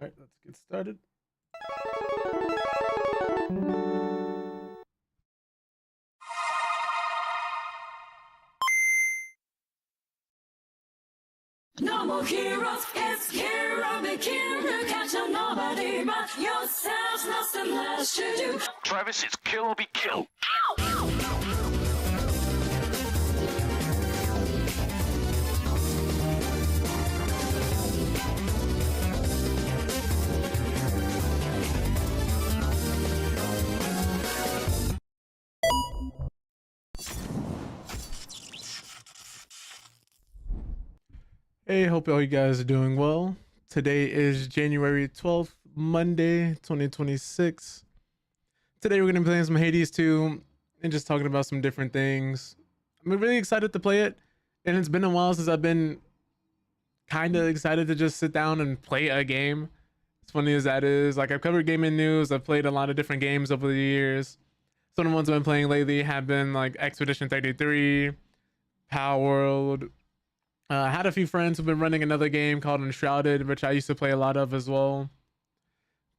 All right, let's get started. No more heroes, it's hero the king who catch on nobody but yourself. Nothing less to do. Travis, it's kill or be killed. Hey, hope all you guys are doing well. Today is January 12th, Monday, 2026. Today we're going to be playing some Hades 2 and just talking about some different things. I'm really excited to play it, and it's been a while since I've been kind of excited to just sit down and play a game. As funny as that is, like, I've covered gaming news, I've played a lot of different games over the years. Some of the ones I've been playing lately have been like Expedition 33, Power World. I had a few friends who've been running another game called Enshrouded, which I used to play a lot of as well.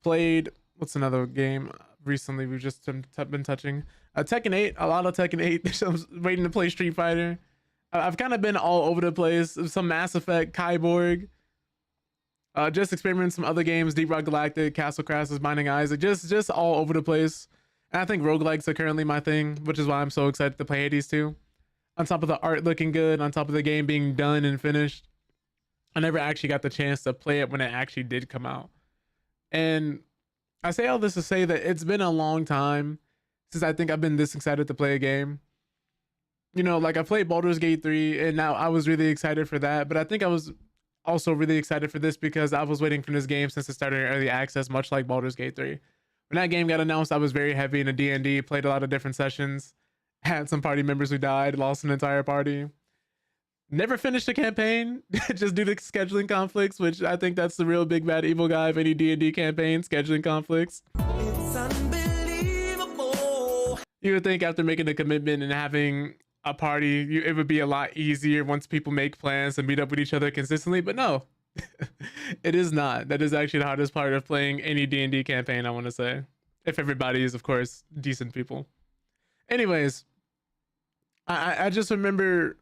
Played, what's another game recently we've just been touching? Tekken 8, a lot of Tekken 8. I'm waiting to play Street Fighter. I've kind of been all over the place. Some Mass Effect, Kyborg. Just experimenting some other games, Deep Rock Galactic, Castle Crashers, Binding Isaac, just all over the place. And I think roguelikes are currently my thing, which is why I'm so excited to play Hades 2. On top of the art looking good, on top of the game being done and finished, I never actually got the chance to play it when it actually did come out. And I say all this to say that it's been a long time since I think I've been this excited to play a game. You know, like I played Baldur's Gate 3 and now I was really excited for that, but I think I was also really excited for this because I was waiting for this game since it started in early access, much like Baldur's Gate 3. When that game got announced, I was very heavy into D&D, played a lot of different sessions, had some party members who died, lost an entire party. Never finished a campaign, just due to scheduling conflicts, which I think that's the real big bad evil guy of any D&D campaign, scheduling conflicts. It's unbelievable. You would think after making a commitment and having a party, it would be a lot easier once people make plans and meet up with each other consistently, but no. It is not. That is actually the hardest part of playing any D&D campaign, I want to say. If everybody is, of course, decent people. Anyways, I just remember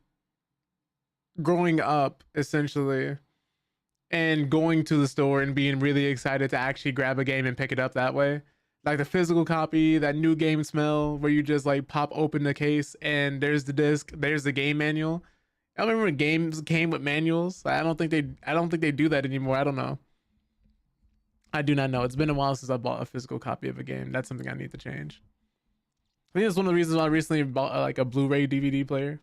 growing up, essentially, and going to the store and being really excited to actually grab a game and pick it up that way. Like the physical copy, that new game smell where you just like pop open the case and there's the disc, there's the game manual. I remember when games came with manuals. I don't think they do that anymore. I don't know. I do not know. It's been a while since I bought a physical copy of a game. That's something I need to change. I think that's one of the reasons why I recently bought like a Blu-ray DVD player,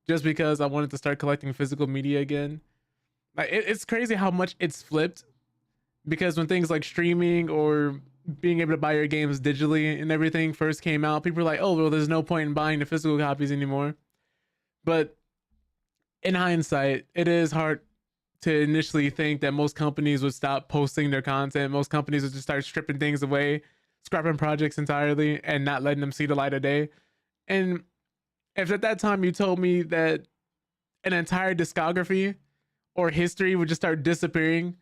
just because I wanted to start collecting physical media again. Like it's crazy how much it's flipped, because when things like streaming or being able to buy your games digitally and everything first came out, people were like, "Oh, well, there's no point in buying the physical copies anymore." But in hindsight, it is hard to initially think that most companies would stop posting their content. Most companies would just start stripping things away, scrapping projects entirely, and not letting them see the light of day. And if at that time you told me that an entire discography or history would just start disappearing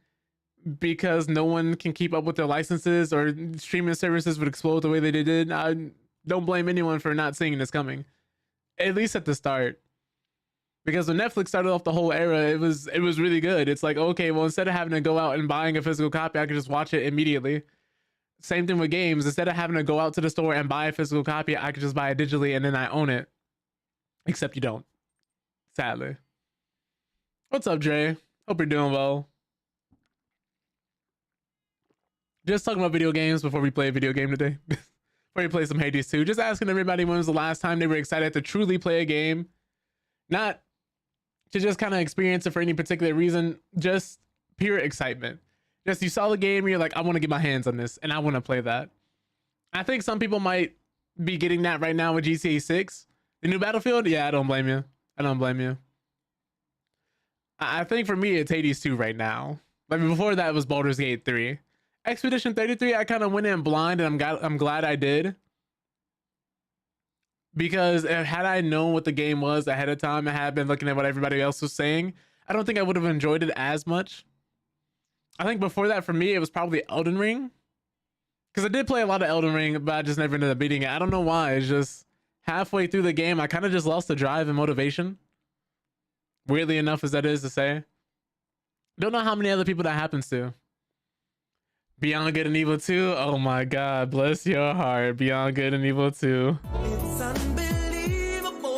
because no one can keep up with their licenses or streaming services would explode the way they did, I don't blame anyone for not seeing this coming, at least at the start. Because when Netflix started off the whole era, it was really good. It's like, okay, well, instead of having to go out and buying a physical copy, I could just watch it immediately. Same thing with games. Instead of having to go out to the store and buy a physical copy, I could just buy it digitally and then I own it. Except you don't, sadly. What's up, Dre? Hope you're doing well. Just talking about video games before we play a video game today. Before we play some Hades 2. Just asking everybody when was the last time they were excited to truly play a game. Not to just kind of experience it for any particular reason. Just pure excitement. Just you saw the game and you're like, I want to get my hands on this and I want to play that. I think some people might be getting that right now with GTA 6. The new Battlefield? Yeah, I don't blame you. I don't blame you. I think for me, it's Hades 2 right now. Like before that was Baldur's Gate 3. Expedition 33, I kind of went in blind and I'm glad I did. Because had I known what the game was ahead of time, I had been looking at what everybody else was saying, I don't think I would have enjoyed it as much. I think before that for me it was probably Elden Ring, because I did play a lot of Elden Ring, but I just never ended up beating it. I don't know why. It's just halfway through the game I kind of just lost the drive and motivation. Weirdly enough, as that is to say, don't know how many other people that happens to. Beyond Good and Evil 2. Oh my God, bless your heart. Beyond Good and Evil 2. It's unbelievable.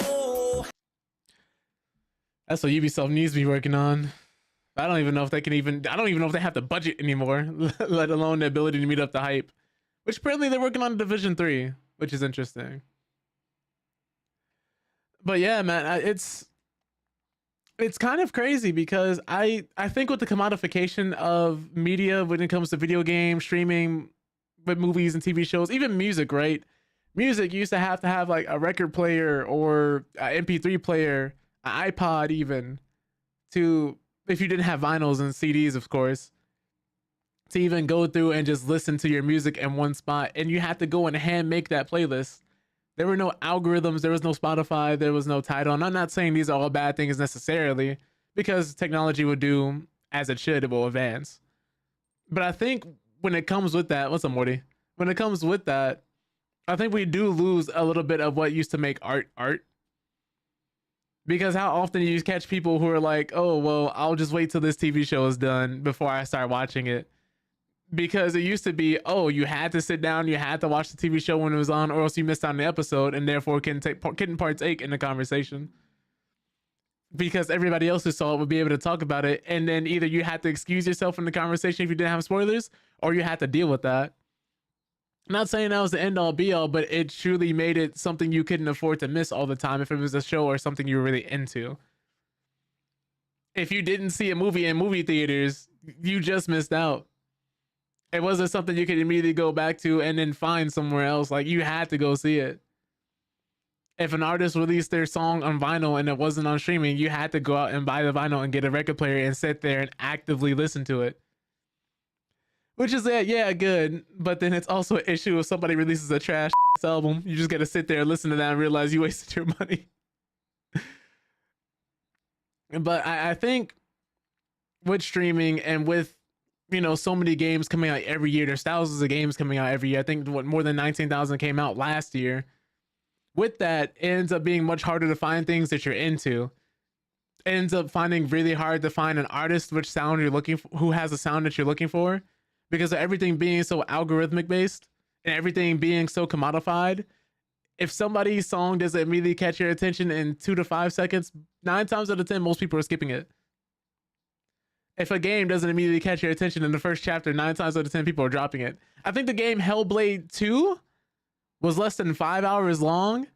That's what Ubisoft needs to be working on. I don't even know if they can even. I don't even know if they have the budget anymore, let alone the ability to meet up the hype. Which apparently they're working on Division 3, which is interesting. But yeah, man, it's kind of crazy because I think with the commodification of media when it comes to video games, streaming, with movies and TV shows, even music, right? Music used to have like a record player or an MP3 player, an iPod even, to, if you didn't have vinyls and CDs, of course, to even go through and just listen to your music in one spot. And you had to go and hand make that playlist. There were no algorithms. There was no Spotify. There was no Tidal. And I'm not saying these are all bad things necessarily, because technology will do as it should. It will advance. But I think when it comes with that, what's up, Morty? When it comes with that, I think we do lose a little bit of what used to make art. Because how often you catch people who are like, oh, well, I'll just wait till this TV show is done before I start watching it. Because it used to be, oh, you had to sit down, you had to watch the TV show when it was on, or else you missed out on the episode and therefore couldn't partake in the conversation. Because everybody else who saw it would be able to talk about it, and then either you had to excuse yourself from the conversation if you didn't have spoilers, or you had to deal with that. I'm not saying that was the end all be all, but it truly made it something you couldn't afford to miss all the time if it was a show or something you were really into. If you didn't see a movie in movie theaters, you just missed out. It wasn't something you could immediately go back to and then find somewhere else. Like, you had to go see it. If an artist released their song on vinyl and it wasn't on streaming, you had to go out and buy the vinyl and get a record player and sit there and actively listen to it. Which is, yeah, good. But then it's also an issue if somebody releases a trash album. You just got to sit there and listen to that and realize you wasted your money. But I think with streaming and with, you know, so many games coming out every year, there's thousands of games coming out every year. I think more than 19,000 came out last year. With that, it ends up being much harder to find things that you're into. It ends up finding really hard to find an artist which sound you're looking for, who has a sound that you're looking for, because of everything being so algorithmic based and everything being so commodified. If somebody's song doesn't immediately catch your attention in 2 to 5 seconds, 9 times out of 10, most people are skipping it. If a game doesn't immediately catch your attention in the first chapter, 9 times out of 10 people are dropping it. I think the game Hellblade 2 was less than 5 hours long,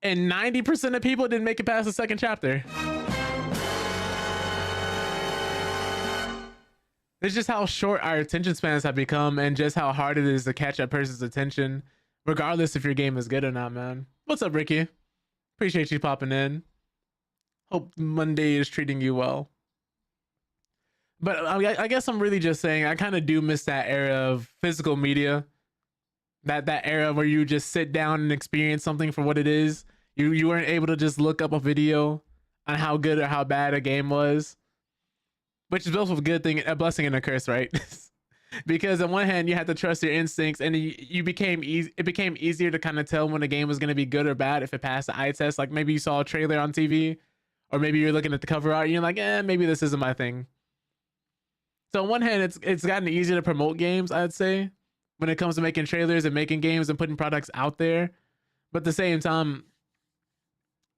and 90% of people didn't make it past the second chapter. It's just how short our attention spans have become, and just how hard it is to catch a person's attention, regardless if your game is good or not, man. What's up, Ricky? Appreciate you popping in. Hope Monday is treating you well. But I guess I'm really just saying I kind of do miss that era of physical media. That era where you just sit down and experience something for what it is. You weren't able to just look up a video on how good or how bad a game was. Which is both a good thing, a blessing and a curse, right? Because on one hand, you had to trust your instincts, and it became easier to kind of tell when a game was going to be good or bad if it passed the eye test. Like, maybe you saw a trailer on TV, or maybe you're looking at the cover art and you're like, maybe this isn't my thing. So on one hand, it's gotten easier to promote games, I'd say, when it comes to making trailers and making games and putting products out there. But at the same time,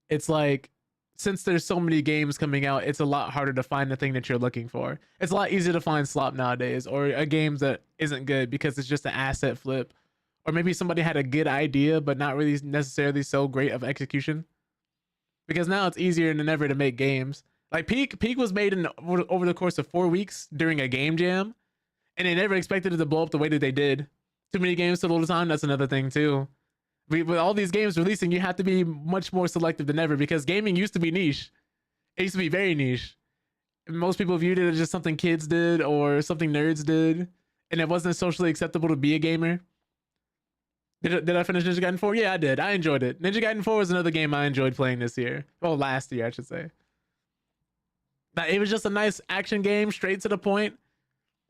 it's like, since there's so many games coming out, it's a lot harder to find the thing that you're looking for. It's a lot easier to find slop nowadays, or a game that isn't good because it's just an asset flip. Or maybe somebody had a good idea, but not really necessarily so great of execution. Because now it's easier than ever to make games. Like Peak was made over the course of 4 weeks during a game jam, and they never expected it to blow up the way that they did. Too many games to load the time. That's another thing too. With all these games releasing, you have to be much more selective than ever, because gaming used to be niche. It used to be very niche. Most people viewed it as just something kids did or something nerds did, and it wasn't socially acceptable to be a gamer. Did I finish Ninja Gaiden 4? Yeah, I did. I enjoyed it. Ninja Gaiden 4 was another game I enjoyed playing this year. Well, last year, I should say. It was just a nice action game, straight to the point.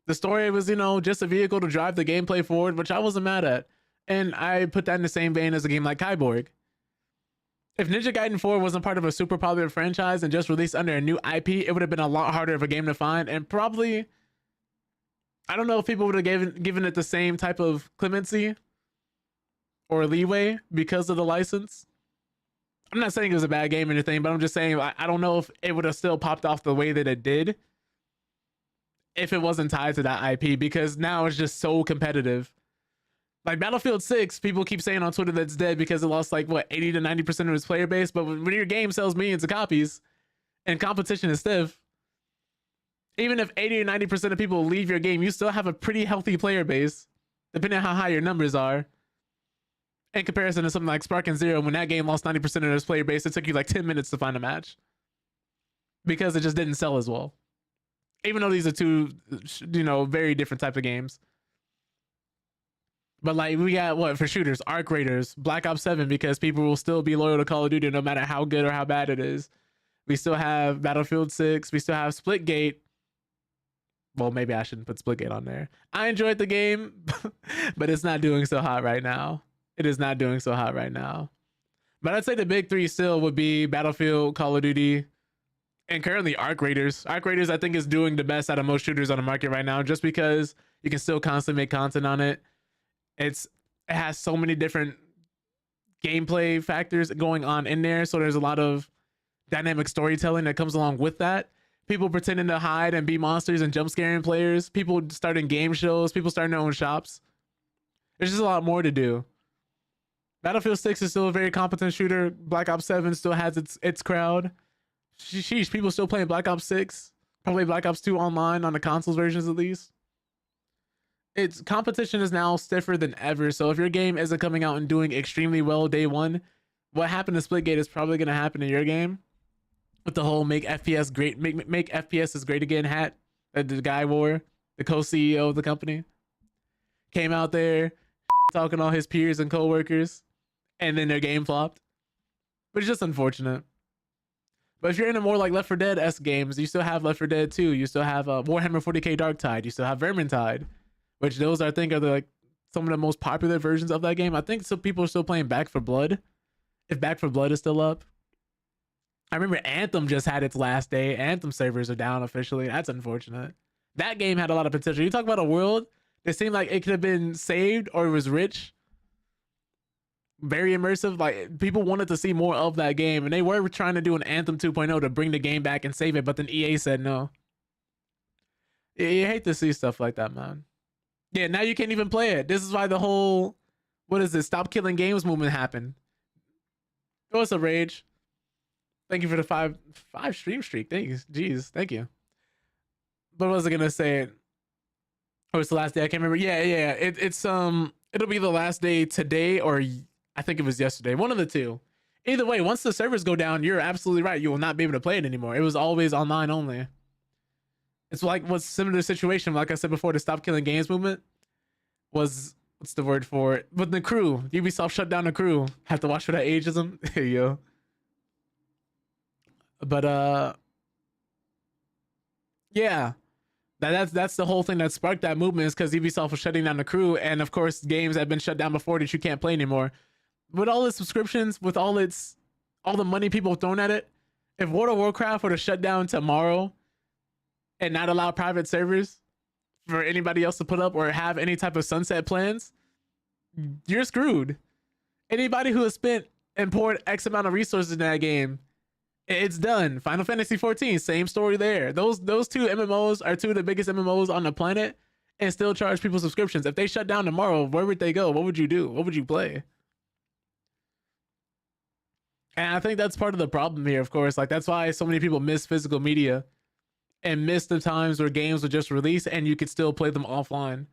The story was, just a vehicle to drive the gameplay forward, which I wasn't mad at. And I put that in the same vein as a game like Kyborg. If Ninja Gaiden 4 wasn't part of a super popular franchise and just released under a new IP, it would have been a lot harder of a game to find, and probably, I don't know if people would have given it the same type of clemency or leeway because of the license. I'm not saying it was a bad game or anything, but I'm just saying I don't know if it would have still popped off the way that it did if it wasn't tied to that IP, because now it's just so competitive. Like Battlefield 6, people keep saying on Twitter that it's dead because it lost like what 80 to 90% of its player base. But when your game sells millions of copies and competition is stiff, even if 80 or 90% of people leave your game, you still have a pretty healthy player base, depending on how high your numbers are. In comparison to something like Spark and Zero, when that game lost 90% of its player base, it took you like 10 minutes to find a match because it just didn't sell as well. Even though these are two, very different types of games. But like we got what for shooters, Arc Raiders, Black Ops 7, because people will still be loyal to Call of Duty no matter how good or how bad it is. We still have Battlefield 6. We still have Splitgate. Well, maybe I shouldn't put Splitgate on there. I enjoyed the game, but it's not doing so hot right now. It is not doing so hot right now. But I'd say the big three still would be Battlefield, Call of Duty, and currently Arc Raiders. Arc Raiders, I think, is doing the best out of most shooters on the market right now, just because you can still constantly make content on it. It has so many different gameplay factors going on in there, so there's a lot of dynamic storytelling that comes along with that. People pretending to hide and be monsters and jump scaring players, people starting game shows, people starting their own shops. There's just a lot more to do. Battlefield 6 is still a very competent shooter. Black Ops 7 still has its crowd. Sheesh, people still playing Black Ops 6, probably Black Ops 2 online on the consoles versions at least. Its competition is now stiffer than ever. So if your game isn't coming out and doing extremely well day one, what happened to Splitgate is probably going to happen in your game. With the whole make FPS great, make FPS is great again hat that the guy wore, the co-CEO of the company, came out there talking to all his peers and co-workers, and then their game flopped. But it's just unfortunate. But if you're into more like Left 4 Dead-esque games, you still have Left 4 Dead 2. You still have Warhammer 40k Darktide. You still have Vermintide, which those I think are some of the most popular versions of that game. I think some people are still playing Back 4 Blood, if Back 4 Blood is still up. I remember Anthem just had its last day. Anthem servers are down officially. That's unfortunate. That game had a lot of potential. You talk about a world that seemed like it could have been saved or it was rich. Very immersive. Like people wanted to see more of that game, and they were trying to do an Anthem 2.0 to bring the game back and save it, but then EA said no. You hate to see stuff like that, man. Yeah, now you can't even play it. This is why the whole, what is it, Stop Killing Games movement happened. Oh, it's a rage. Thank you for the five stream streak. Thanks. Jeez, thank you. But what was I gonna say? Oh, it's the last day. I can't remember. Yeah. It'll be the last day today, or I think it was yesterday. One of the two. Either way, once the servers go down, you're absolutely right. You will not be able to play it anymore. It was always online only. It's like what's similar situation. Like I said before, the Stop Killing Games movement was, what's the word for it? But the crew, Ubisoft shut down the crew. Have to watch for that ageism. There you go. But yeah, that's the whole thing that sparked that movement, is because Ubisoft was shutting down the crew, and of course games that have been shut down before that you can't play anymore. With all its subscriptions, with all the money people have thrown at it, if World of Warcraft were to shut down tomorrow and not allow private servers for anybody else to put up or have any type of sunset plans, you're screwed. Anybody who has spent and poured X amount of resources in that game, it's done. Final Fantasy 14, same story there. Those two MMOs are two of the biggest MMOs on the planet and still charge people subscriptions. If they shut down tomorrow, where would they go? What would you do? What would you play? And I think that's part of the problem here, of course. Like, that's why so many people miss physical media and miss the times where games were just released and you could still play them offline.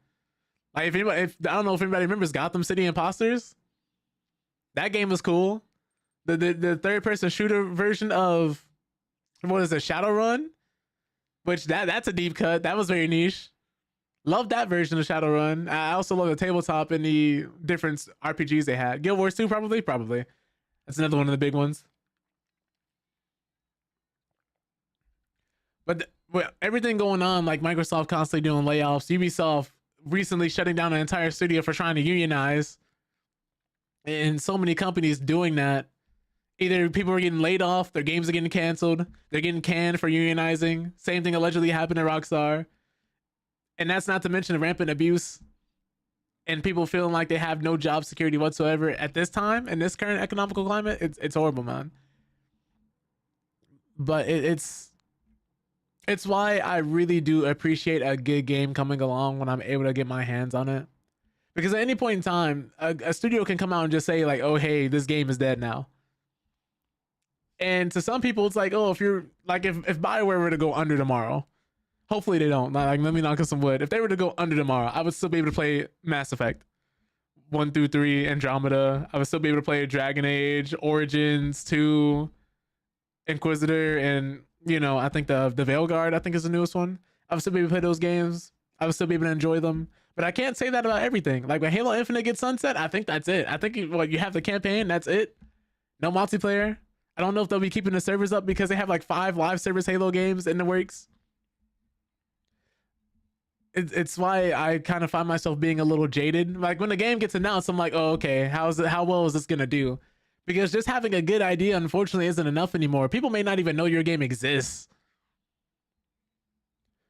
Like, I don't know if anybody remembers Gotham City Imposters. That game was cool. The third person shooter version of, what is it, Shadowrun, which that's a deep cut. That was very niche. Love that version of Shadowrun. I also love the tabletop and the different RPGs they had. Guild Wars 2 probably. That's another one of the big ones. But with everything going on, like Microsoft constantly doing layoffs, Ubisoft recently shutting down an entire studio for trying to unionize, and so many companies doing that. Either people are getting laid off, their games are getting canceled, they're getting canned for unionizing. Same thing allegedly happened to Rockstar. And that's not to mention the rampant abuse and people feeling like they have no job security whatsoever at this time in this current economical climate. It's horrible, man. But it's why I really do appreciate a good game coming along when I'm able to get my hands on it. Because at any point in time, a studio can come out and just say like, oh, hey, this game is dead now. And to some people, it's like, oh, if you're like, if BioWare were to go under tomorrow, hopefully they don't. Like, let me knock on some wood. If they were to go under tomorrow, I would still be able to play Mass Effect 1 through 3, Andromeda. I would still be able to play Dragon Age, Origins 2, Inquisitor, and I think the Veilguard, I think is the newest one. I would still be able to play those games. I would still be able to enjoy them. But I can't say that about everything. Like when Halo Infinite gets sunset, I think that's it. I think you have the campaign, that's it. No multiplayer. I don't know if they'll be keeping the servers up because they have like 5 live service Halo games in the works. It's why I kind of find myself being a little jaded. Like when the game gets announced, I'm like, oh, okay, how well is this gonna do? Because just having a good idea, unfortunately, isn't enough anymore. People may not even know your game exists.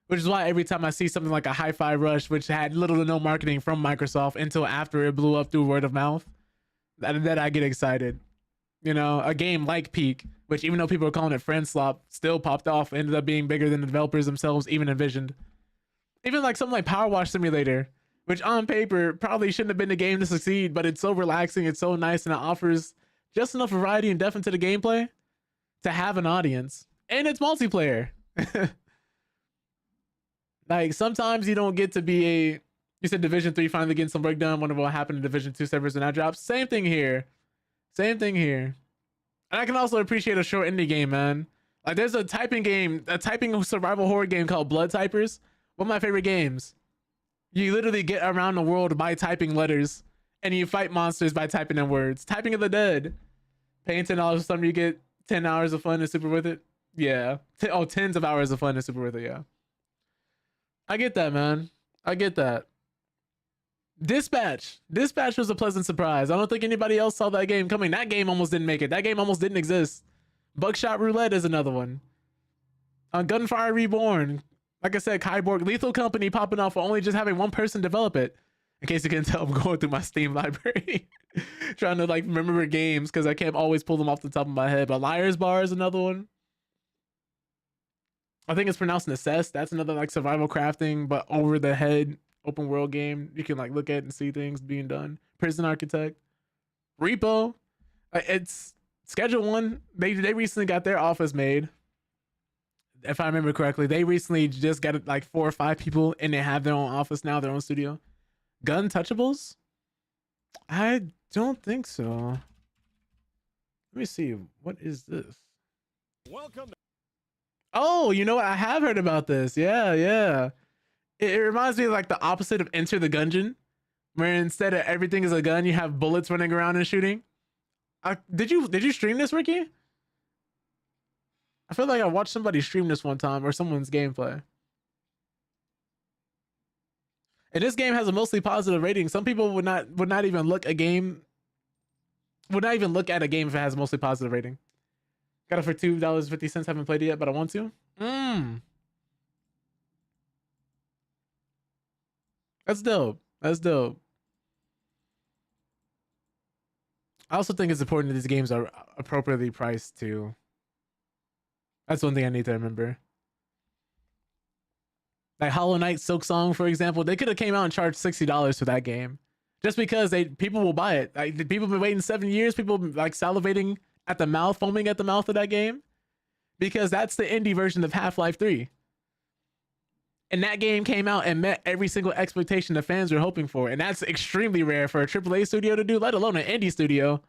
Which is why every time I see something like a Hi-Fi Rush, which had little to no marketing from Microsoft until after it blew up through word of mouth, that I get excited. A game like Peak, which even though people are calling it friend slop, still popped off, ended up being bigger than the developers themselves even envisioned. Even like something like Power Wash Simulator, which on paper probably shouldn't have been the game to succeed, but it's so relaxing, it's so nice, and it offers just enough variety and depth into the gameplay to have an audience. And it's multiplayer. Like sometimes you don't get to be you said Division 3 finally getting some work done. Wonder what happened to Division 2 servers and that drops. Same thing here. And I can also appreciate a short indie game, man. Like there's a typing survival horror game called Blood Typers. One of my favorite games. You literally get around the world by typing letters, and you fight monsters by typing in words. Typing of the Dead. Paying $10 for something, you get 10 hours of fun. Is super worth it. Yeah. Tens of hours of fun is super worth it. Yeah. I get that, man. I get that. Dispatch was a pleasant surprise. I don't think anybody else saw that game coming. That game almost didn't make it. That game almost didn't exist. Buckshot Roulette is another one. Gunfire Reborn. Like I said, Kyborg Lethal Company popping off for only just having one person develop it. In case you can tell, I'm going through my Steam library. Trying to like remember games because I can't always pull them off the top of my head. But Liar's Bar is another one. I think it's pronounced Necess. That's another like survival crafting, but over the head open world game. You can like look at and see things being done. Prison Architect. Repo. It's Schedule 1. They recently got their office made. If I remember correctly, they recently just got like 4 or 5 people and they have their own office now, their own studio. Gun Touchables? I don't think so. Let me see. What is this? Welcome. Oh, you know what? I have heard about this. Yeah. It reminds me of like the opposite of Enter the Gungeon, where instead of everything is a gun, you have bullets running around and shooting. Did you stream this, Ricky? I feel like I watched somebody stream this one time or someone's gameplay. And this game has a mostly positive rating. Some people would not even look at a game if it has a mostly positive rating. Got it for $2.50. Haven't played it yet, but I want to. That's dope. I also think it's important that these games are appropriately priced too. That's one thing I need to remember. Like Hollow Knight Silksong, for example, they could have came out and charged $60 for that game, just because people will buy it. Like people have been waiting 7 years. People like salivating at the mouth, foaming at the mouth of that game, because that's the indie version of Half-Life 3. And that game came out and met every single expectation the fans were hoping for, and that's extremely rare for a AAA studio to do, let alone an indie studio.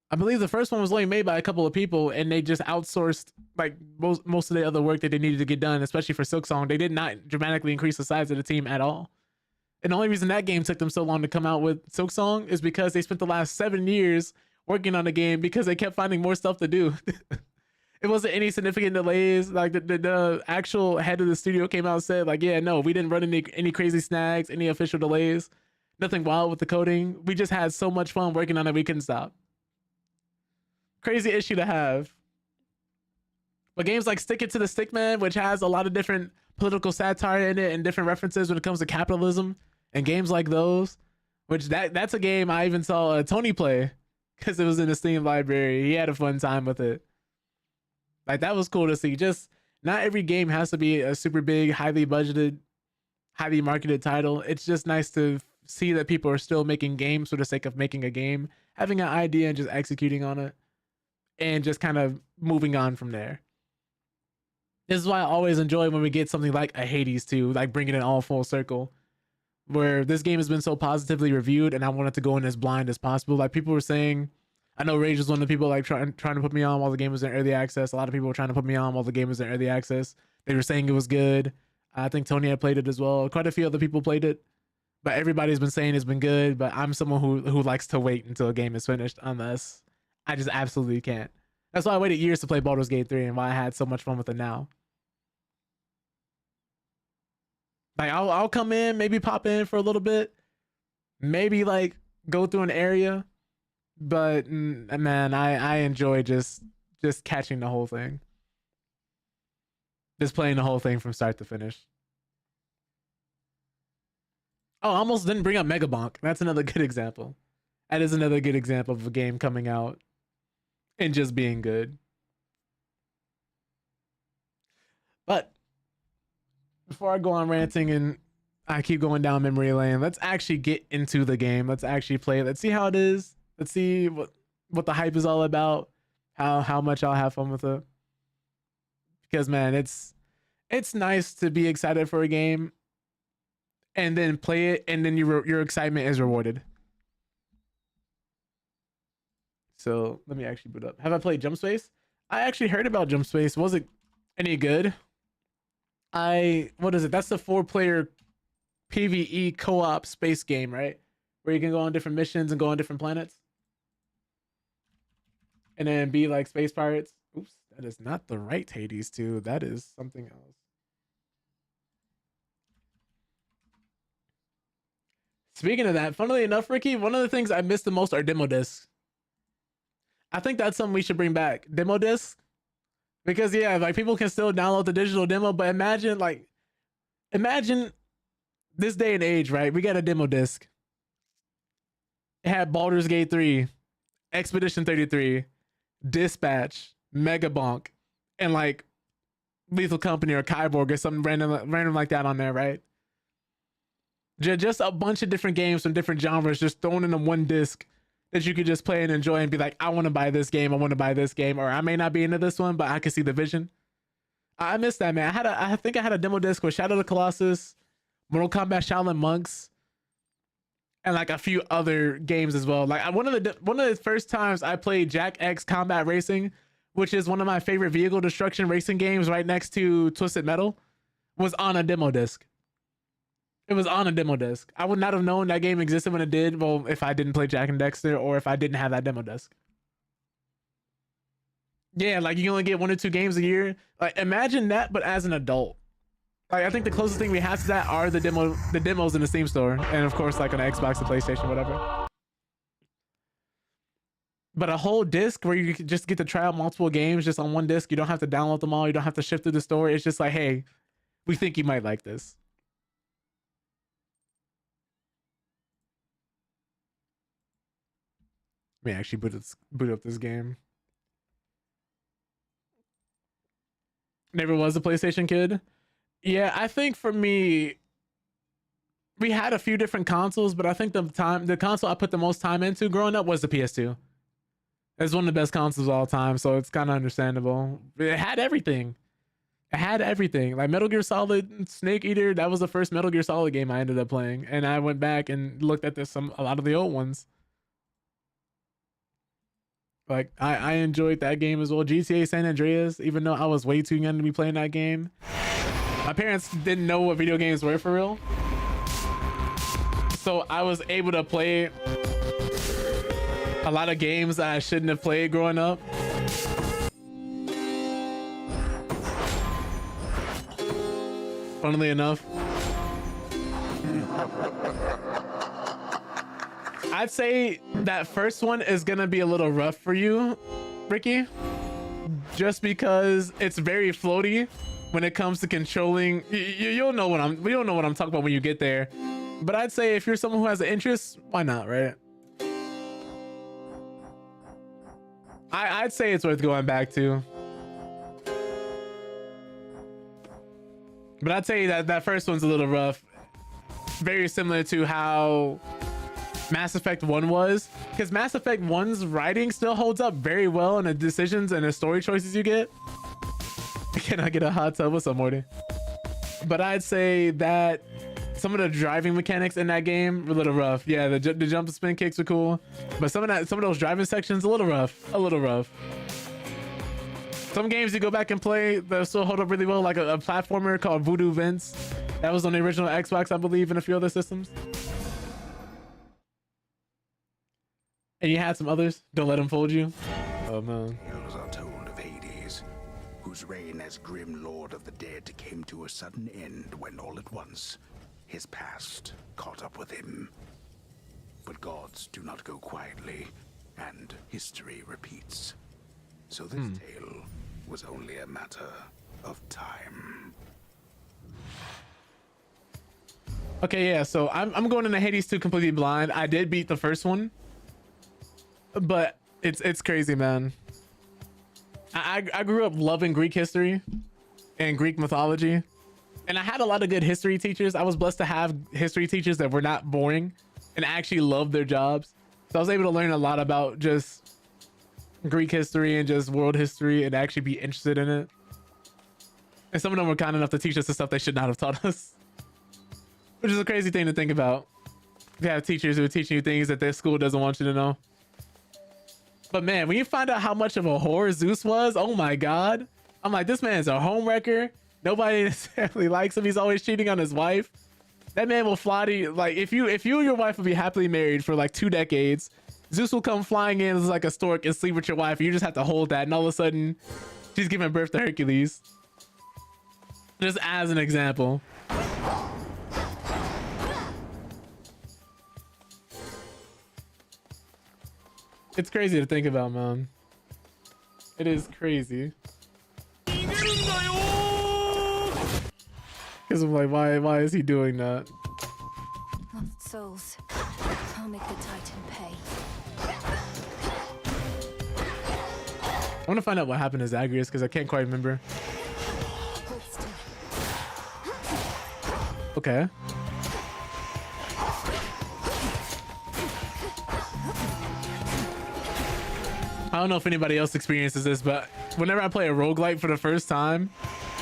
I believe the first one was only made by a couple of people, and they just outsourced like most of the other work that they needed to get done, especially for Silksong. They did not dramatically increase the size of the team at all. And the only reason that game took them so long to come out with Silksong is because they spent the last 7 years working on the game, because they kept finding more stuff to do. It wasn't any significant delays. Like the actual head of the studio came out and said, like, yeah, no, we didn't run any crazy snags, any official delays, nothing wild with the coding. We just had so much fun working on it, we couldn't stop. Crazy issue to have. But games like Stick It to the Stickman, which has a lot of different political satire in it and different references when it comes to capitalism, and games like those, which that's a game I even saw Tony play because it was in the Steam library. He had a fun time with it. Like, that was cool to see. Just not every game has to be a super big, highly budgeted, highly marketed title. It's just nice to see that people are still making games for the sake of making a game, having an idea and just executing on it, and just kind of moving on from there. This is why I always enjoy when we get something like a Hades 2, like bringing it all full circle, where this game has been so positively reviewed and I wanted to go in as blind as possible. Like, people were saying, I know Rage was one of the people like trying to put me on while the game was in early access. A lot of people were trying to put me on while the game was in early access. They were saying it was good. I think Tony had played it as well. Quite a few other people played it, but everybody's been saying it's been good. But I'm someone who likes to wait until a game is finished, unless I just absolutely can't. That's why I waited years to play Baldur's Gate 3 and why I had so much fun with it now. Like, I'll come in, maybe pop in for a little bit, maybe like go through an area, but man, I enjoy just catching the whole thing, just playing the whole thing from start to finish. Oh, I almost didn't bring up Megabonk. That's another good example. That is another good example of a game coming out and just being good. But before I go on ranting and I keep going down memory lane, let's actually get into the game. Let's actually play it. Let's see how it is. Let's see what the hype is all about. How much I'll have fun with it. Because, man, it's nice to be excited for a game and then play it, and then your excitement is rewarded. So let me actually boot up. Have I played Jump Space? I actually heard about Jump Space. Was it any good? What is it? That's the 4-player PvE co-op space game, right? Where you can go on different missions and go on different planets. And then be like space pirates. Oops, that is not the right Hades 2. That is something else. Speaking of that, funnily enough, Ricky, one of the things I miss the most are demo discs. I think that's something we should bring back. Demo discs. Because, yeah, like, people can still download the digital demo, but imagine this day and age, right? We got a demo disc. It had Baldur's Gate 3, Expedition 33, Dispatch, Megabonk, and like Lethal Company or Kyborg or something random like that on there, right? Just a bunch of different games from different genres just thrown into one disc that you could just play and enjoy and be like, I want to buy this game, I want to buy this game, or I may not be into this one, but I can see the vision. I missed that, man. I think I had a demo disc with Shadow of the Colossus, Mortal Kombat Shaolin Monks, and like a few other games as well. Like, one of the first times I played Jack X Combat Racing, which is one of my favorite vehicle destruction racing games, right next to Twisted Metal, was on a demo disc. It was on a demo disc. I would not have known that game existed when it did. Well, if I didn't play Jack and Dexter, or if I didn't have that demo disc. Yeah, like, you only get 1 or 2 games a year. Like, imagine that, but as an adult. Like, I think the closest thing we have to that are the demos in the Steam store, and of course, like on the Xbox, the PlayStation, whatever. But a whole disc where you can just get to try out multiple games just on one disc. You don't have to download them all. You don't have to shift through the store. It's just like, hey, we think you might like this. Let me actually boot up this game. Never was a PlayStation kid. Yeah, I think for me, we had a few different consoles, but I think the console I put the most time into growing up was the PS2. It's one of the best consoles of all time, so it's kind of understandable. It had everything. It had everything. Like Metal Gear Solid, Snake Eater. That was the first Metal Gear Solid game I ended up playing, and I went back and looked at a lot of the old ones. Like, I enjoyed that game as well. GTA San Andreas, even though I was way too young to be playing that game. My parents didn't know what video games were for real. So I was able to play a lot of games that I shouldn't have played growing up. funnily enough. I'd say that first one is gonna be a little rough for you, Ricky, just because it's very floaty when it comes to controlling. You'll know what we don't know what I'm talking about when you get there. But I'd say if you're someone who has an interest, why not, right? I'd say it's worth going back to. But I'd say that first one's a little rough. Very similar to how Mass Effect 1 was, because Mass Effect 1's writing still holds up very well in the decisions and the story choices you get. Can I get a hot tub? What's up, Morty? But I'd say that some of the driving mechanics in that game were a little rough. Yeah, the jump and spin kicks are cool, but some of those driving sections a little rough. A little rough. Some games you go back and play that still hold up really well, like a platformer called Voodoo Vince. That was on the original Xbox, I believe, and a few other systems. And you had some others. Don't let them fold you. Oh man. Tales are told of Hades, whose reign as grim lord of the dead came to a sudden end when all at once his past caught up with him. But gods do not go quietly, and history repeats. So this tale was only a matter of time. Okay, yeah, so I'm going into Hades 2 completely blind. I did beat the first one, but it's crazy, man. I grew up loving Greek history and Greek mythology, and I had a lot of good history teachers. I was blessed to have history teachers that were not boring and actually loved their jobs. So I was able to learn a lot about just Greek history and just world history and actually be interested in it. And some of them were kind enough to teach us the stuff they should not have taught us, which is a crazy thing to think about. You have teachers who are teaching you things that their school doesn't want you to know. But man, when you find out how much of a whore Zeus was, oh my god. I'm like, this man's a homewrecker. Nobody necessarily likes him. He's always cheating on his wife. That man will fly to you. Like, if you and your wife will be happily married for like 2 decades, Zeus will come flying in as like a stork and sleep with your wife. And you just have to hold that. And all of a sudden, she's giving birth to Hercules. Just as an example. It's crazy to think about, man. It is crazy. Because I'm like, why is he doing that? Lost souls. I'll make the Titan pay. I want to find out what happened to Zagreus because I can't quite remember. Hold still. Okay. I don't know if anybody else experiences this, but whenever I play a roguelike for the first time,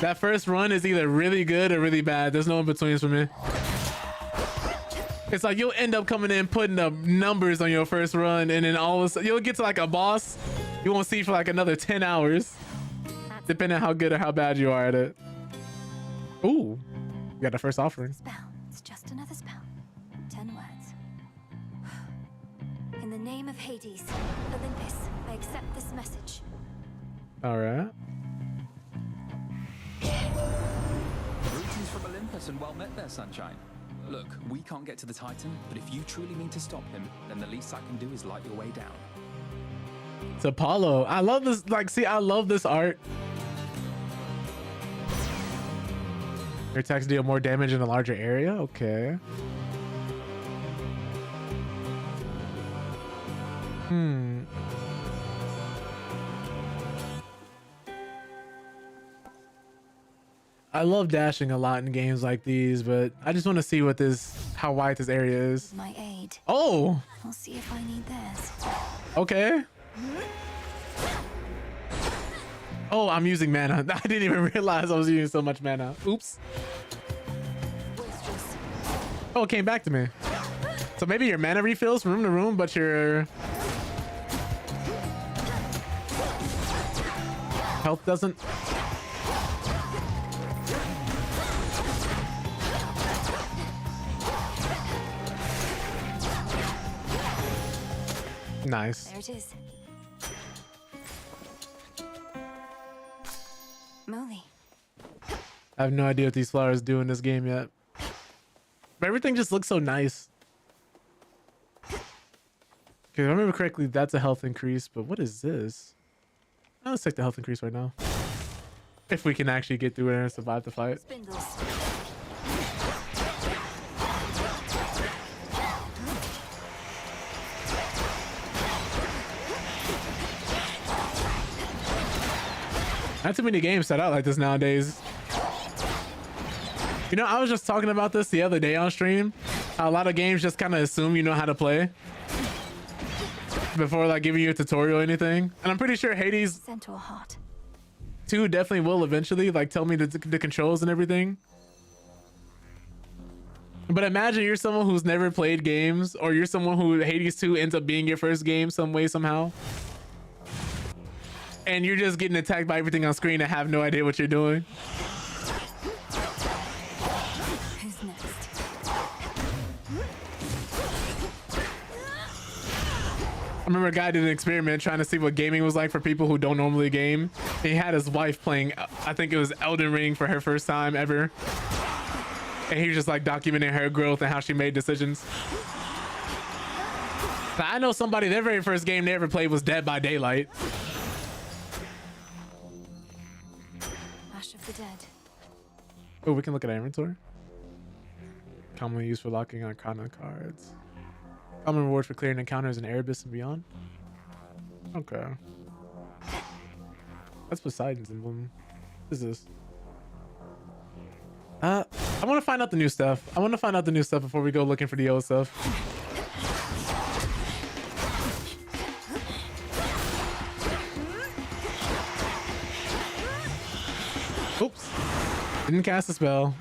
that first run is either really good or really bad. There's no in-betweens for me. It's like you'll end up coming in putting up numbers on your first run, and then all of a sudden you'll get to like a boss you won't see for like another 10 hours, depending on how good or how bad you are at it. Ooh, you got the first offering. Spell. It's just another spell. 10 words. In the name of Hades, Olympus, I accept this message. All right. Greetings from Olympus and well met there, sunshine. Look, we can't get to the Titan, but if you truly mean to stop him, then the least I can do is light your way down. It's Apollo. I love this. Like, see, I love this art. Your attacks deal more damage in a larger area. Okay. I love dashing a lot in games like these, but I just want to see what how wide this area is. My aid. Oh, I'll see if I need theirs. okay. Oh, I'm using mana. I didn't even realize I was using so much mana. Oops. Boisterous. Oh, it came back to me. So maybe your mana refills from room to room, but your health doesn't. Nice. There it is. Molly. I have no idea what these flowers do in this game yet. But everything just looks so nice. Okay, if I remember correctly, that's a health increase, but what is this? Oh, let's take the health increase right now. If we can actually get through it and survive the fight. Spindles. Not too many games set out like this nowadays. You know, I was just talking about this the other day on stream. A lot of games just kind of assume you know how to play before like giving you a tutorial or anything. And I'm pretty sure Hades Centaur heart. 2 definitely will eventually like tell me the controls and everything. But imagine you're someone who's never played games, or you're someone who Hades 2 ends up being your first game some way, somehow. And you're just getting attacked by everything on screen and have no idea what you're doing. Who's next? I remember a guy did an experiment trying to see what gaming was like for people who don't normally game. He had his wife playing, I think it was Elden Ring for her first time ever. And he was just like documenting her growth and how she made decisions. But I know somebody, their very first game they ever played was Dead by Daylight. Ash of the Dead. Oh, we can look at our inventory. Commonly used for locking Arcana cards. Common rewards for clearing encounters in Erebus and beyond. Okay. That's Poseidon's emblem. What is this? I want to find out the new stuff. I want to find out the new stuff before we go looking for the old stuff. Oops. Didn't cast a spell.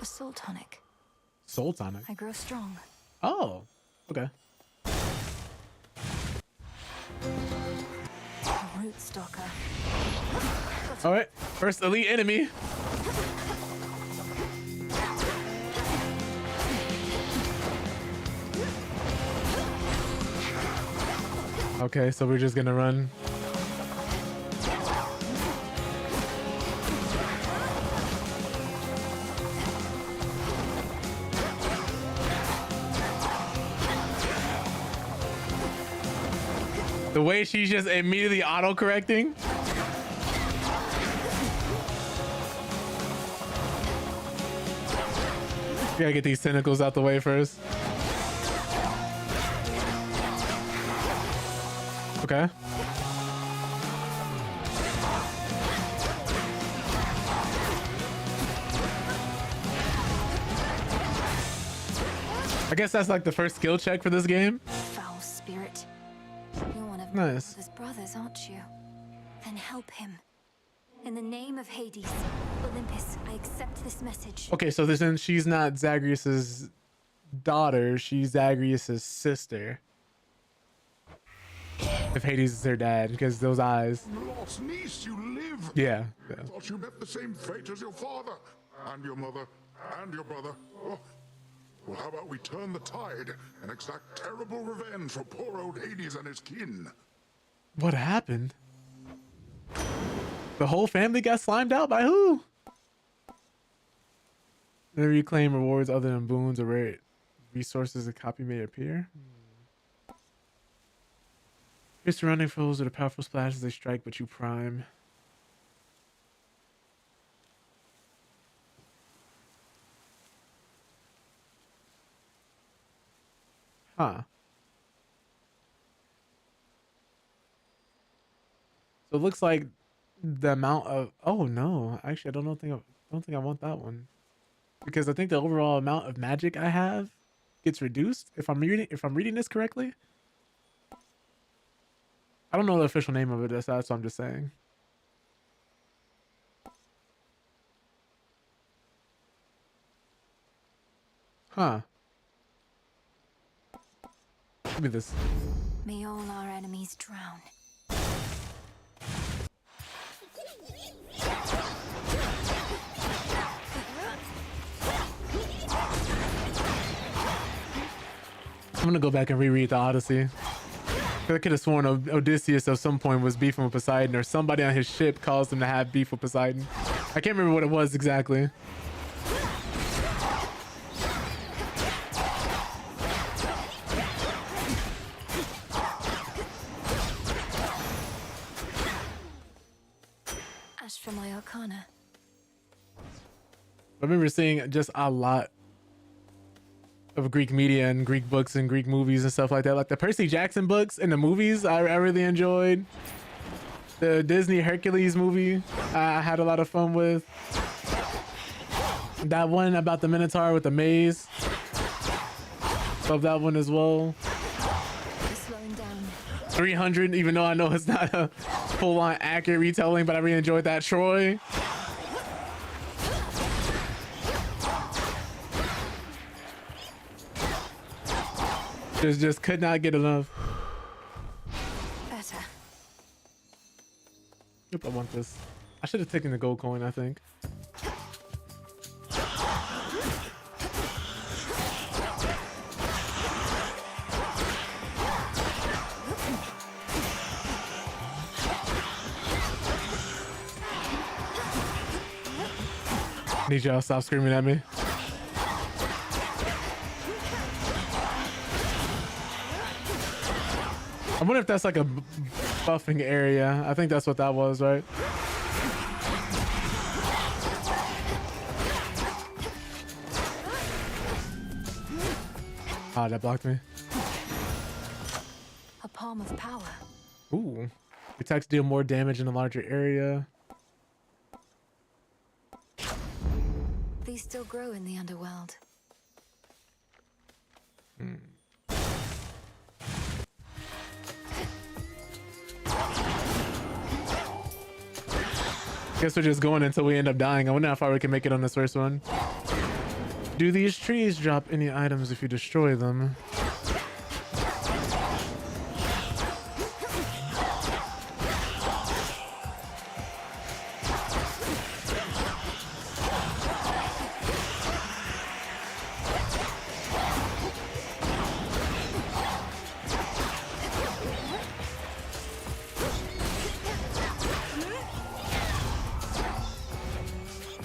A soul tonic. Soul tonic. I grow strong. Oh, okay. A root stalker. All right. First elite enemy. Okay, so we're just gonna run. The way she's just immediately auto-correcting. Gotta get these tentacles out the way first. Okay. I guess that's like the first skill check for this game. Foul spirit. You're one of Nice. his brothers, aren't you? Then help him. In the name of Hades, Olympus, I accept this message. Okay, so then she's not Zagreus's daughter, she's Zagreus's sister. If Hades is her dad, because those eyes. Lost niece, you live. Yeah. I thought you met the same fate as your father, and your mother, and your brother. Oh. Well, how about we turn the tide and exact terrible revenge for poor old Hades and his kin? What happened? The whole family got slimed out by who? Whenever you claim rewards other than boons or rare resources, a copy may appear. Your surrounding foes with a powerful splash as they strike, but you prime. Huh. So it looks like the amount of, oh no, actually I don't think I want that one, because I think the overall amount of magic I have gets reduced if I'm reading this correctly. I don't know the official name of it, that's what I'm just saying. Huh. Give me this. May all our enemies drown. I'm gonna go back and reread the Odyssey. I could have sworn Odysseus at some point was beefing with Poseidon, or somebody on his ship caused him to have beef with Poseidon. I can't remember what it was exactly. Ash for my arcana. I remember seeing just a lot of Greek media and Greek books and Greek movies and stuff like that. Like the Percy Jackson books and the movies, I really enjoyed. The Disney Hercules movie, I had a lot of fun with. That one about the Minotaur with the maze. Love that one as well. Slowing down. 300, even though I know it's not a full-on accurate retelling, but I really enjoyed that. Troy. Just could not get enough. Better. Yep, I want this. I should have taken the gold coin, I think. Need y'all to stop screaming at me. I wonder if that's like a buffing area. I think that's what that was, right? Ah, that blocked me. A palm of power. Ooh. Attacks deal more damage in a larger area. These still grow in the underworld. Guess we're just going until we end up dying. I wonder how far we can make it on this first one. Do these trees drop any items if you destroy them?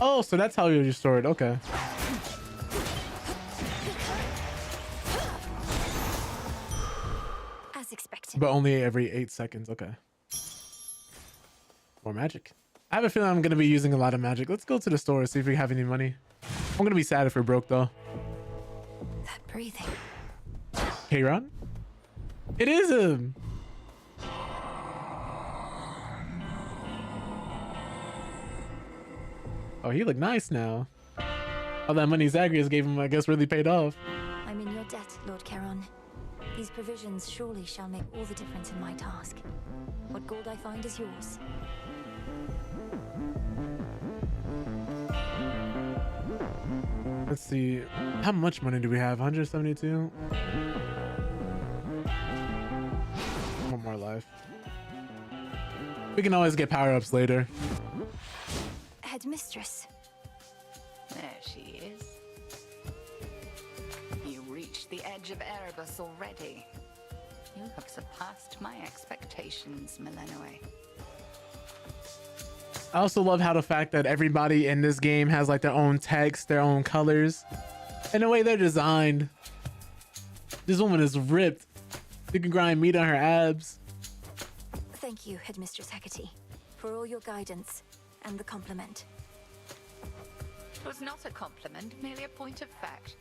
Oh, so that's how you restore it. Okay. As expected. But only every 8 seconds. Okay. More magic. I have a feeling I'm going to be using a lot of magic. Let's go to the store, see if we have any money. I'm going to be sad if we're broke, though. That breathing. K-Ron? It is him. Oh, he look nice now. All that money Zagreus gave him, I guess, really paid off. I'm in your debt, Lord Charon. These provisions surely shall make all the difference in my task. What gold I find is yours. Let's see. How much money do we have? 172? One more life. We can always get power-ups later. Headmistress. There she is. You reached the edge of Erebus already. You have surpassed my expectations, Milenoe. I also love how the fact that everybody in this game has like their own text, their own colors, and the way they're designed. This woman is ripped. You can grind meat on her abs. Thank you, Headmistress Hecate, for all your guidance and the compliment. It was not a compliment, merely a point of fact.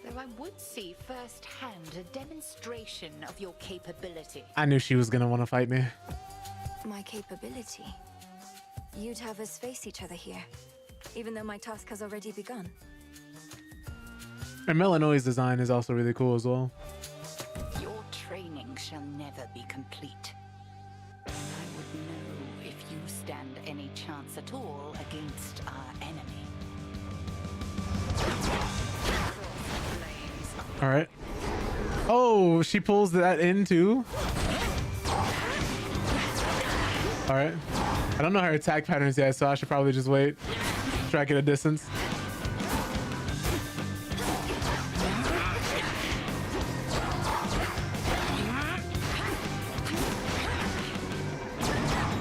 Though I would see firsthand a demonstration of your capability. I knew she was gonna want to fight me. My capability? You'd have us face each other here, even though my task has already begun. And Melanoi's design is also really cool as well. Your training shall never be complete. I would know if you stand any chance at all against our enemy. All right. Oh, she pulls that in too. All right. I don't know her attack patterns yet, so I should probably just wait. Track at a distance.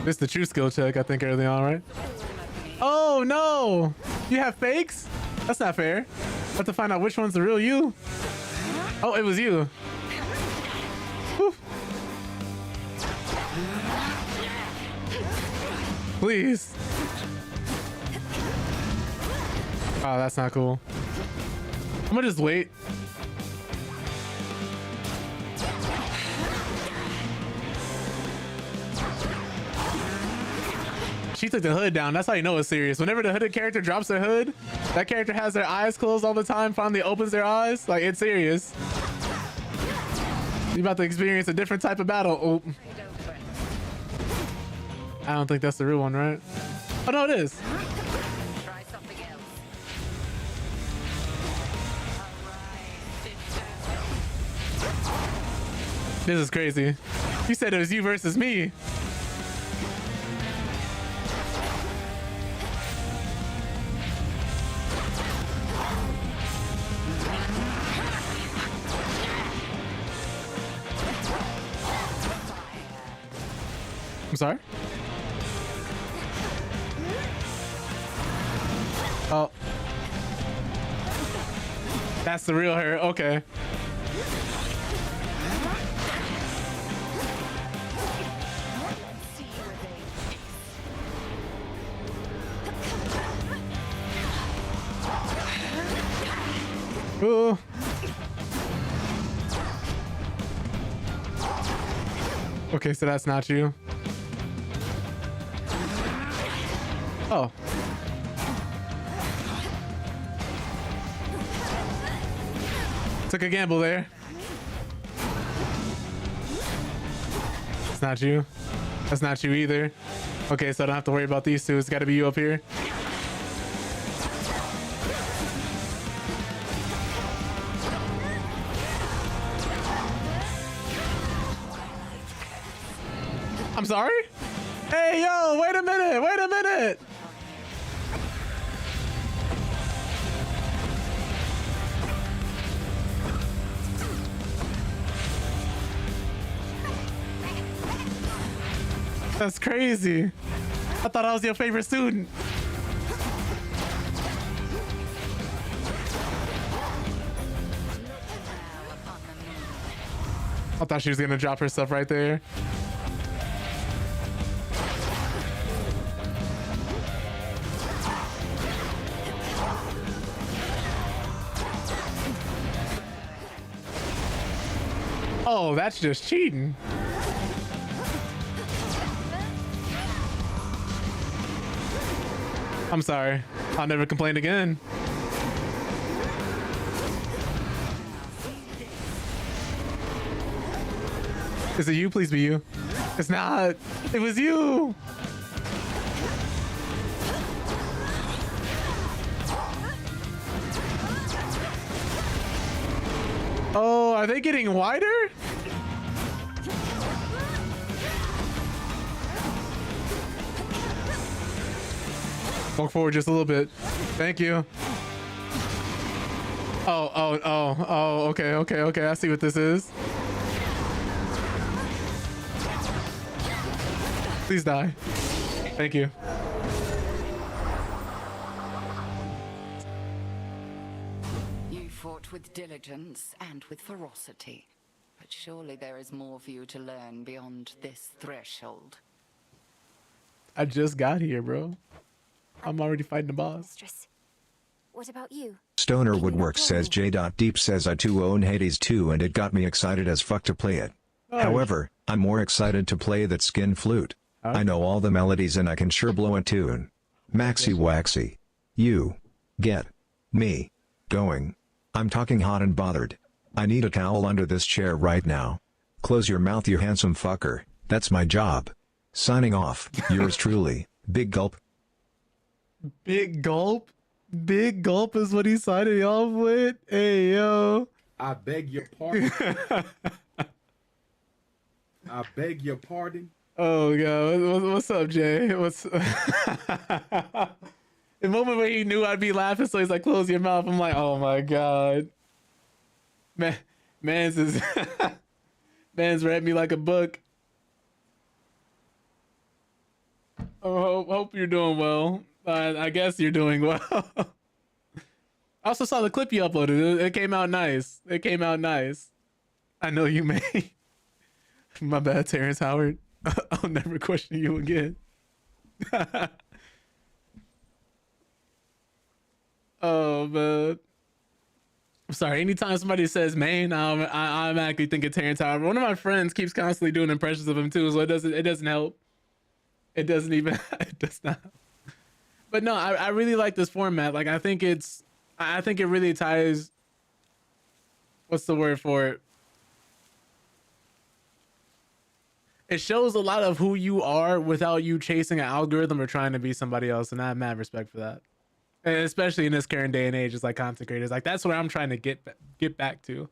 This is the true skill check, I think, early on, right? Oh no! You have fakes? That's not fair. I have to find out which one's the real you. Oh, it was you. Whew. Please. Oh, that's not cool. I'm gonna just wait. She took the hood down. That's how you know it's serious. Whenever the hooded character drops their hood, that character has their eyes closed all the time, finally opens their eyes. Like, it's serious. You're about to experience a different type of battle. Oh. I don't think that's the real one, right? Oh, no, it is. Try something else. This is crazy. You said it was you versus me. I'm sorry? Oh. That's the real her. Okay. Ooh. Okay, so that's not you. Oh. Took a gamble there. It's not you. That's not you either. Okay, so I don't have to worry about these two. It's got to be you up here. I'm sorry? Hey, yo, wait a minute. Wait a minute. That's crazy. I thought I was your favorite student. I thought she was gonna drop her stuff right there. Oh, that's just cheating. I'm sorry. I'll never complain again. Is it you? Please be you. It's not. It was you. Oh, are they getting wider? Walk forward just a little bit. Thank you. Oh, okay. I see what this is. Please die. Thank you. You fought with diligence and with ferocity. But surely there is more for you to learn beyond this threshold. I just got here, bro. I'm already fighting the boss. Mistress. What about you? Stoner Woodwork says J.Deep says I too own Hades 2 and it got me excited as fuck to play it. Oh. However, I'm more excited to play that skin flute. Oh. I know all the melodies and I can sure blow a tune. Maxi waxy. You. Get. Me. Going. I'm talking hot and bothered. I need a towel under this chair right now. Close your mouth, you handsome fucker. That's my job. Signing off. Yours truly. Big gulp. Big gulp. Big gulp is what he sided off with. Hey, yo. I beg your pardon. I beg your pardon. Oh, God. What's up, Jay? What's the moment where he knew I'd be laughing, so he's like, close your mouth. I'm like, oh, my God. Man's read me like a book. Hope you're doing well. I guess you're doing well. I also saw the clip you uploaded. It came out nice. It came out nice. I know you may. My bad, Terrence Howard. I'll never question you again. Oh man. I'm sorry. Anytime somebody says Maine, I automatically think of Terrence Howard. One of my friends keeps constantly doing impressions of him too, so it doesn't help. It doesn't even. It does not. But no, I really like this format. Like I think it really ties. What's the word for it? It shows a lot of who you are without you chasing an algorithm or trying to be somebody else, and I have mad respect for that. And especially in this current day and age, it's like content creators. Like that's what I'm trying to get back to.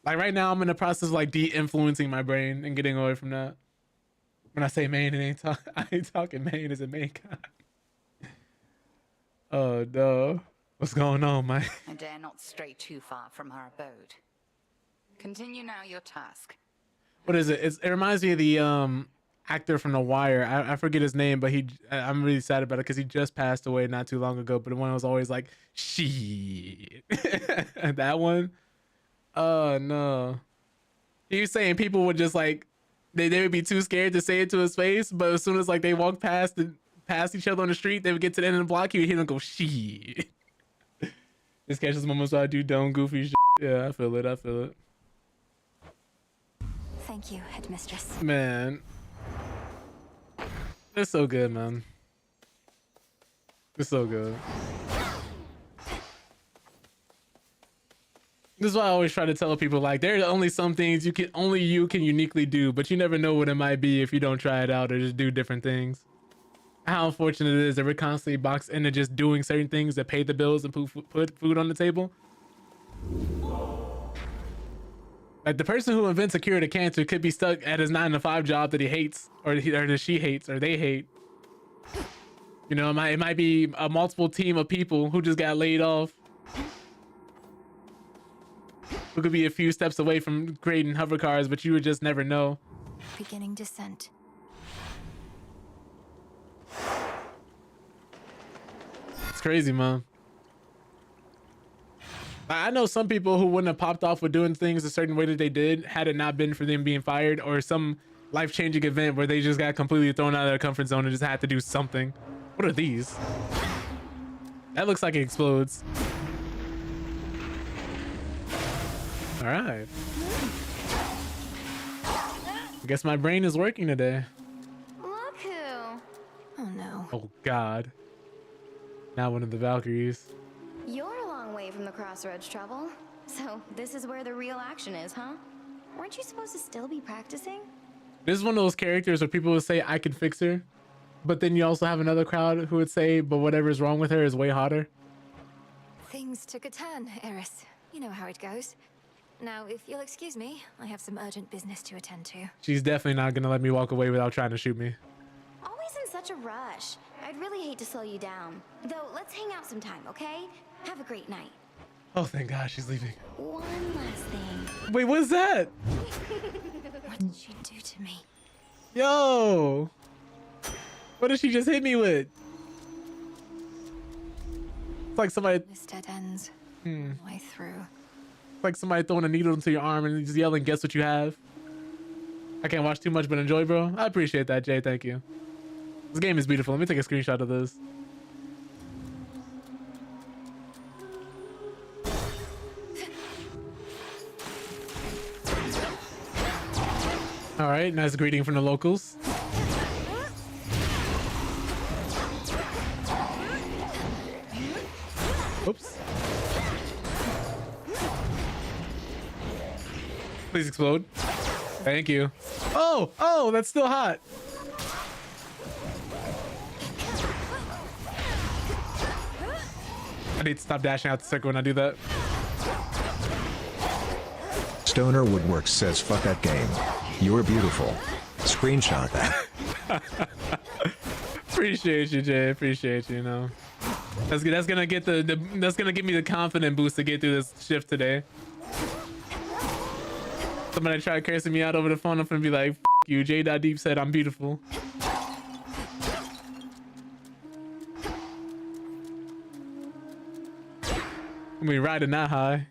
Like right now, I'm in the process of like de-influencing my brain and getting away from that. When I say main, I ain't talking main. Is it main? Oh no, what's going on, Mike? I dare not stray too far from her abode. Continue now your task. What is it? It reminds me of the actor from The Wire. I forget his name, but I'm really sad about it because he just passed away not too long ago. But the one was always like, shit. That one. Oh no. He was saying people would just like they would be too scared to say it to his face, but as soon as like they walked past each other on the street, they would get to the end of the block, he would hear them go shit. Just catches moments where I do dumb goofy shit. Yeah, I feel it. Thank you, headmistress. Man, it's so good, man. It's so good. This is why I always try to tell people, like, there are only some things you can uniquely do, but you never know what it might be if you don't try it out or just do different things. How unfortunate it is that we're constantly boxed into just doing certain things that pay the bills and put food on the table. Like the person who invents a cure to cancer could be stuck at his 9-to-5 job that he hates, or that she hates, or they hate. You know, it might be a multiple team of people who just got laid off, who could be a few steps away from creating hover cars, but you would just never know. Beginning descent. It's crazy, man. I know some people who wouldn't have popped off with doing things a certain way that they did had it not been for them being fired or some life-changing event where they just got completely thrown out of their comfort zone and just had to do something. What are these? That looks like it explodes. All right. I guess my brain is working today. Look who. Oh no. Oh God. Now one of the Valkyries. You're a long way from the Crossroads trouble. So this is where the real action is, huh? Weren't you supposed to still be practicing? This is one of those characters where people would say, I can fix her. But then you also have another crowd who would say, but whatever's wrong with her is way hotter. Things took a turn, Eris. You know how it goes. Now, if you'll excuse me, I have some urgent business to attend to. She's definitely not going to let me walk away without trying to shoot me. Always in such a rush. I'd really hate to slow you down. Though, let's hang out sometime, okay? Have a great night. Oh, thank God she's leaving. One last thing. Wait, what's that? What did she do to me? Yo! What did she just hit me with? It's like somebody... This dead ends. All the way through. It's like somebody throwing a needle into your arm and just yelling, guess what you have? I can't watch too much, but enjoy, bro. I appreciate that, Jay. Thank you. This game is beautiful. Let me take a screenshot of this. All right, nice greeting from the locals. Oops. Please explode. Thank you. Oh, that's still hot. I need to stop dashing out the circle when I do that. Stoner Woodworks says, fuck that game. You're beautiful. Screenshot that. Appreciate you, Jay. Appreciate you. You know, that's gonna get that's gonna give me the confident boost to get through this shift today. Somebody try cursing me out over the phone, I'm gonna be like, F you. J.Deep said I'm beautiful. I mean, riding that high.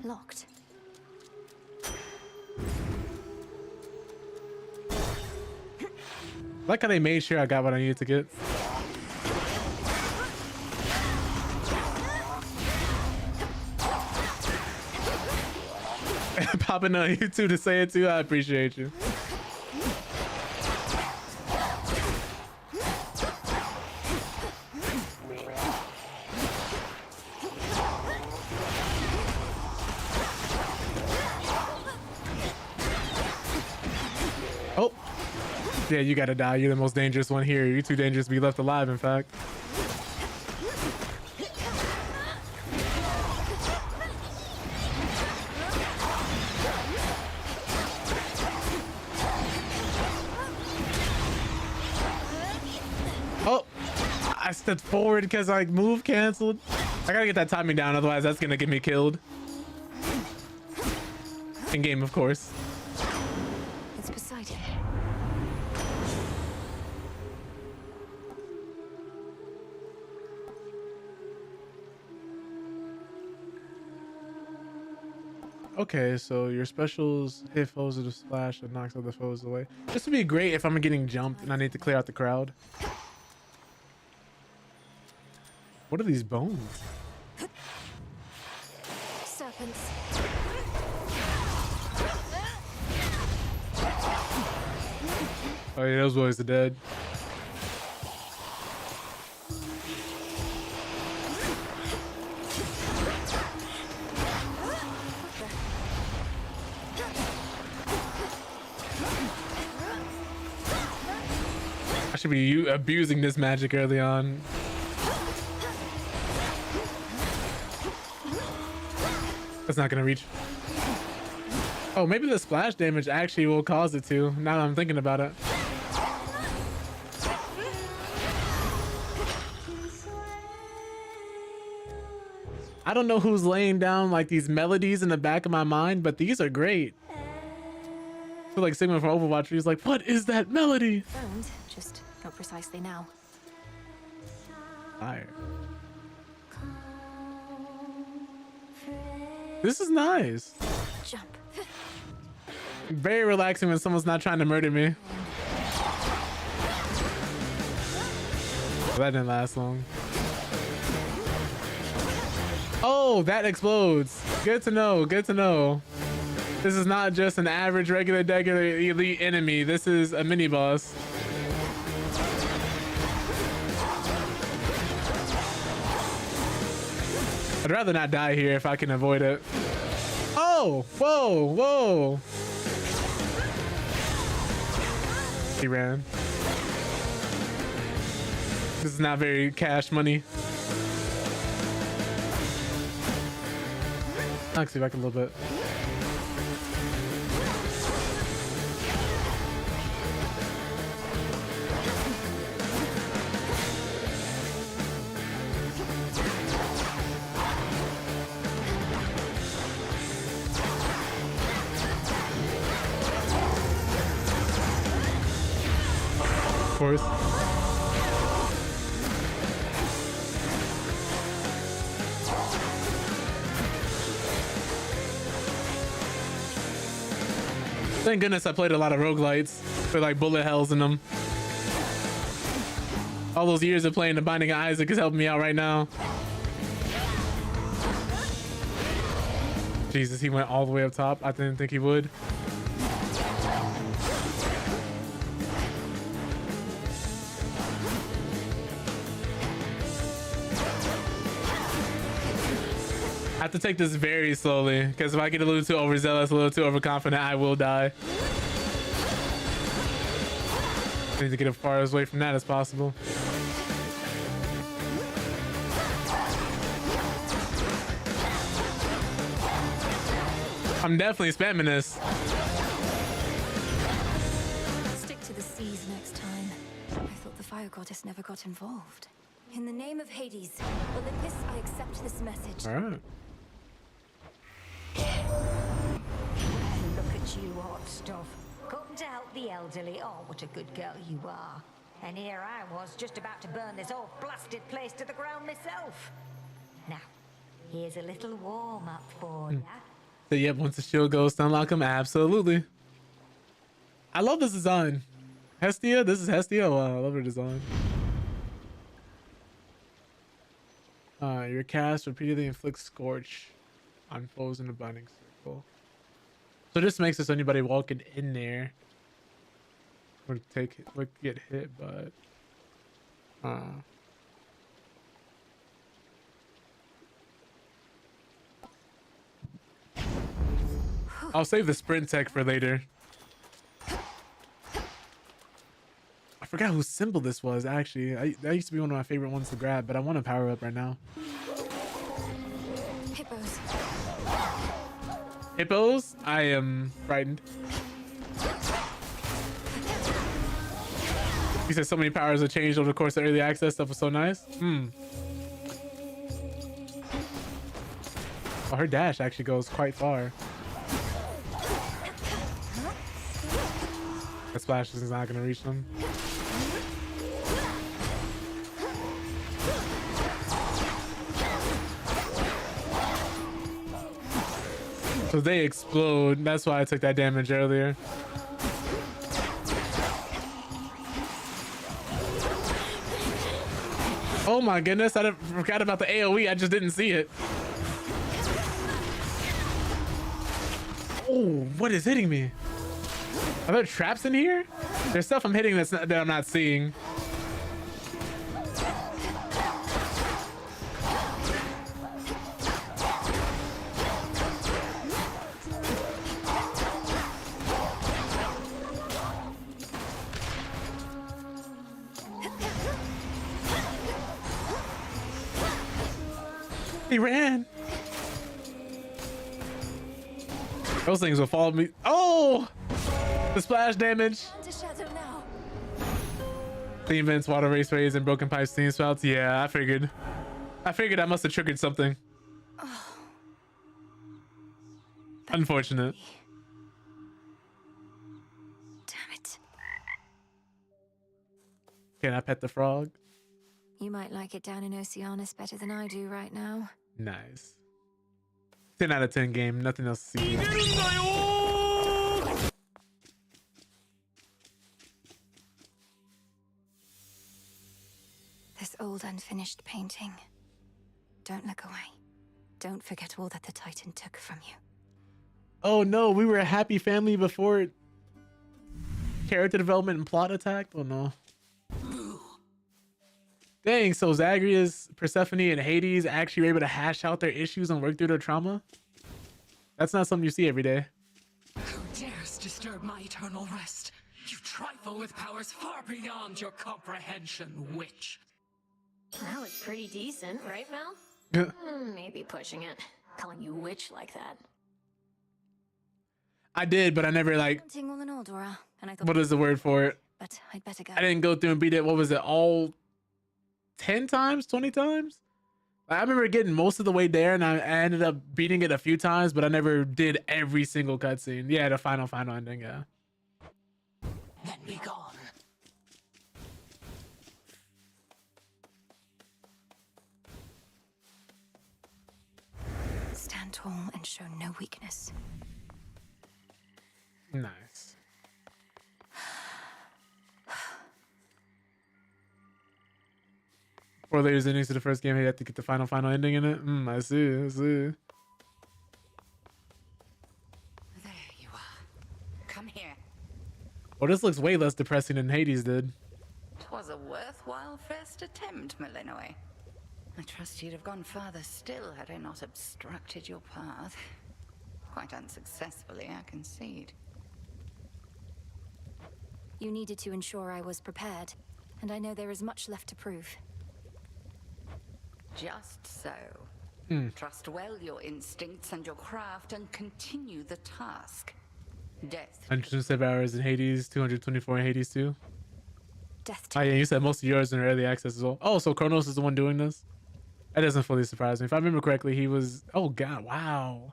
Locked. Like how they made sure I got what I needed to get. Popping on YouTube to say it too. I appreciate you. Oh, yeah, you gotta die. You're the most dangerous one here. You're too dangerous to be left alive, in fact. Oh, I stepped forward because I move canceled. I gotta get that timing down, otherwise that's gonna get me killed. In game, of course. It's beside him. Okay, so your specials hit foes with a splash and knocks other foes away. This would be great if I'm getting jumped and I need to clear out the crowd. What are these bones? Serpents. Oh yeah, those boys are dead. I should be abusing this magic early on. That's not gonna reach. Oh, maybe the splash damage actually will cause it to, now that I'm thinking about it. I don't know who's laying down like these melodies in the back of my mind, but these are great. I feel like Sigma from Overwatch, he's like, what is that melody? Found, just not precisely now. Fire. This is nice. Jump. Very relaxing when someone's not trying to murder me. That didn't last long. Oh, that explodes. Good to know. Good to know. This is not just an average, regular, elite enemy. This is a mini boss. I'd rather not die here if I can avoid it. Oh, whoa, whoa. He ran. This is not very cash money. I'll see back a little bit. Of course. Thank goodness I played a lot of roguelites with like bullet hells in them. All those years of playing The Binding of Isaac is helping me out right now. Jesus, he went all the way up top. I didn't think he would. I have to take this very slowly, because if I get a little too overzealous, a little too overconfident, I will die. I need to get as far away from that as possible. I'm definitely spamming this. Stick to the seas next time. I thought the fire goddess never got involved. In the name of Hades, Olympus, I accept this message. All right. Look at you, hot stuff. Come to help the elderly. Oh, what a good girl you are. And here I was just about to burn this whole blasted place to the ground myself. Now, here's a little warm-up for ya. So yep, once the shield goes to unlock him, absolutely. I love this design. Hestia, this is Hestia. Wow, I love her design. Your cast repeatedly inflicts scorch on foes in a binding circle. So this makes it so anybody walking in there would get hit, but I'll save the sprint tech for later. I forgot whose symbol this was, actually. That used to be one of my favorite ones to grab, but I want to power up right now. Hippos. Hippos? I am frightened. He said so many powers have changed over the course of early access. Stuff was so nice. Oh, her dash actually goes quite far. That splash is not going to reach them. So they explode. That's why I took that damage earlier. Oh my goodness, I forgot about the AoE. I just didn't see it. Oh, what is hitting me? Are there traps in here? There's stuff I'm hitting that I'm not seeing. He ran. Those things will follow me. Oh, the splash damage. The events, water race rays, and broken pipes, steam spouts. Yeah, I figured I must have triggered something. Unfortunate. Damn it. Can I pet the frog? You might like it down in Oceanus better than I do right now. Nice. 10 out of 10 game. Nothing else to see. This old unfinished painting. Don't look away. Don't forget all that the Titan took from you. Oh no, we were a happy family before character development and plot attack. Oh no. Dang, so Zagreus, Persephone, and Hades actually were able to hash out their issues and work through their trauma? That's not something you see every day. Who dares disturb my eternal rest? You trifle with powers far beyond your comprehension, witch. That was pretty decent, right, Mel? Maybe pushing it. Calling you witch like that. I did, but I never like... What is the word for it? But I'd better go. I didn't go through and beat it. What was it? All 10 times? 20 times? I remember getting most of the way there, and I ended up beating it a few times, but I never did every single cutscene. Yeah, the final ending, yeah. Then be gone. Stand tall and show no weakness. Nice. 4 layers endings to the first game. You have to get the final ending in it. I see. There you are. Come here. Well, this looks way less depressing than Hades did. 'Twas a worthwhile first attempt, Malinois. I trust you'd have gone farther still had I not obstructed your path. Quite unsuccessfully, I concede. You needed to ensure I was prepared, and I know there is much left to prove. Just so. Trust well your instincts and your craft and continue the task. Death. 107 hours in Hades, 224 in Hades 2. Death. Oh yeah, you said most of yours in early access as well. Oh, so Kronos is the one doing this? That doesn't fully surprise me. If I remember correctly, he was... Oh god, wow.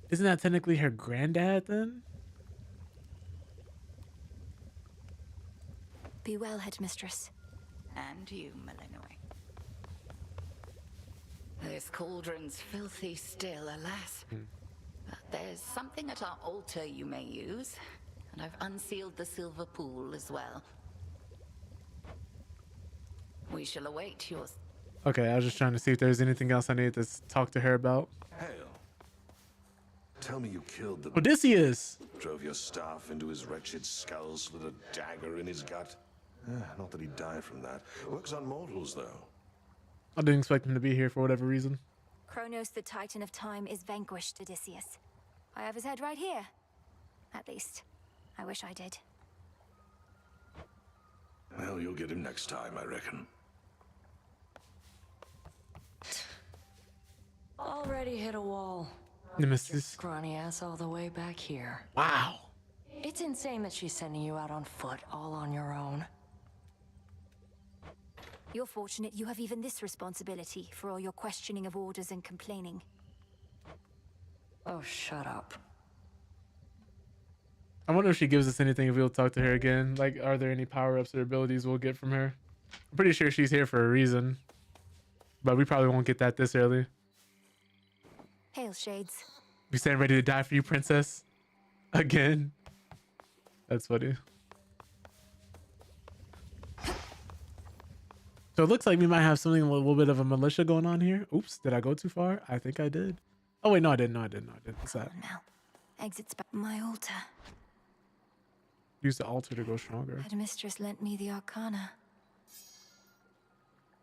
Isn't that technically her granddad then? Be well, headmistress. And you, Malinois. This cauldron's filthy still, alas. But there's something at our altar you may use, and I've unsealed the silver pool as well. We shall await your... Okay, I was just trying to see if there's anything else I need to talk to her about. Hail. Tell me you killed the... Odysseus! Drove your staff into his wretched skull, slid a dagger in his gut. Not that he died from that. Works on mortals, though. I didn't expect him to be here for whatever reason. Kronos, the Titan of Time, is vanquished, Odysseus. I have his head right here. At least, I wish I did. Well, you'll get him next time, I reckon. Already hit a wall. Nemesis. Scrawny ass all the way back here. Wow. It's insane that she's sending you out on foot, all on your own. You're fortunate you have even this responsibility for all your questioning of orders and complaining. Oh, shut up. I wonder if she gives us anything if we'll talk to her again. Like, are there any power-ups or abilities we'll get from her? I'm pretty sure she's here for a reason. But we probably won't get that this early. Hail, Shades. We stand ready to die for you, princess. Again. That's funny. So it looks like we might have something, a little bit of a militia going on here. Oops, did I go too far? I think I did. Oh wait, no, I didn't. No, I didn't. What's that? Now, exits back my altar. Use the altar to go stronger. Headmistress lent me the Arcana.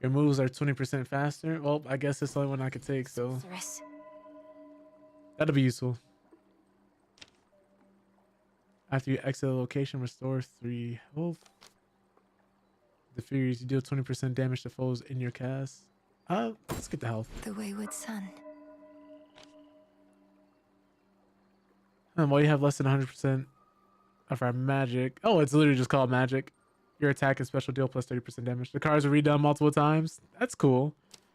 Your moves are 20% faster. Well, I guess it's the only one I could take, so Sorceress. that'll be useful. After you exit the location, restore 3 health. The Furies, you deal 20% damage to foes in your cast. Let's get the health. The Wayward Sun. While you have less than 100% of our magic. Oh, it's literally just called magic. Your attack and special deal plus 30% damage. The cards are redone multiple times. That's cool.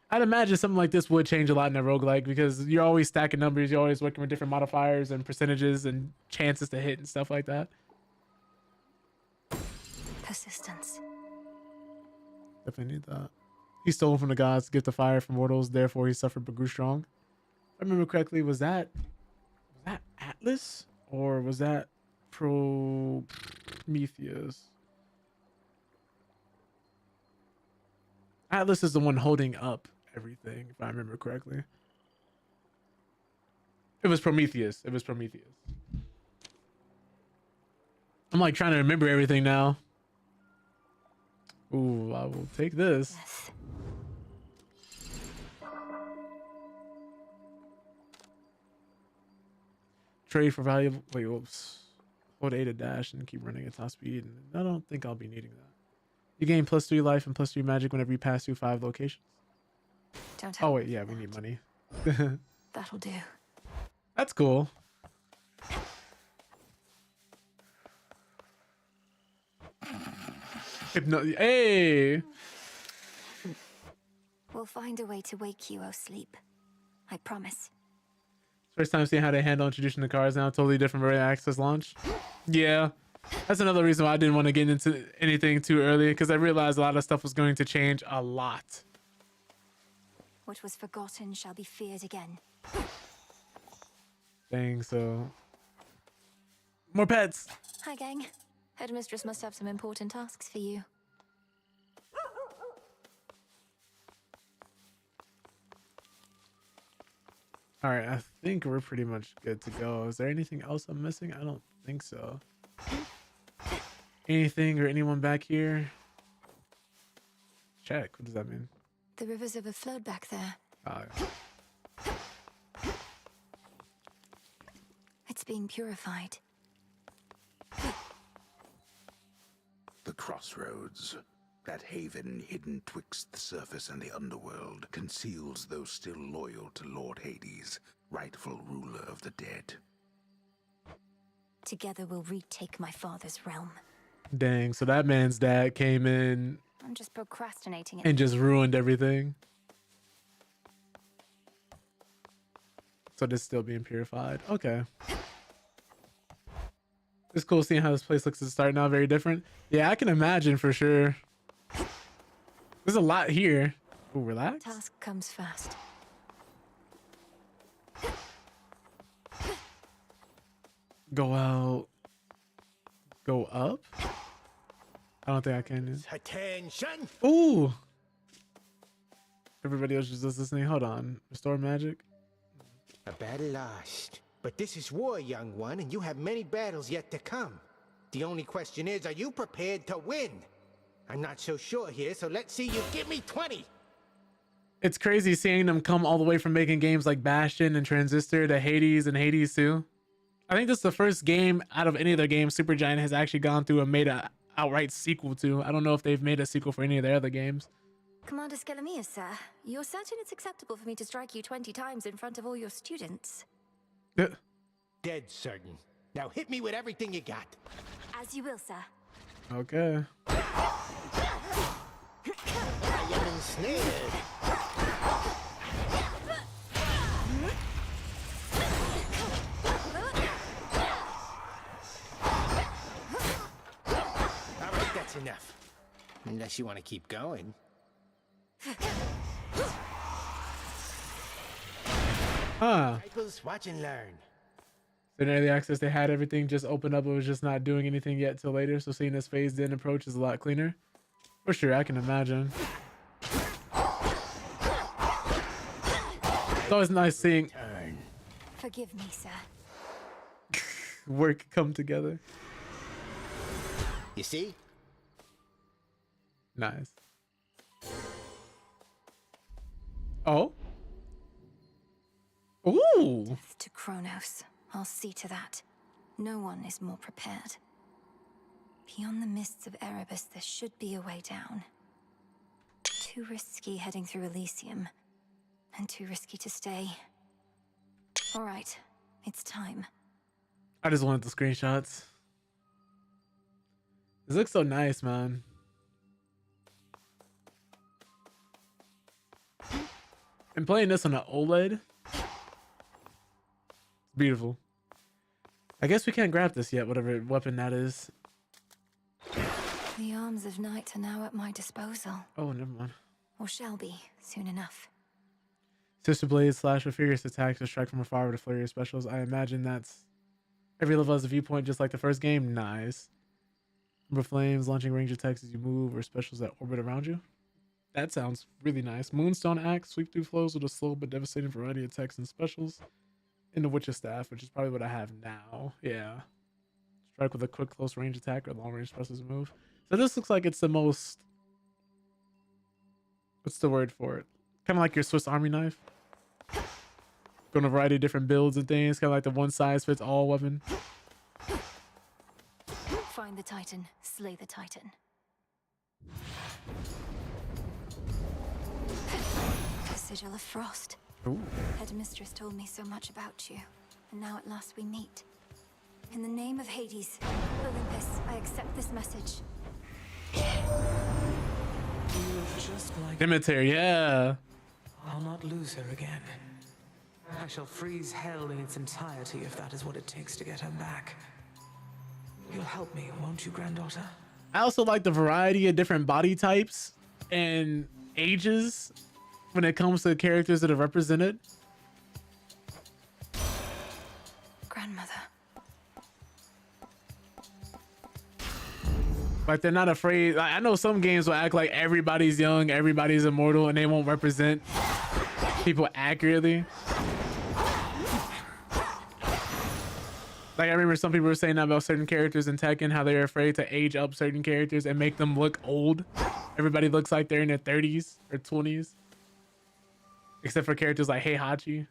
I'd imagine something like this would change a lot in a roguelike because you're always stacking numbers. You're always working with different modifiers and percentages and chances to hit and stuff like that. Persistence. Definitely need that. He stole from the gods, gift of fire from mortals. Therefore, he suffered but grew strong. If I remember correctly, was that Atlas or was that Prometheus? Atlas is the one holding up everything, if I remember correctly. It was Prometheus. It was Prometheus. I'm like trying to remember everything now. Ooh, I will take this. Yes. Trade for valuable. Wait, whoops. Hold A to dash and keep running at top speed. I don't think I'll be needing that. You gain +3 life and +3 magic whenever you pass through 5 locations. Don't Oh wait, yeah, we need money. That'll do. That's cool. Hey! We'll find a way to wake you, oh sleep. I promise. First time seeing how they handle introducing the cars now. Totally different early access launch. Yeah. That's another reason why I didn't want to get into anything too early, because I realized a lot of stuff was going to change a lot. What was forgotten shall be feared again. Dang, so... More pets! Hi, gang. Headmistress must have some important tasks for you. Alright, I think we're pretty much good to go. Is there anything else I'm missing? I don't think so. Anything or anyone back here? Check. What does that mean? The rivers overflowed back there. Oh, yeah. It's being purified. The crossroads, that haven hidden twixt the surface and the underworld, conceals those still loyal to Lord Hades, rightful ruler of the dead. Together we'll retake my father's realm. Dang, so that man's dad came in I'm just procrastinating it. and just ruined everything. So this still being purified. Okay. It's cool seeing how this place looks at the start now. Very different. Yeah, I can imagine for sure. There's a lot here. Oh, relax. Task comes fast. Go out. Go up? I don't think I can. Attention! Ooh! Everybody else is just listening. Hold on. Restore magic. A battle lost. But this is war, young one, and you have many battles yet to come. The only question is, are you prepared to win? I'm not so sure here, so let's see you give me 20! It's crazy seeing them come all the way from making games like Bastion and Transistor to Hades and Hades 2. I think this is the first game out of any of their games Supergiant has actually gone through and made a outright sequel to. I don't know if they've made a sequel for any of their other games. Commander Skellamia, sir, you're certain it's acceptable for me to strike you 20 times in front of all your students? Dead certain. Now hit me with everything you got. As you will, sir. Okay. I am ensnared. All right, that's enough. Unless you want to keep going. Huh. Disciples, watch and learn. So early access, they had everything just opened up. It was just not doing anything yet till later. So seeing this phased in approach is a lot cleaner. For sure, I can imagine. It's always nice seeing Forgive me, sir. work come together. You see? Nice. Oh. Ooh. Death to Kronos. I'll see to that. No one is more prepared. Beyond the mists of Erebus, there should be a way down. Too risky heading through Elysium. And too risky to stay. Alright, it's time. I just wanted the screenshots. This looks so nice, man. I'm playing this on an OLED. It's beautiful. I guess we can't grab this yet, whatever weapon that is. The arms of night are now at my disposal. Oh, never mind. Or shall be, soon enough. Sister Blades slash with furious attacks or strike from afar with a flurry of specials. I imagine that's every level has a viewpoint just like the first game. Nice. Number of flames, launching range attacks as you move, or specials that orbit around you. That sounds really nice. Moonstone axe, sweep through flows with a slow but devastating variety of attacks and specials. And the Witch's Staff, which is probably what I have now. Yeah. Strike with a quick close range attack or long range specials move. So this looks like it's the most... What's the word for it? Kind of like your Swiss Army knife. Going a variety of different builds and things. Kind of like the one size fits all weapon. Find the Titan, slay the Titan. The Sigil of Frost. Ooh. Headmistress told me so much about you, and now at last we meet. In the name of Hades, Olympus, I accept this message. Just like Demeter, yeah. I'll not lose her again. I shall freeze hell in its entirety if that is what it takes to get her back. You'll help me, won't you, granddaughter? I also like the variety of different body types and ages when it comes to characters that are represented. Grandmother. Like they're not afraid. Like, I know some games will act like everybody's young, everybody's immortal, and they won't represent people accurately. Like I remember some people were saying that about certain characters in Tekken, how they're afraid to age up certain characters and make them look old. Everybody looks like they're in their 30s or 20s. Except for characters like Heihachi.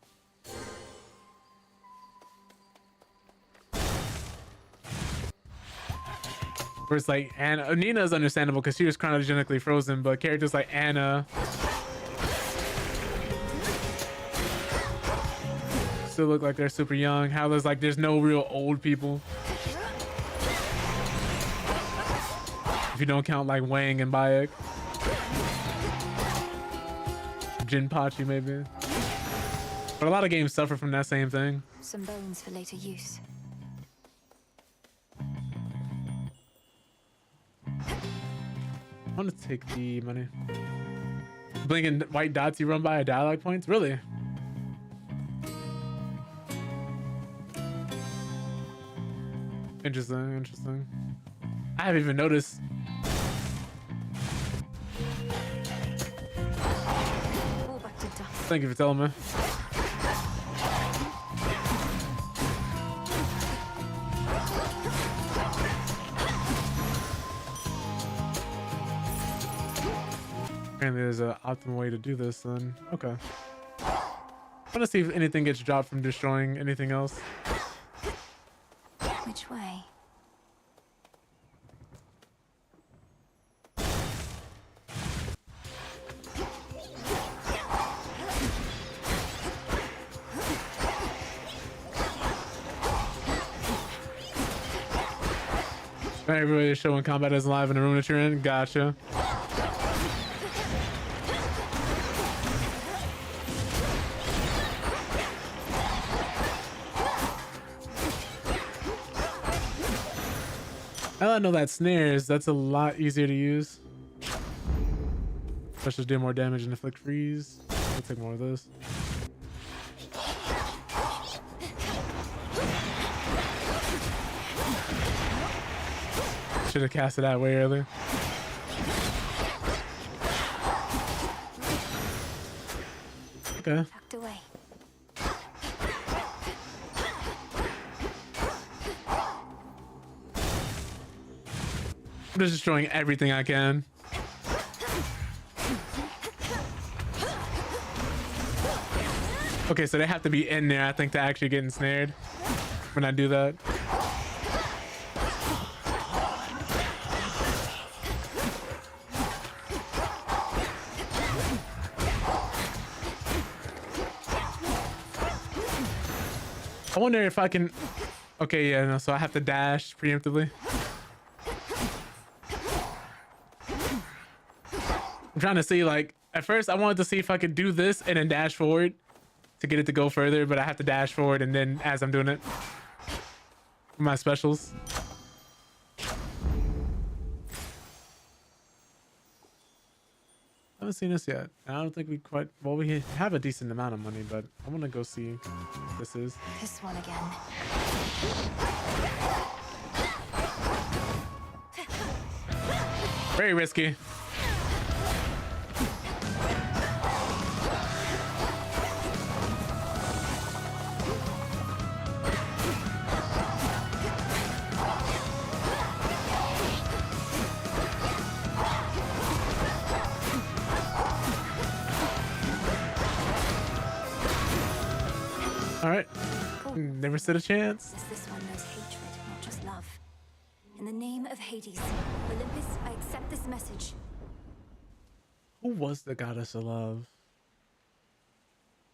Where it's like Anna, Nina is understandable because she was chronologically frozen, but characters like Anna still look like they're super young. How there's no real old people. If you don't count like Wang and Bayek. Jinpachi maybe. But a lot of games suffer from that same thing. Some bones for later use. I want to take the money. Blinking white dots you run by are dialogue points? Really? Interesting, interesting. I haven't even noticed. Thank you for telling me. Apparently there's an optimal way to do this then. Okay. I want to see if anything gets dropped from destroying anything else. Which way? Everybody showing combat is live in the room that you're in. Gotcha. Now I know that snares, that's a lot easier to use. Especially do more damage and inflict freeze. I'll take more of this. Should have cast it that way earlier. Okay. Tucked away. I'm just destroying everything I can. Okay, so they have to be in there, I think, to actually get ensnared when I do that. I wonder if I can... Okay, yeah, no, so I have to dash preemptively. I'm trying to see, like, at first I wanted to see if I could do this and then dash forward to get it to go further, but I have to dash forward and then as I'm doing it. My specials. I haven't seen this yet. I don't think we quite... Well, we have a decent amount of money, but I want to go see what this is. This one again. Very risky. All right. Cool. Never stood a chance. This one knows hatred, not just love. In the name of Hades, Olympus, I accept this message. Who was the goddess of love?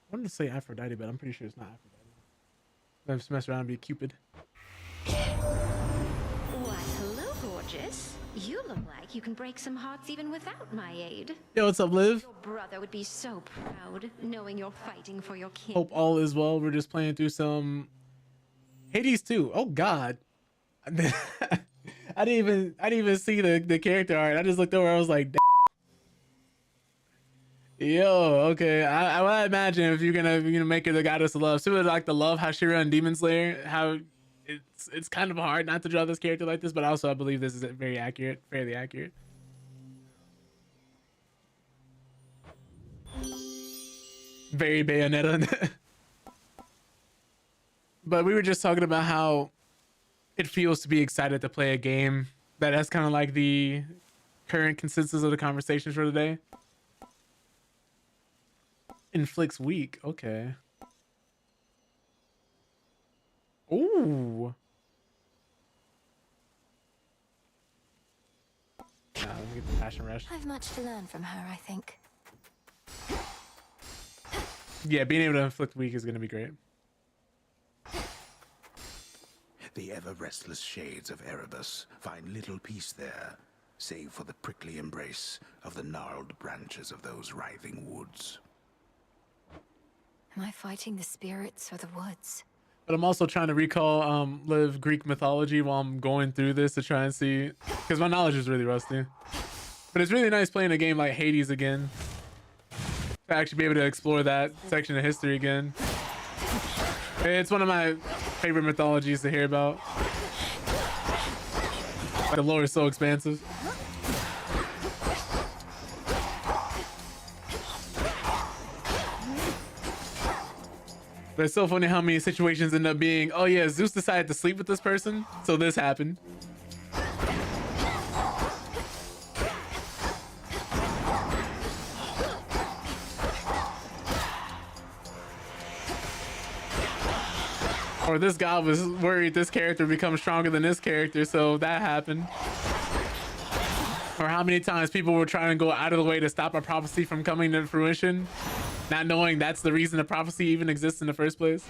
I wanted to say Aphrodite, but I'm pretty sure it's not Aphrodite. Let me mess around and be Cupid. Why, hello, gorgeous. You look like you can break some hearts even without my aid. Yo, what's up, Liv? Your brother would be so proud, knowing you're fighting for your king. Hope all is well. We're just playing through some Hades 2. Oh God. I didn't even see the character art. I just looked over. I was like, yo, okay. I imagine if you're gonna make her the goddess of love, similar to like the love Hashira and Demon Slayer, how it's kind of hard not to draw this character like this, but also I believe this is very accurate, fairly accurate. Very Bayonetta. But we were just talking about how it feels to be excited to play a game. That's kind of like the current consensus of the conversations for today. Inflicts weak. Okay. Ooh. Nah, let me get the passion rush. I've much to learn from her, I think. Yeah, being able to inflict weak is going to be great. The ever-restless shades of Erebus find little peace there, save for the prickly embrace of the gnarled branches of those writhing woods. Am I fighting the spirits or the woods? But I'm also trying to recall live Greek mythology while I'm going through this to try and see, because my knowledge is really rusty. But it's really nice playing a game like Hades again. To actually be able to explore that section of history again. It's one of my favorite mythologies to hear about. The lore is so expansive. But it's so funny how many situations end up being, oh yeah, Zeus decided to sleep with this person, so this happened. Or this god was worried this character becomes stronger than this character, so that happened. Or how many times people were trying to go out of the way to stop a prophecy from coming to fruition, not knowing that's the reason the prophecy even exists in the first place.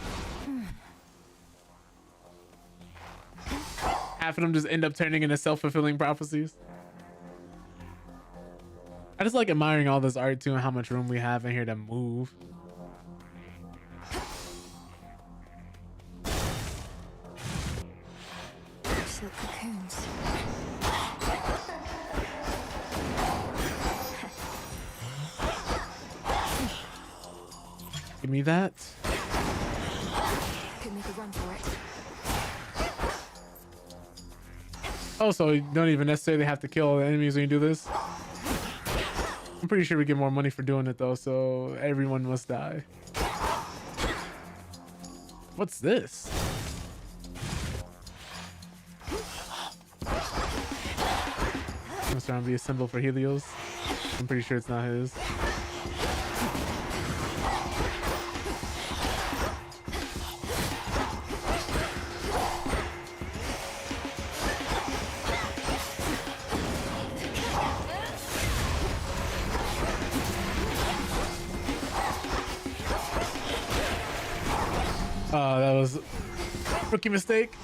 Half of them just end up turning into self-fulfilling prophecies. I just like admiring all this art too and how much room we have in here to move. Silk cocoons. Give me that. Could make a run for it. Oh, so you don't even necessarily have to kill all the enemies when you do this. I'm pretty sure we get more money for doing it though, so everyone must die. What's this? Must try and be a symbol for Helios. I'm pretty sure it's not his. Oh, that was a rookie mistake.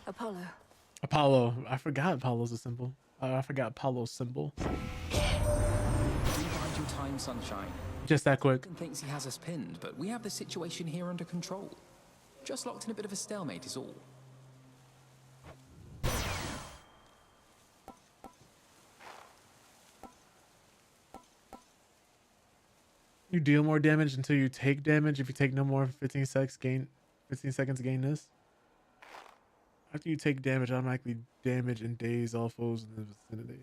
Apollo. I forgot Apollo's a symbol. I forgot Apollo's symbol. Do you bide your time, Sunshine? Just that quick. Thinks he has us pinned, but we have the situation here under control. Just locked in a bit of a stalemate is all. You deal more damage until you take damage. If you take no more 15 seconds, gain this. After you take damage, automatically damage and daze all foes in the vicinity.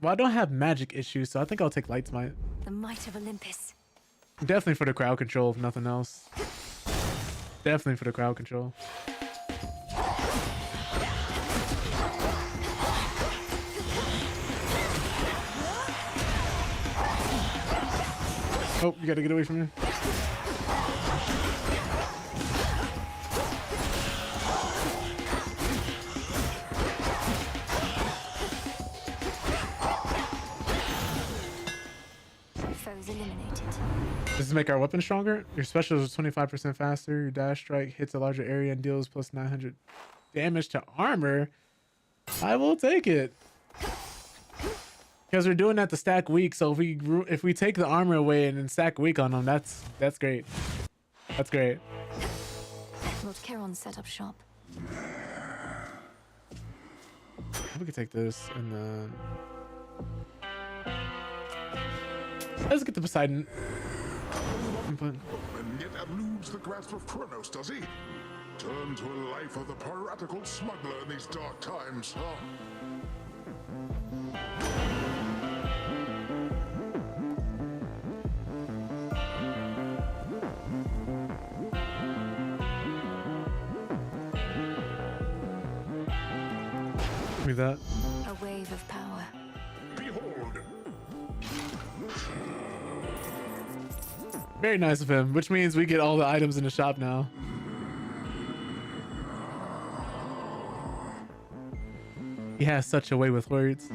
Well, I don't have magic issues, so I think I'll take Light Smite. The might of Olympus. Definitely for the crowd control, if nothing else. Definitely for the crowd control. Oh, you gotta get away from me. Foes eliminated. Does this make our weapon stronger? Your special is 25% faster. Your dash strike hits a larger area and deals plus 900 damage to armor. I will take it. Because we're doing that to stack weak, so if we take the armor away and then stack weak on them, that's great. That's great. Lord Charon set up shop. We could take this and then let's get to Poseidon. And yet eludes the grasp of Kronos, does he? Turn to a life of the piratical smuggler in these dark times, huh? Give me that. A wave of power. Behold. Very nice of him, which means we get all the items in the shop now. He has such a way with words.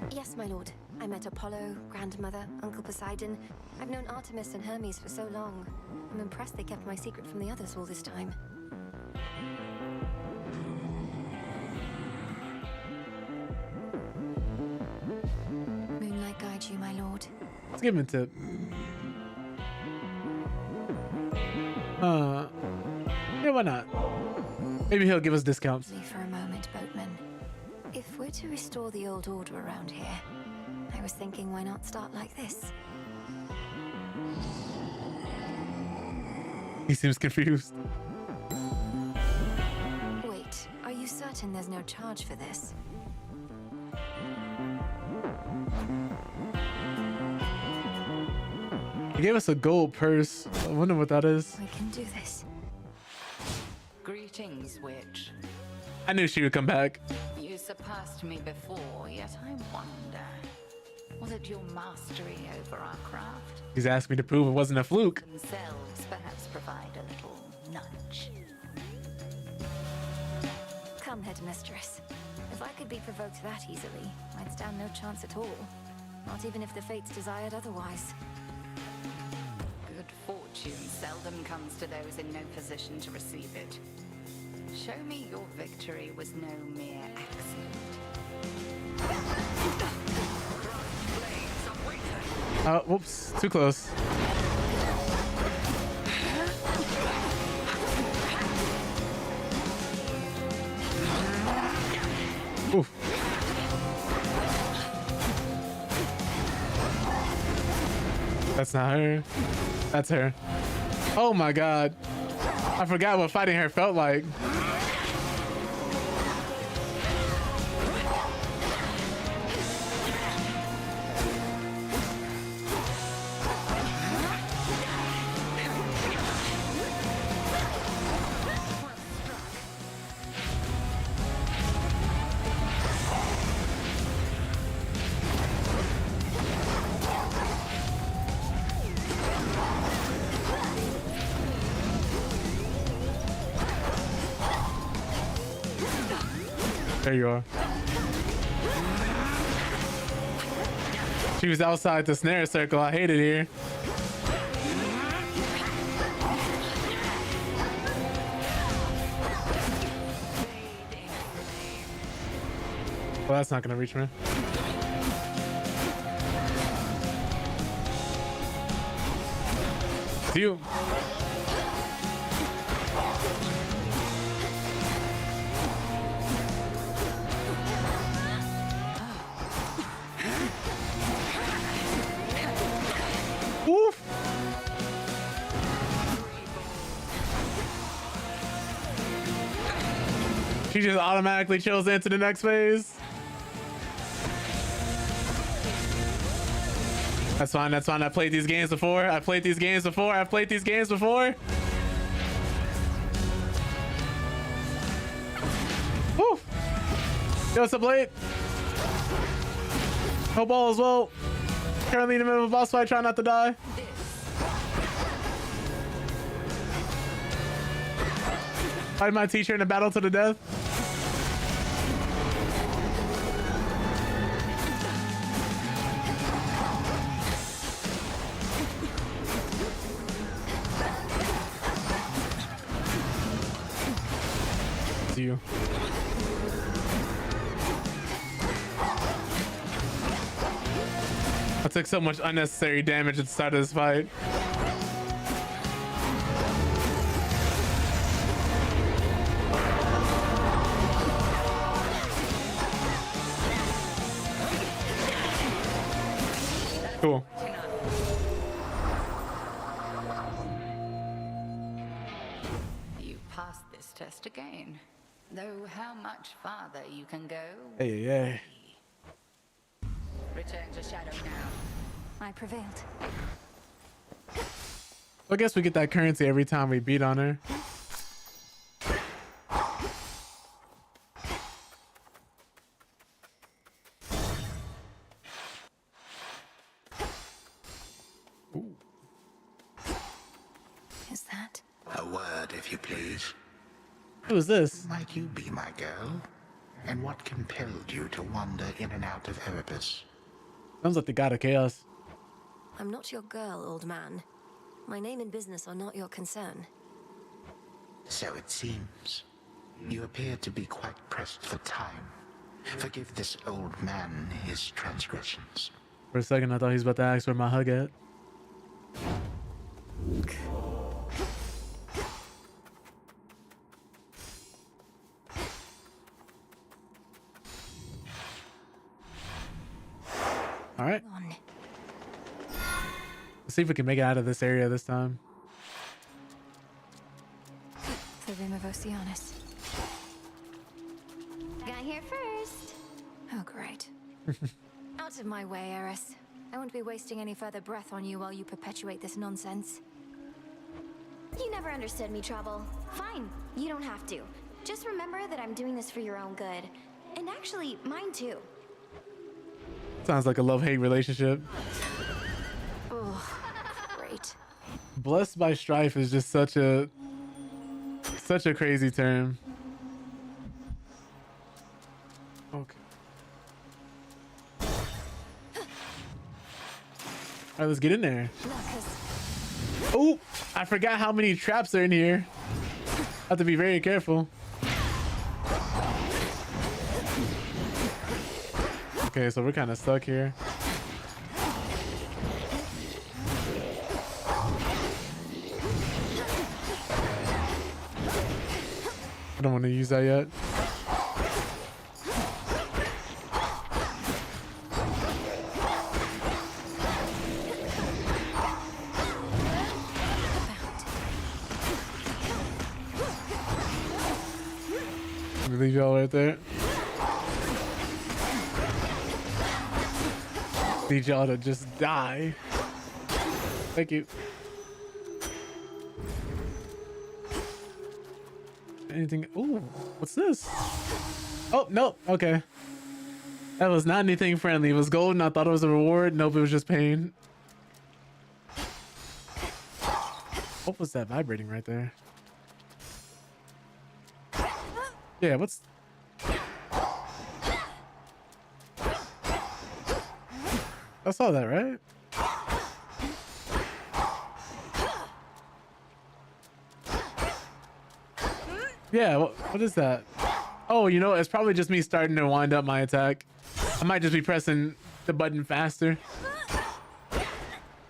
Yes, my lord. I met Apollo, Grandmother, Uncle Poseidon. I've known Artemis and Hermes for so long. I'm impressed they kept my secret from the others all this time. Moonlight guide you, my lord. Let's give him a tip. Yeah, why not? Maybe he'll give us discounts. Me for a moment, boatman. If we're to restore the old order around here, I was thinking why not start like this? He seems confused. Wait, are you certain there's no charge for this? He gave us a gold purse. I wonder what that is. We can do this. Greetings, witch. I knew she would come back. You surpassed me before, yet I wonder. Was it your mastery over our craft? He's asked me to prove it wasn't a fluke. Themselves perhaps provide a little nudge. Come, headmistress. If I could be provoked that easily, I'd stand no chance at all. Not even if the fates desired otherwise. Good fortune seldom comes to those in no position to receive it. Show me your victory was no mere accident. Oh, whoops, too close. Oof. That's not her. That's her. Oh my god. I forgot what fighting her felt like. There you are. She was outside the snare circle. I hate it here. Well, that's not gonna reach me. It's you. Woof. She just automatically chills into the next phase. That's fine, that's fine. I played these games before. I've played these games before. Woo! Yo, what's up, late? Hope all is well. Currently in the middle of a boss fight, trying not to die. Fight my teacher in a battle to the death. It's you. I took so much unnecessary damage at the start of this fight. Cool. You passed this test again. Though how much farther you can go? Hey, hey. Return to Shadow now. I prevailed. I guess we get that currency every time we beat on her. Is that? A word, if you please. Who is this? Might you be my girl? And what compelled you to wander in and out of Erebus? Sounds like the god of chaos. I'm not your girl, old man. My name and business are not your concern. So it seems. You appear to be quite pressed for time. Forgive this old man his transgressions. For a second, I thought he was about to ask where my hug at. see if we can make it out of this area this time. The rim of Oceanus. Got here first. Oh, great. Out of my way, Eris. I won't be wasting any further breath on you while you perpetuate this nonsense. You never understood me, Trouble. Fine, you don't have to. Just remember that I'm doing this for your own good. And actually, mine too. Sounds like a love-hate relationship. Oh, great. Blessed by strife is just such a crazy term. Okay. All right, let's get in there. Oh, I forgot how many traps are in here. Have to be very careful. Okay, so we're kind of stuck here. I don't want to use that yet. Let me leave y'all right there. Need y'all to just die. Thank you. Anything? Ooh, what's this? Oh, no. Okay. That was not anything friendly. It was golden. I thought it was a reward. Nope, it was just pain. What was that vibrating right there? Yeah, what's... I saw that, right? Yeah, what is that? Oh, you know, it's probably just me starting to wind up my attack. I might just be pressing the button faster.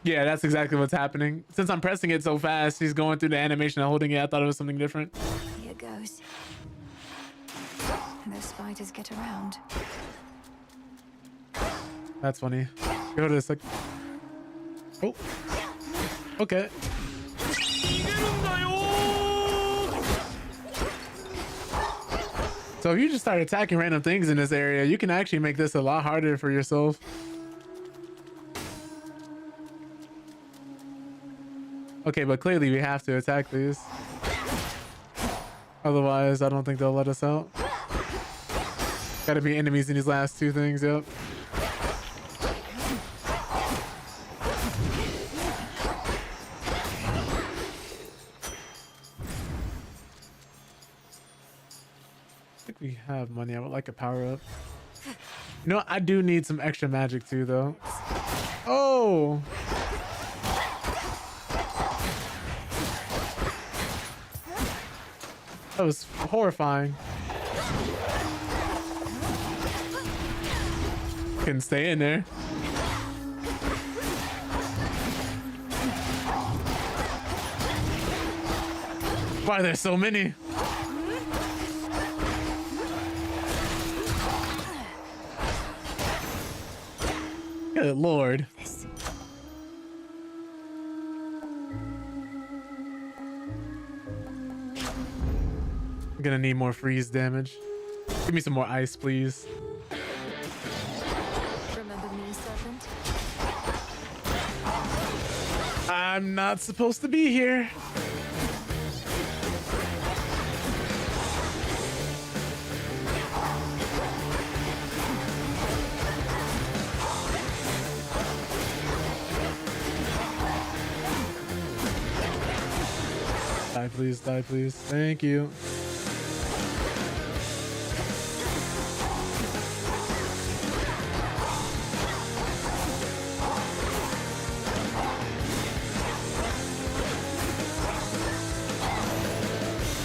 Yeah, that's exactly what's happening. Since I'm pressing it so fast, he's going through the animation of holding it. I thought it was something different. Here goes. And those spiders get around. That's funny. Go to this like... Oh. Okay. So if you just start attacking random things in this area, you can actually make this a lot harder for yourself. Okay, but clearly we have to attack these. Otherwise, I don't think they'll let us out. Gotta be enemies in these last two things, yep. I think we have money. I would like a power up. You know what? I do need some extra magic too, though. Oh! That was horrifying. Can stay in there. Why are there so many? Good lord. I'm gonna need more freeze damage. Give me some more ice, please. Remember me, serpent? I'm not supposed to be here. Die, please, die, please. Thank you.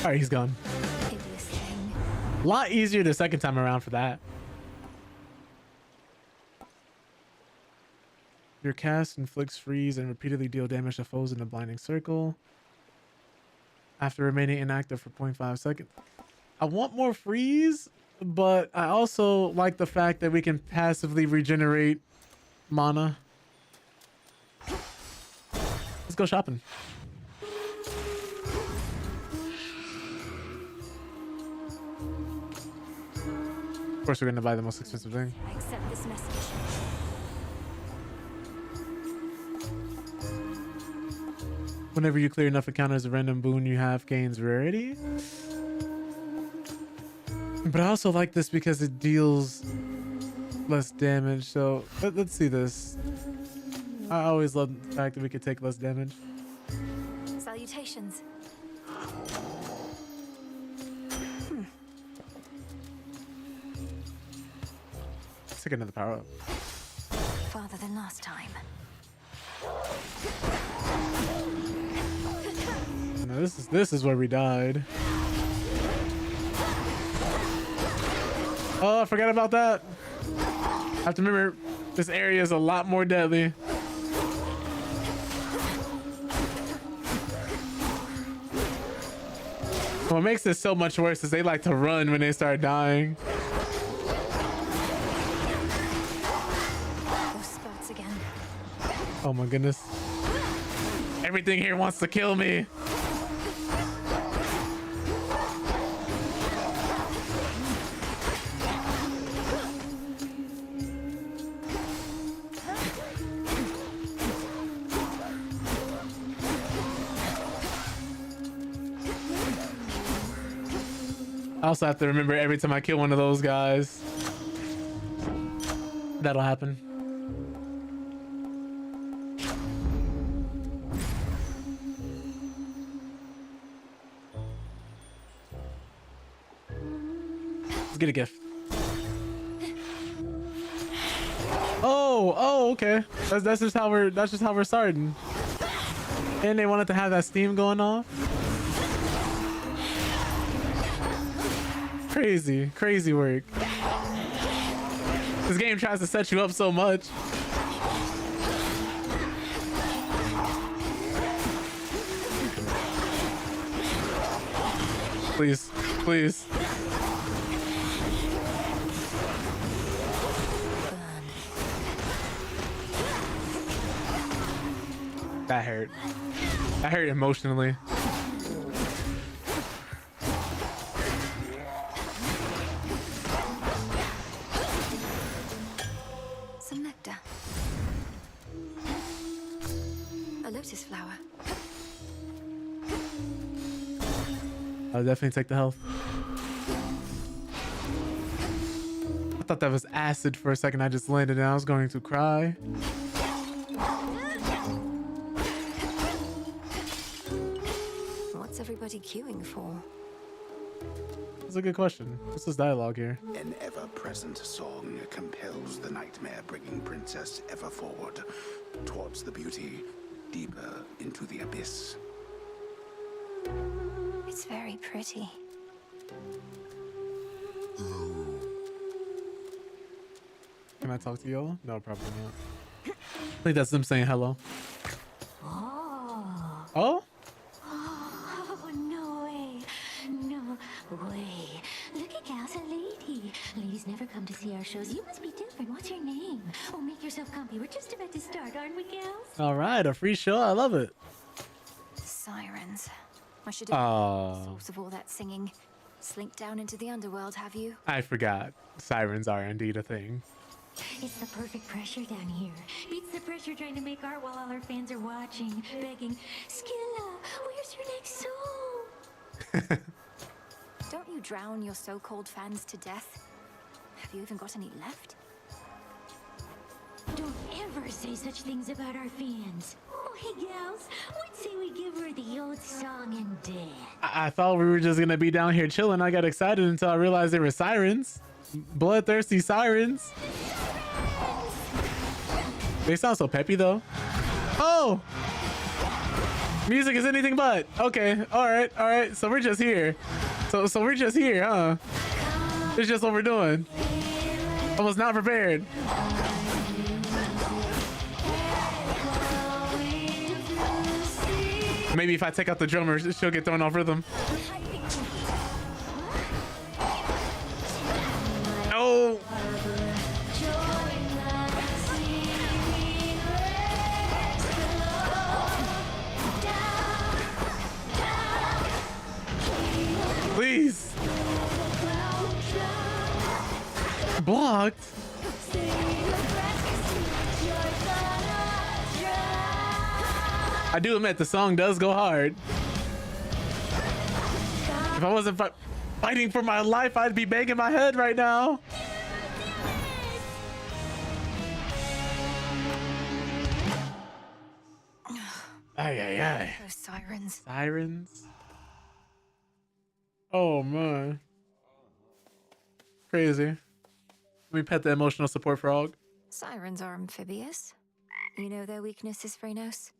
All right, he's gone. A lot easier the second time around for that. Your cast inflicts freeze and repeatedly deal damage to foes in a blinding circle after remaining inactive for 0.5 seconds. I want more freeze, but I also like the fact that we can passively regenerate mana. go shopping. Of course, we're gonna buy the most expensive thing. I accept this message. Whenever you clear enough encounters, a random boon you have gains rarity. But I also like this because it deals less damage. So let's see this. I always love the fact that we could take less damage. Salutations. Let's take another power up. Farther than last time. No, this is where we died. Oh, I forgot about that. I have to remember this area is a lot more deadly. What makes this so much worse is they like to run when they start dying. Those spots again. Oh my goodness. Everything here wants to kill me. I also have to remember every time I kill one of those guys. That'll happen. Let's get a gift. Oh, okay. That's just how we're starting. And they wanted to have that steam going off. Crazy work. This game tries to set you up so much. Please. That hurt. That hurt emotionally. Some nectar. A lotus flower. I'll definitely take the health. I thought that was acid for a second. I just landed and I was going to cry. What's everybody queuing for? That's a good question. What's this dialogue here? An ever-present song compels the nightmare-bringing princess ever forward, towards the beauty, deeper into the abyss. It's very pretty. Can I talk to y'all? No, probably not. I think that's them saying hello. Oh? Oh, no way. No way. Look at Gal's a lady. Ladies never come to see our shows. You must be different. What's your name? Oh, make yourself comfy. We're just about to start, aren't we, Gals? All right, a free show. I love it. Sirens. I should have Oh, source of all that singing. Slink down into the underworld, have you? I forgot. Sirens are indeed a thing. It's the perfect pressure down here. Beats the pressure trying to make art while all our fans are watching, begging, Skilla, where's your next song? Don't you drown your so-called fans to death? Have you even got any left? Don't ever say such things about our fans. Oh, hey, gals, let's say we give her the old song and dance. I thought we were just gonna be down here chilling. I got excited until I realized they were sirens. Bloodthirsty sirens. They sound so peppy though. Oh! Music is anything but. Okay, alright. So we're just here. So we're just here, huh? It's just what we're doing. I was not prepared. Maybe if I take out the drummer, she'll get thrown off rhythm. Oh! Blocked? I do admit the song does go hard. If I wasn't fighting for my life, I'd be banging my head right now. Ay, ay, ay. Those sirens. Sirens? Oh, man. Crazy. Let me pet the emotional support frog. Sirens are amphibious. You know their weaknesses, Phrenos?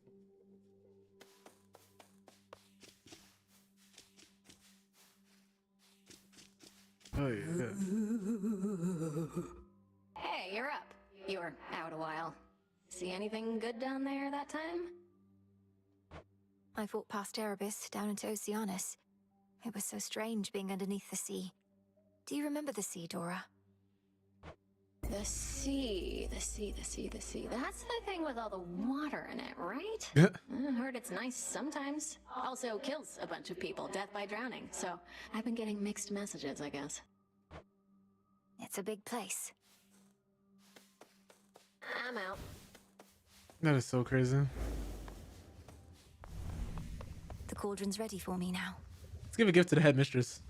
Oh, yeah. Hey, you're up. You were out a while. See anything good down there that time? I fought past Erebus down into Oceanus. It was so strange being underneath the sea. Do you remember the sea, Dora? The sea. That's the thing with all the water in it, right? Yeah. I heard it's nice sometimes. Also kills a bunch of people, death by drowning. So I've been getting mixed messages, I guess. It's a big place. I'm out. That is so crazy. The cauldron's ready for me now. Let's give a gift to the headmistress.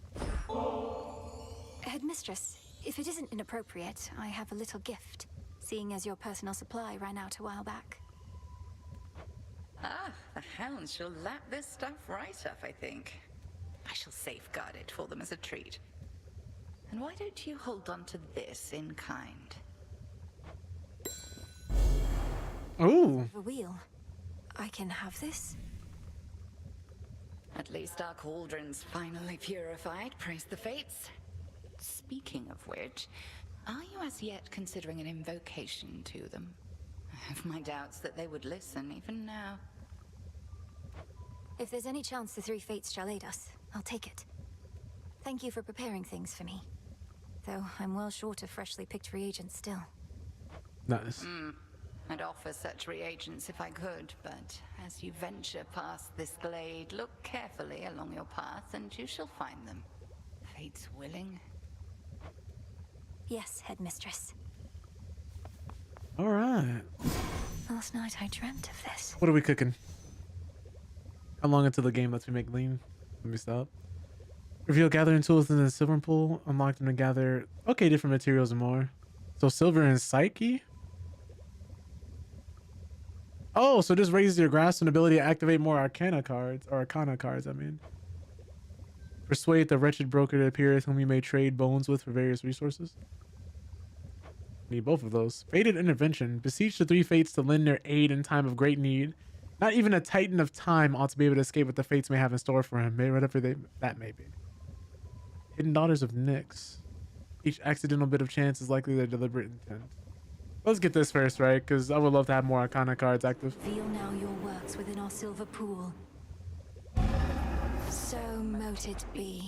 Headmistress, if it isn't inappropriate, I have a little gift, seeing as your personal supply ran out a while back. Ah, the hounds shall lap this stuff right up, I think. I shall safeguard it for them as a treat. And why don't you hold on to this in kind? Ooh. The wheel. I can have this? At least our cauldron's finally purified, praise the fates. Speaking of which, are you as yet considering an invocation to them? I have my doubts that they would listen even now. If there's any chance the three fates shall aid us, I'll take it. Thank you for preparing things for me. Though I'm well short of freshly picked reagents still. Nice. I'd offer such reagents if I could, but as you venture past this glade, look carefully along your path and you shall find them. Fate's willing. Yes, headmistress. All right. Last night I dreamt of this. What are we cooking? How long until the game lets me make lean? Let me stop. Reveal gathering tools in the silver pool. Unlock them to gather, okay, different materials and more. So silver and psyche? Oh, so this raises your grasp and ability to activate more arcana cards, I mean. Persuade the wretched broker to appear whom you may trade bones with for various resources. Need both of those. Fated intervention. Beseech the three fates to lend their aid in time of great need. Not even a titan of time ought to be able to escape what the fates may have in store for him, whatever that may be. Hidden daughters of Nyx. Each accidental bit of chance is likely their deliberate intent. Let's get this first, right? Because I would love to have more Arcana cards active. Feel now your works within our silver pool. So mote it be.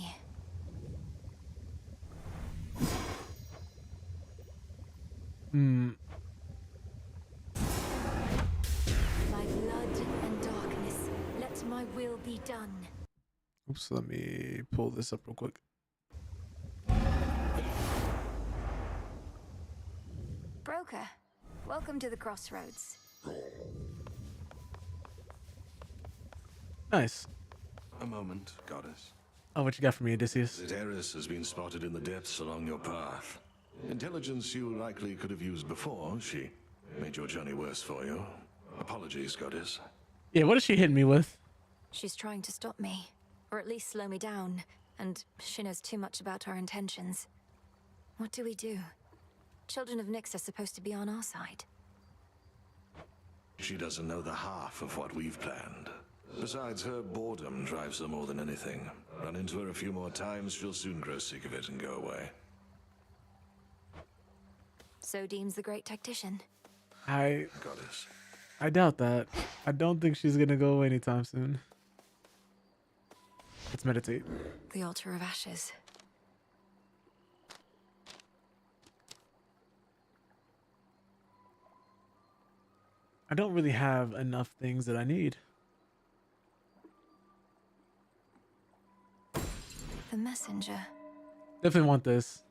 My blood and darkness, let my will be done. Oops, let me pull this up real quick. Broker, welcome to the crossroads. Nice. A moment, goddess. Oh, what you got for me, Odysseus? Zeteris has been spotted in the depths along your path. Intelligence you likely could have used before. She made your journey worse for you. Apologies, goddess. Yeah, what is she hitting me with? She's trying to stop me, or at least slow me down, and she knows too much about our intentions. What do we do? Children of Nyx are supposed to be on our side. She doesn't know the half of what we've planned. Besides, her boredom drives her more than anything. Run into her a few more times, she'll soon grow sick of it and go away. So deems the great tactician. Goddess. I doubt that. I don't think she's gonna go away anytime soon. Let's meditate. The altar of ashes. I don't really have enough things that I need. The messenger. Definitely want this.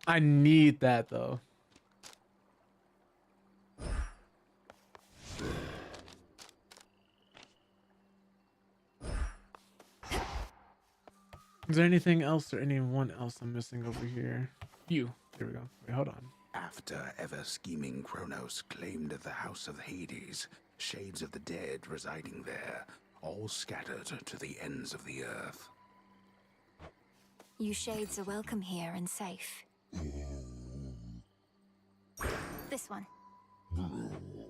I need that though. Is there anything else or anyone else I'm missing over here? You. There we go. Wait, hold on. After ever-scheming Kronos claimed the House of Hades, shades of the dead residing there, all scattered to the ends of the earth. You shades are welcome here and safe. This one.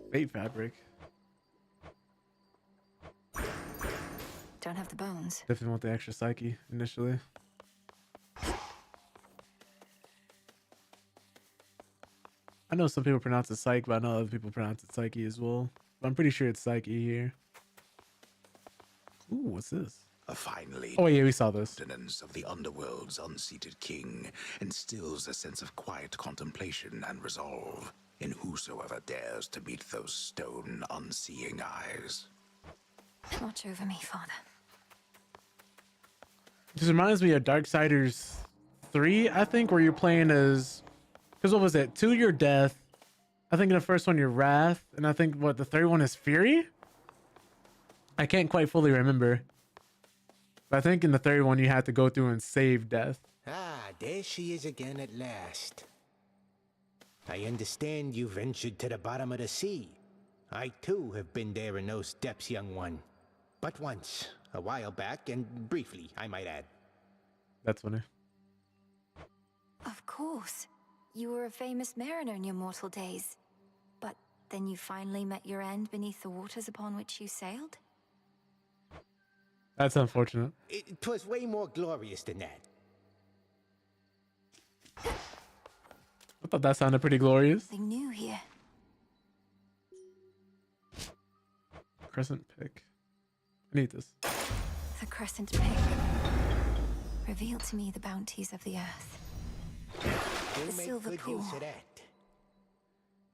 Bait fabric. Don't have the bones. Definitely want the extra psyche initially. I know some people pronounce it psych, but I know other people pronounce it psyche as well. But I'm pretty sure it's psyche here. Ooh, what's this? Finally, oh yeah, we saw this. Maintenance of the underworld's unseated king instills a sense of quiet contemplation and resolve in whosoever dares to meet those stone, unseeing eyes. Watch over me, Father. This reminds me of Darksiders 3, I think, where you're playing as... Because what was it? 2, your death. I think in the first one, your wrath. And I think, what, the third one is fury? I can't quite fully remember. But I think in the third one, you had to go through and save death. Ah, there she is again at last. I understand you ventured to the bottom of the sea. I too have been there in those depths, young one. But once, a while back, and briefly, I might add. That's funny. Of course. You were a famous mariner in your mortal days. But then you finally met your end beneath the waters upon which you sailed? That's unfortunate. It was way more glorious than that. I thought that sounded pretty glorious. Something new here. Crescent pick. I need this. The crescent pick. Reveal to me the bounties of the earth. The silver pool.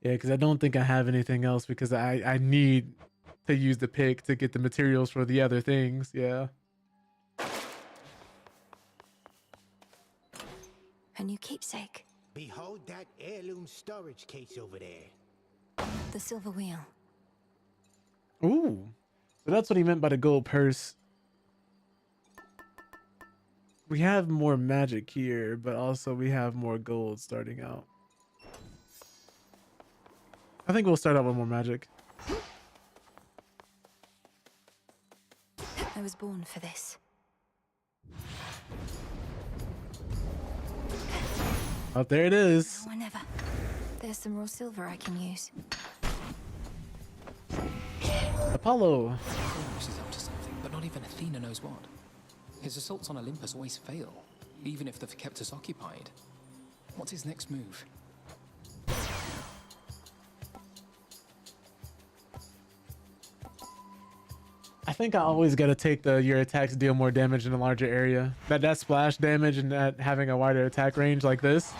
Yeah, because I don't think I have anything else because I need to use the pick to get the materials for the other things. Yeah. A new keepsake. Behold that heirloom storage case over there. The silver wheel. Ooh. So that's what he meant by the gold purse. We have more magic here, but also we have more gold starting out. I think we'll start out with more magic. I was born for this. Oh, there it is. Whenever. There's some raw silver I can use. Apollo. Kronos is up to something, but not even Athena knows what. His assaults on Olympus always fail, even if they've kept us occupied. What's his next move? I think I always gotta take your attacks deal more damage in a larger area. That splash damage and that having a wider attack range like this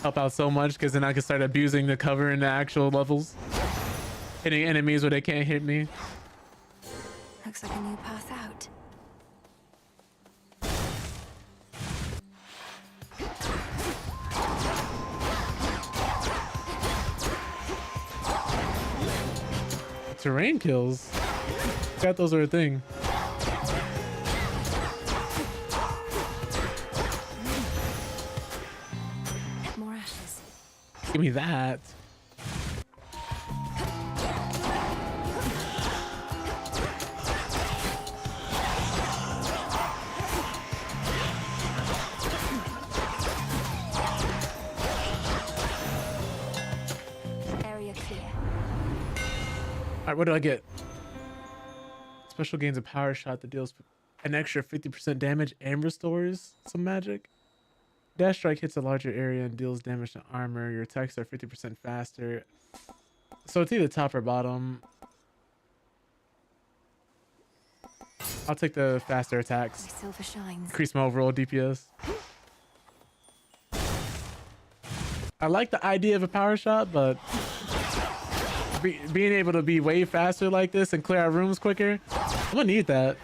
help out so much because then I can start abusing the cover in the actual levels. Hitting enemies where they can't hit me. Looks like a new path out. Terrain kills. Forgot those are a thing. More ashes. Give me that. Area clear. Alright, what did I get? Special gains a power shot that deals an extra 50% damage and restores some magic. Dash strike hits a larger area and deals damage to armor. Your attacks are 50% faster. So it's either top or bottom. I'll take the faster attacks. My silver shines. Increase my overall DPS. I like the idea of a power shot, but being able to be way faster like this and clear our rooms quicker, I'm gonna need that.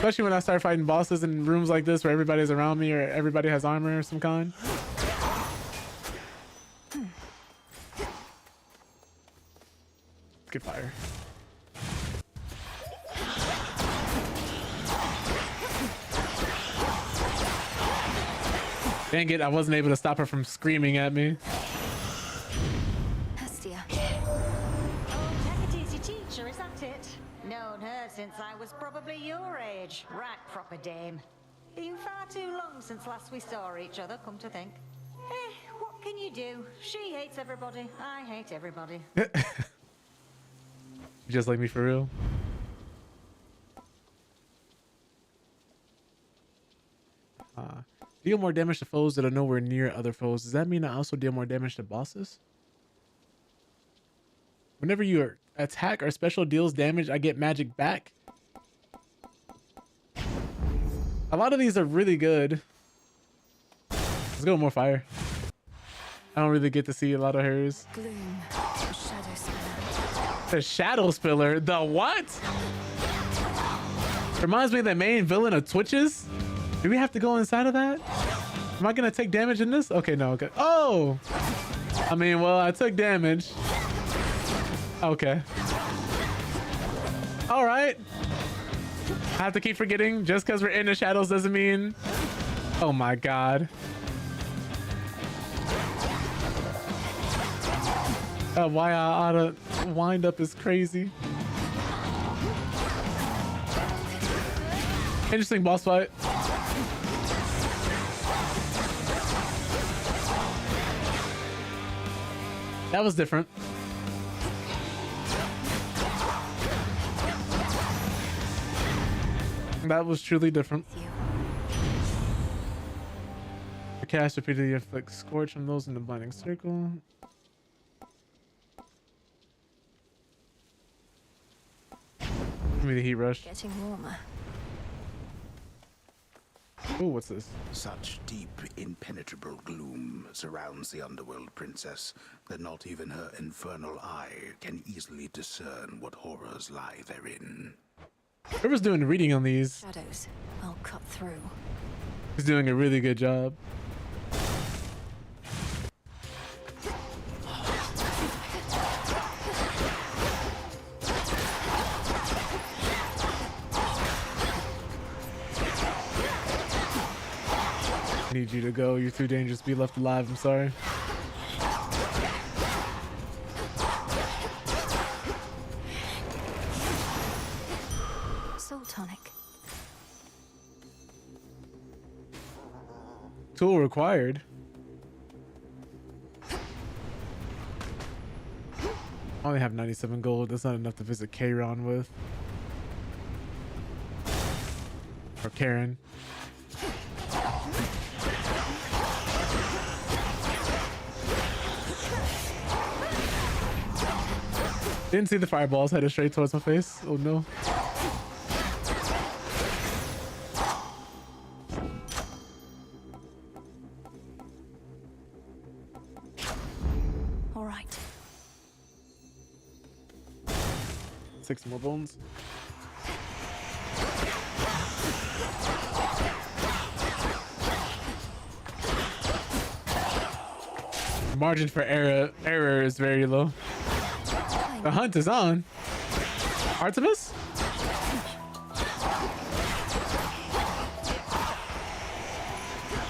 Especially when I start fighting bosses in rooms like this where everybody's around me or everybody has armor of some kind. Good fire. Dang it, I wasn't able to stop her from screaming at me. Hestia. Oh, Hecate's your teacher, is that it? Known her since I was probably your age. Right, proper dame. Been far too long since last we saw each other, come to think. Eh, what can you do? She hates everybody. I hate everybody. Just like me for real. Deal more damage to foes that are nowhere near other foes. Does that mean I also deal more damage to bosses? Whenever you attack or special deals damage, I get magic back. A lot of these are really good. Let's go with more fire. I don't really get to see a lot of hers. Gloom. Shadow spiller. The shadow spiller? The what? Reminds me of the main villain of Twitches. Do we have to go inside of that? Am I gonna take damage in this? Okay, no, okay. Oh! I mean, well, I took damage. Okay. All right. I have to keep forgetting. Just because we're in the shadows doesn't mean... Oh my god. Why I oughta wind up is crazy. Interesting boss fight. That was different. That was truly different. The cast repeatedly inflicts scorch on those in the blinding circle. Give me the heat rush. Getting warmer. Oh, what's this? Such deep, impenetrable gloom surrounds the underworld princess that not even her infernal eye can easily discern what horrors lie therein. Whoever's doing the reading on these Shadows. I'll cut through. is doing a really good job. I need you to go. You're too dangerous to be left alive. I'm sorry. Soul tonic. Tool required. I only have 97 gold. That's not enough to visit Kairon with. Or Karen. Didn't see the fireballs, headed straight towards my face. Oh no. All right. 6 more bones. Margin for error is very low. The hunt is on. Artemis?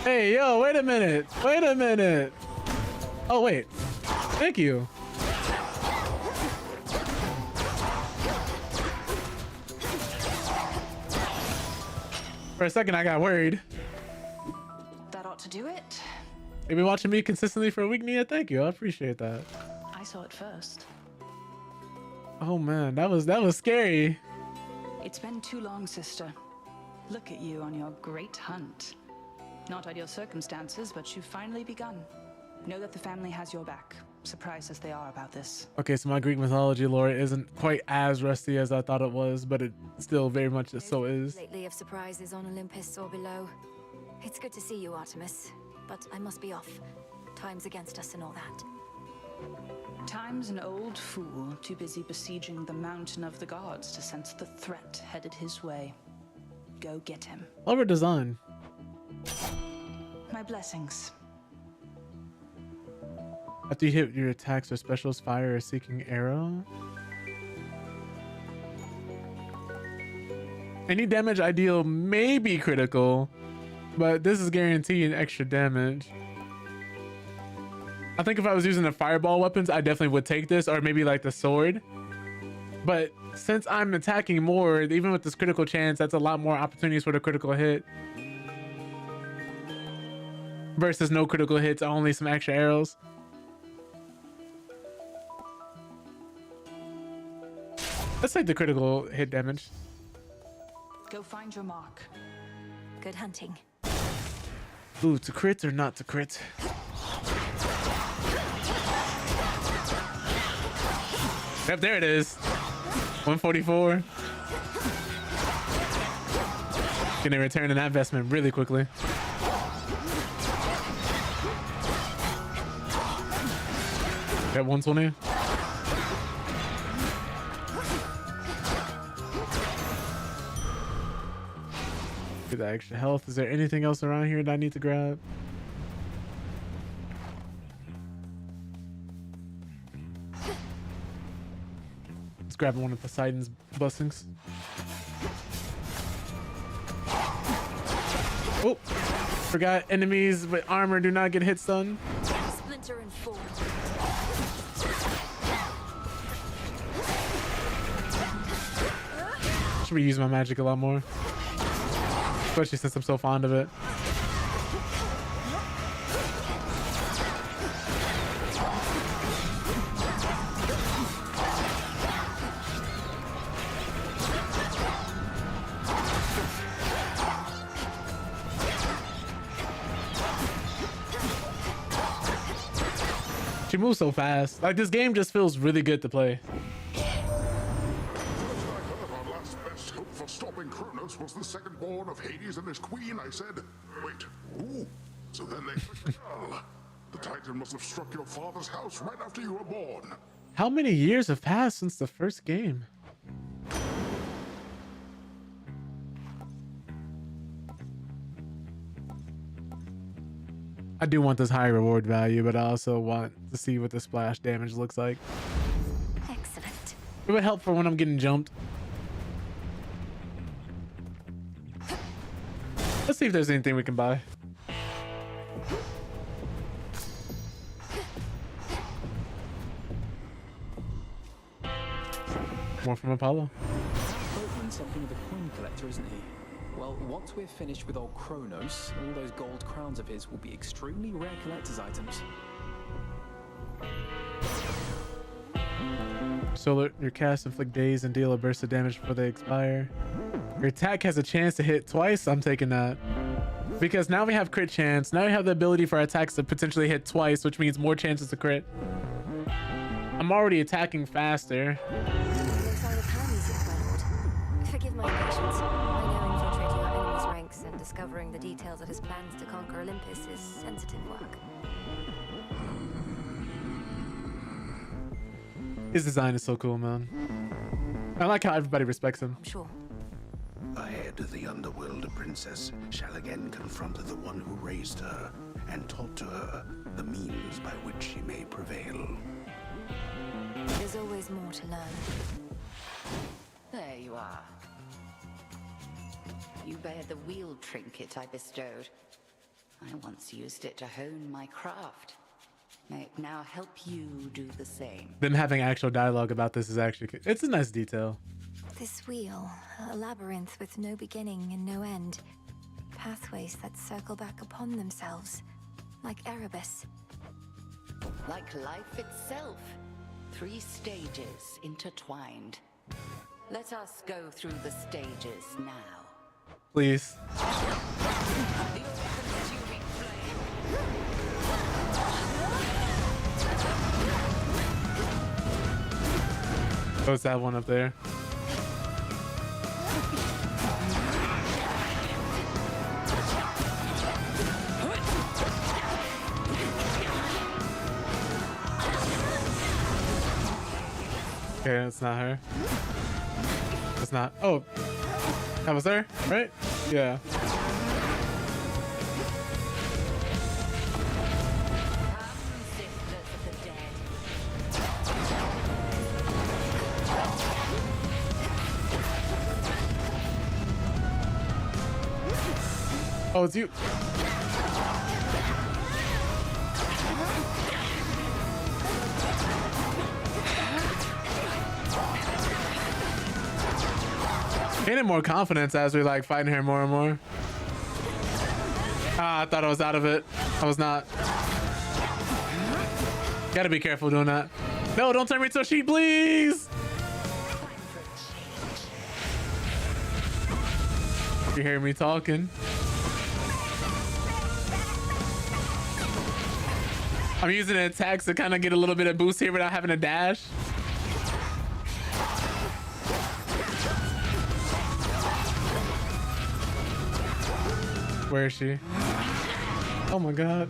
Hey, yo, wait a minute. Wait a minute. Oh, wait. Thank you. For a second, I got worried. That ought to do it. You've been watching me consistently for a week, Nia. Thank you. I appreciate that. I saw it first. Oh man, that was scary. It's been too long, sister. Look at you on your great hunt. Not ideal circumstances, but you've finally begun. Know that the family has your back, surprised as they are about this. Okay, so my Greek mythology lore isn't quite as rusty as I thought it was, but it still very much so is. Lately of surprises on Olympus or below. It's good to see you, Artemis, but I must be off. Time's against us and all that. Time's an old fool, too busy besieging the mountain of the gods to sense the threat headed his way. go get him. Clever design. My blessings. After you hit your attacks or specials, fire a seeking arrow. Any damage I deal may be critical, but this is guaranteeing extra damage. I think if I was using the fireball weapons, I definitely would take this, or maybe like the sword. But since I'm attacking more, even with this critical chance, that's a lot more opportunities for the critical hit. Versus no critical hits, only some extra arrows. Let's take the critical hit damage. Go find your mark. Good hunting. Ooh, to crit or not to crit? Yep, there it is. 144. Gonna return an investment really quickly. Got 120. Get that extra health. Is there anything else around here that I need to grab? Let's grab one of Poseidon's blessings. Oh, forgot enemies with armor do not get hit stun. Splinter and fall. Should reuse my magic a lot more. Especially since I'm so fond of it. She moves so fast. Like, this game just feels really good to play. Our last best hope for stopping Kronos was the second born of Hades and his queen, I said. Wait, who? So then they took the girl. The Titan must have struck your father's house right after you were born. How many years have passed since the first game? I do want this high reward value, but I also want to see what the splash damage looks like. Excellent. It would help for when I'm getting jumped. Let's see if there's anything we can buy. More from Apollo. Boatman's something of a coin collector, isn't he? Well, once we're finished with old Kronos, all those gold crowns of his will be extremely rare collector's items. Solar, your cast inflict daze and deal a burst of damage before they expire. Your attack has a chance to hit twice. I'm taking that. Because now we have crit chance. Now we have the ability for our attacks to potentially hit twice, which means more chances to crit. I'm already attacking faster. Forgive my impatience. I know infiltrating our enemy's ranks and discovering the details of his plans to conquer Olympus is sensitive work. His design is so cool, man. I like how everybody respects him. I'm sure. Ahead, the underworld princess shall again confront the one who raised her and taught to her the means by which she may prevail. There's always more to learn. There you are. You bear the wheel trinket I bestowed. I once used it to hone my craft. May it now help you do the same. Them having actual dialogue about this is actually... It's a nice detail. This wheel, a labyrinth with no beginning and no end. Pathways that circle back upon themselves, like Erebus. Like life itself. 3 stages intertwined. Let us go through the stages now. Please. Oh, it's that one up there. Okay, that's not her. That's not. Oh, that was her, right? Yeah. Oh, it's you. Gaining more confidence as we like fighting her more and more. Ah, I thought I was out of it. I was not. Gotta be careful doing that. No, don't turn me into a sheep, please. You hear me talking? I'm using attacks to kind of get a little bit of boost here without having a dash. Where is she? Oh my god.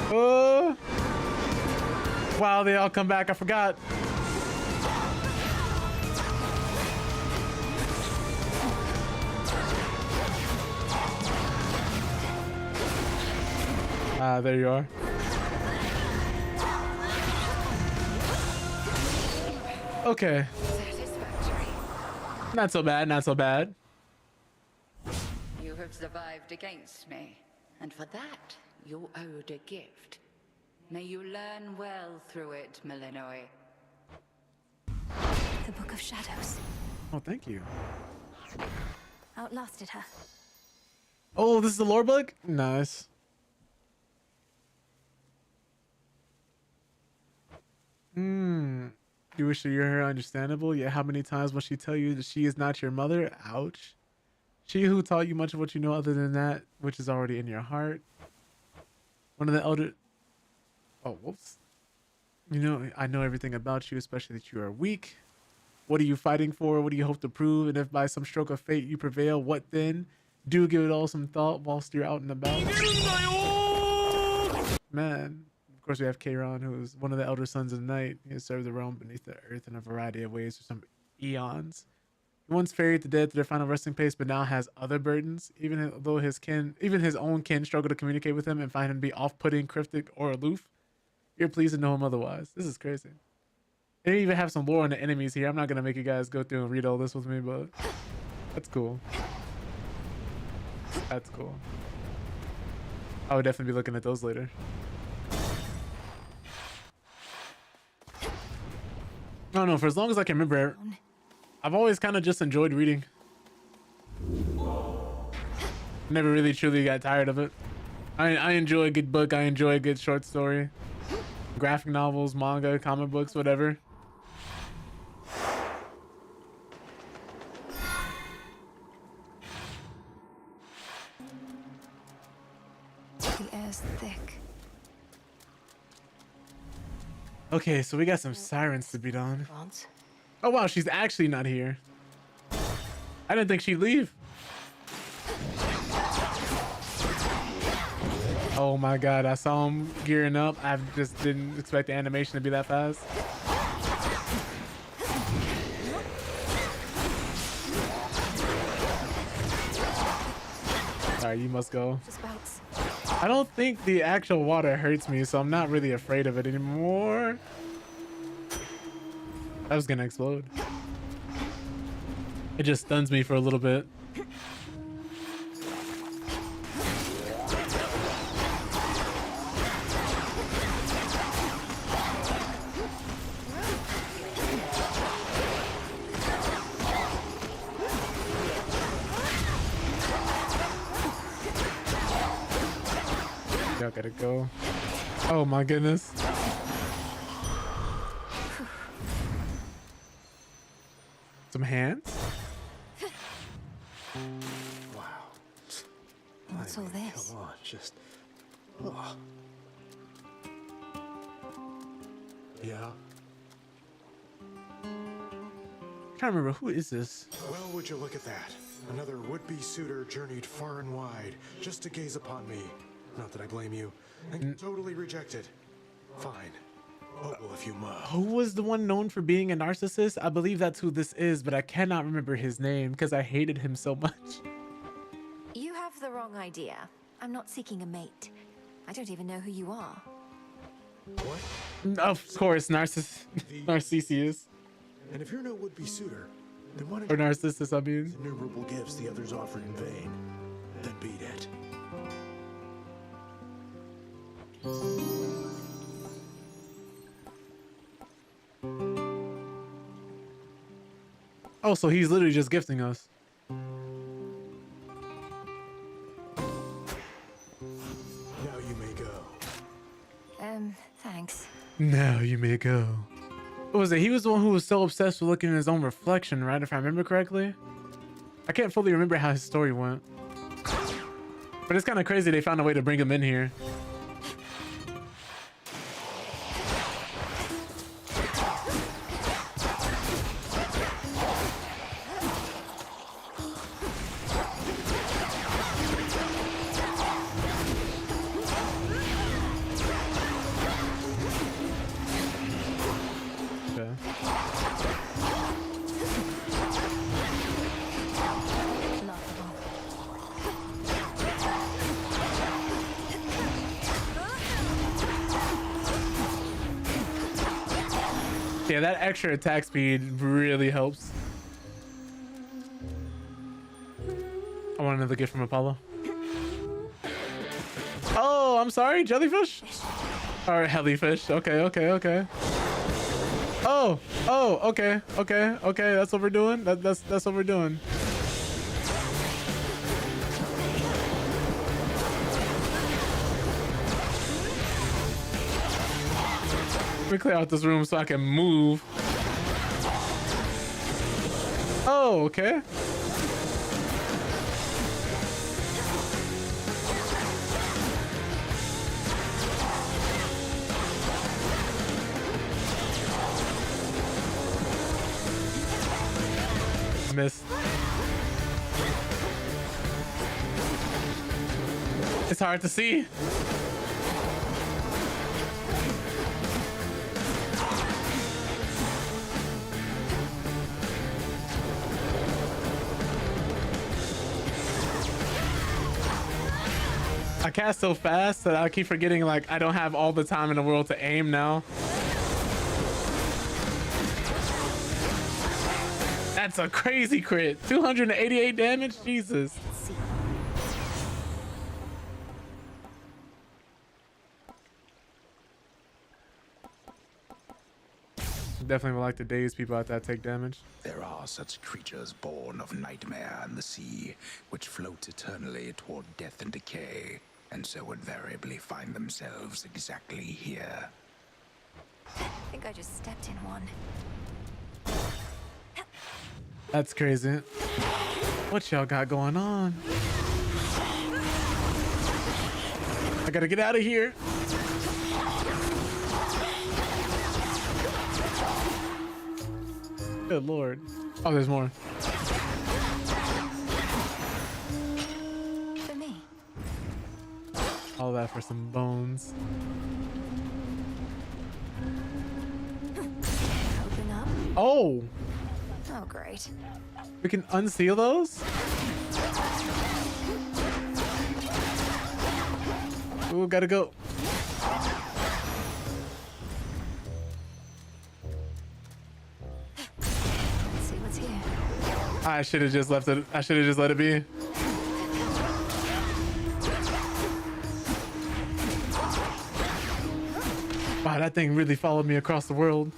Oh! Wow, they all come back. I forgot. Ah, there you are. Okay. Not so bad, not so bad. You have survived against me, and for that, you're owed a gift. May you learn well through it, Malinois. The Book of Shadows. Oh, thank you. Outlasted her. Oh, this is the lore book? Nice. You wish that you're her understandable, yet how many times must she tell you that she is not your mother? Ouch. She who taught you much of what you know other than that, which is already in your heart. One of the elder... Oh, whoops. You know, I know everything about you, especially that you are weak. What are you fighting for? What do you hope to prove? And if by some stroke of fate you prevail, what then? Do give it all some thought whilst you're out and about. Man. Of course, we have Kairon, who is one of the elder sons of the night. He has served the realm beneath the earth in a variety of ways for some eons. He once ferried the dead to their final resting place, but now has other burdens. Even though even his own kin struggle to communicate with him and find him to be off-putting, cryptic, or aloof. You're pleased to know him otherwise. This is crazy. They even have some lore on the enemies here. I'm not gonna make you guys go through and read all this with me, but that's cool. That's cool. I would definitely be looking at those later. I don't know, for as long as I can remember, I've always kind of just enjoyed reading. Never really truly got tired of it. I enjoy a good book. I enjoy a good short story. Graphic novels, manga, comic books, whatever. The air's thick. Okay, so we got some sirens to beat on. Oh wow, she's actually not here. I didn't think she'd leave. Oh my god, I saw him gearing up. I just didn't expect the animation to be that fast. Alright, you must go. I don't think the actual water hurts me, so I'm not really afraid of it anymore. I was gonna explode. It just stuns me for a little bit. Y'all gotta go. Oh my goodness. Some hands? Wow. What's all this? Come on, just... Oh. Yeah? I'm trying to remember, who is this? Well, would you look at that? Another would-be suitor journeyed far and wide just to gaze upon me. Not that I blame you. And totally rejected. Fine. Oh, well, if you must. Who was the one known for being a narcissist? I believe that's who this is, but I cannot remember his name because I hated him so much. You have the wrong idea. I'm not seeking a mate. I don't even know who you are. What? Of course, Narcissus. And if you're no would-be suitor, then why don't Or you Narcissus, I mean. innumerable gifts the others offer in vain? Then beat it. Oh, so he's literally just gifting us. Now you may go. Thanks. Now you may go. What was it? He was the one who was so obsessed with looking at his own reflection, right? If I remember correctly. I can't fully remember how his story went. But it's kind of crazy they found a way to bring him in here. Yeah, that extra attack speed really helps. I want another gift from Apollo. Oh, I'm sorry, jellyfish? Or hellyfish. Okay, okay, okay. Oh, okay, okay, okay. That's what we're doing. That's what we're doing. Let me clear out this room so I can move. Oh, okay. Miss. It's hard to see. I cast so fast that I keep forgetting, like, I don't have all the time in the world to aim now. That's a crazy crit. 288 damage? Jesus. Definitely would like to daze people out that take damage. There are such creatures born of nightmare and the sea, which float eternally toward death and decay, and so invariably find themselves exactly here. I think I just stepped in one. That's crazy. What y'all got going on? I gotta get out of here. Good lord. Oh, there's more. For me. All that for some bones. Open up. Oh! Oh, great. We can unseal those? Ooh, gotta go. Let's see what's here. I should have just left it. I should have just let it be. Wow, that thing really followed me across the world.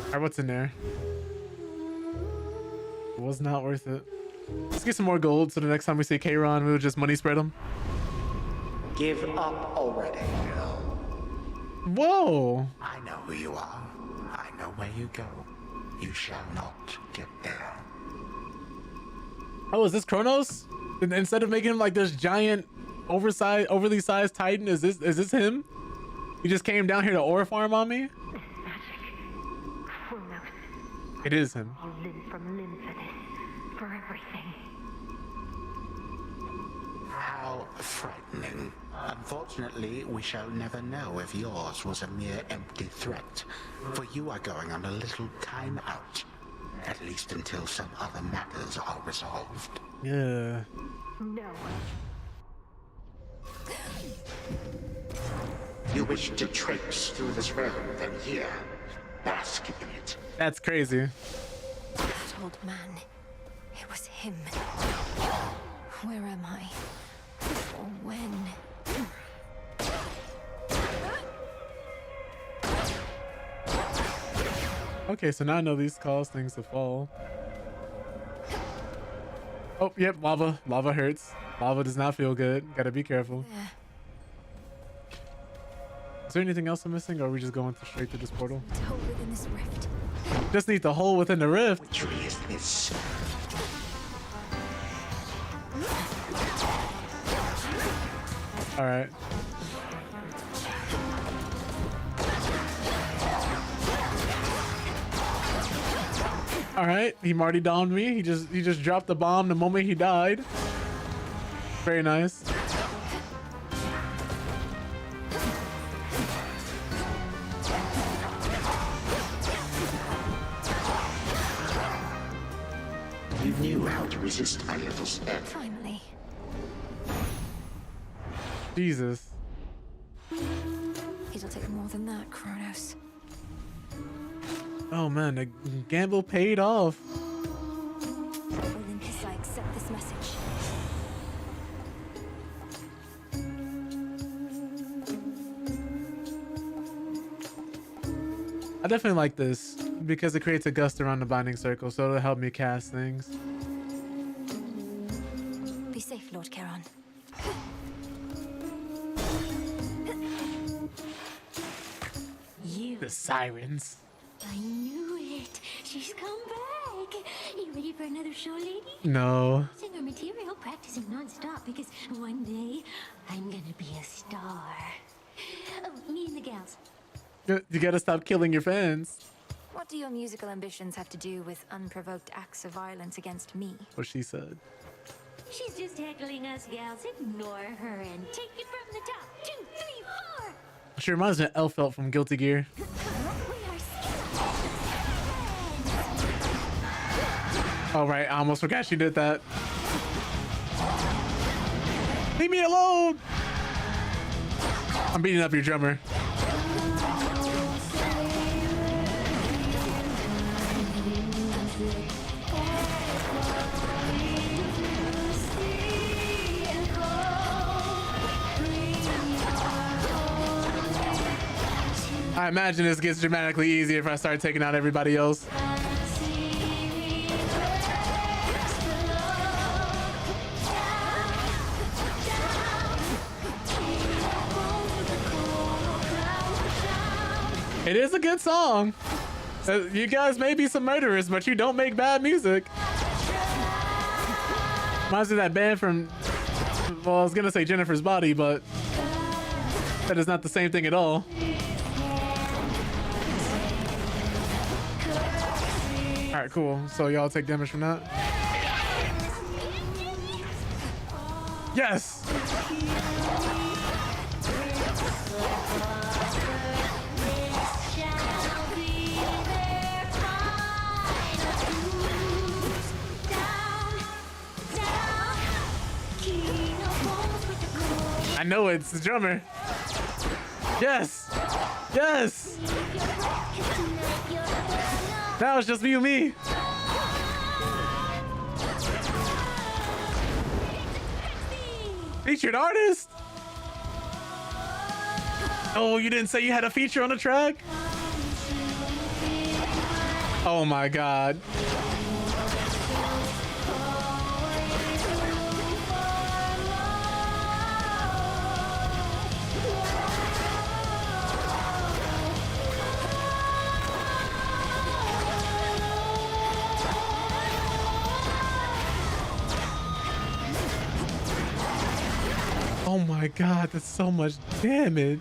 Alright, what's in there? It was not worth it. Let's get some more gold so the next time we see Kayron, we'll just money spread them. Give up already, Bill. Whoa! I know who you are. I know where you go. You shall not get there. Oh, is this Kronos? And instead of making him like this giant, overly sized Titan, is this him? He just came down here to ore farm on me? Kronos, It is him. you limb from limb for this, for everything. How frightening. Unfortunately, we shall never know if yours was a mere empty threat, for you are going on a little time out. At least until some other matters are resolved. Yeah. No. You wish to traipse through this realm, then here, bask in it. That's crazy. That old man. It was him. Where am I? Or when? Okay, so now I know these cause things to fall. Oh, yep, lava. Lava hurts. Lava does not feel good. Gotta be careful. There. Is there anything else I'm missing, or are we just going straight through this portal? It's a hole within this rift. Just need the hole within the rift. Which tree is this? All right. All right, he Marty downed me. He just dropped the bomb the moment he died. Very nice. You knew how to resist my little step. Finally. Jesus. It'll take more than that, Kronos. Oh man, the gamble paid off. Olympus, I accept this message. I definitely like this because it creates a gust around the binding circle, so it'll help me cast things. Be safe, Lord Charon. You. The sirens. I knew it. She's come back. You ready for another show, lady? No. Using our material, practicing non-stop because one day I'm gonna be a star. Oh, me and the gals. You gotta stop killing your fans. What do your musical ambitions have to do with unprovoked acts of violence against me? What she said. She's just heckling us gals. Ignore her and take it from the top. 2, 3, 4. She reminds me of Elfelt from Guilty Gear. Oh right, I almost forgot she did that. Leave me alone! I'm beating up your drummer. I imagine this gets dramatically easier if I start taking out everybody else. It is a good song. You guys may be some murderers, but you don't make bad music. Reminds me of that band from, well, I was gonna say Jennifer's Body, but that is not the same thing at all. All right, cool. So y'all take damage from that. Yes. I know it's the drummer. Yes. Yes. That was just you and me. Featured artist. Oh, you didn't say you had a feature on the track? Oh my God. Oh my God, that's so much damage.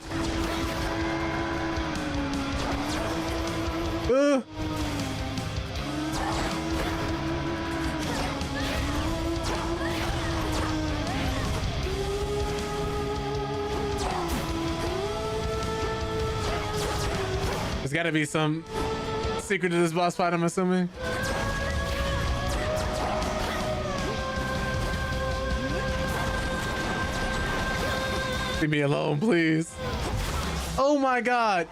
gotta be some secret to this boss fight, I'm assuming. Leave me alone, please. Oh my god.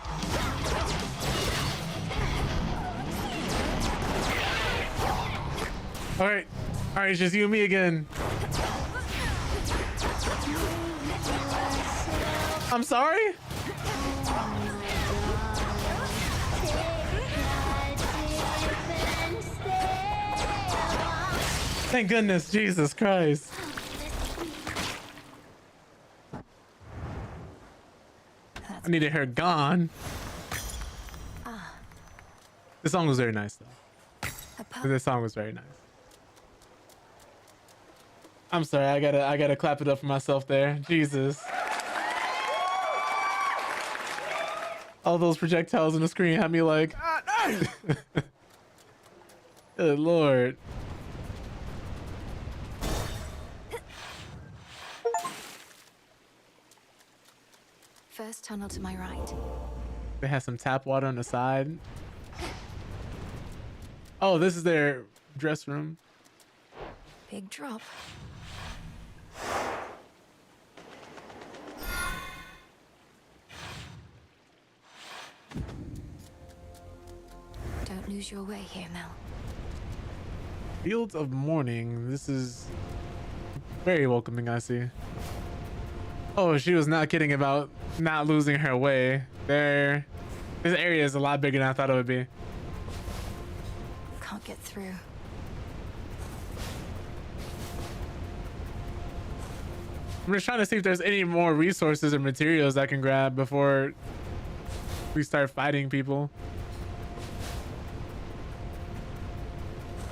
All right, it's just you and me again. I'm sorry. Thank goodness, Jesus Christ. I needed her gone. This song was very nice though. This song was very nice. I'm sorry, I gotta clap it up for myself there. Jesus. All those projectiles on the screen had me like, good lord. First tunnel to my right. They have some tap water on the side. Oh, this is their dress room. Big drop. Don't lose your way here, Mel. Fields of Morning. This is very welcoming, I see. Oh, she was not kidding about not losing her way. This area is a lot bigger than I thought it would be. Can't get through. I'm just trying to see if there's any more resources or materials I can grab before we start fighting people.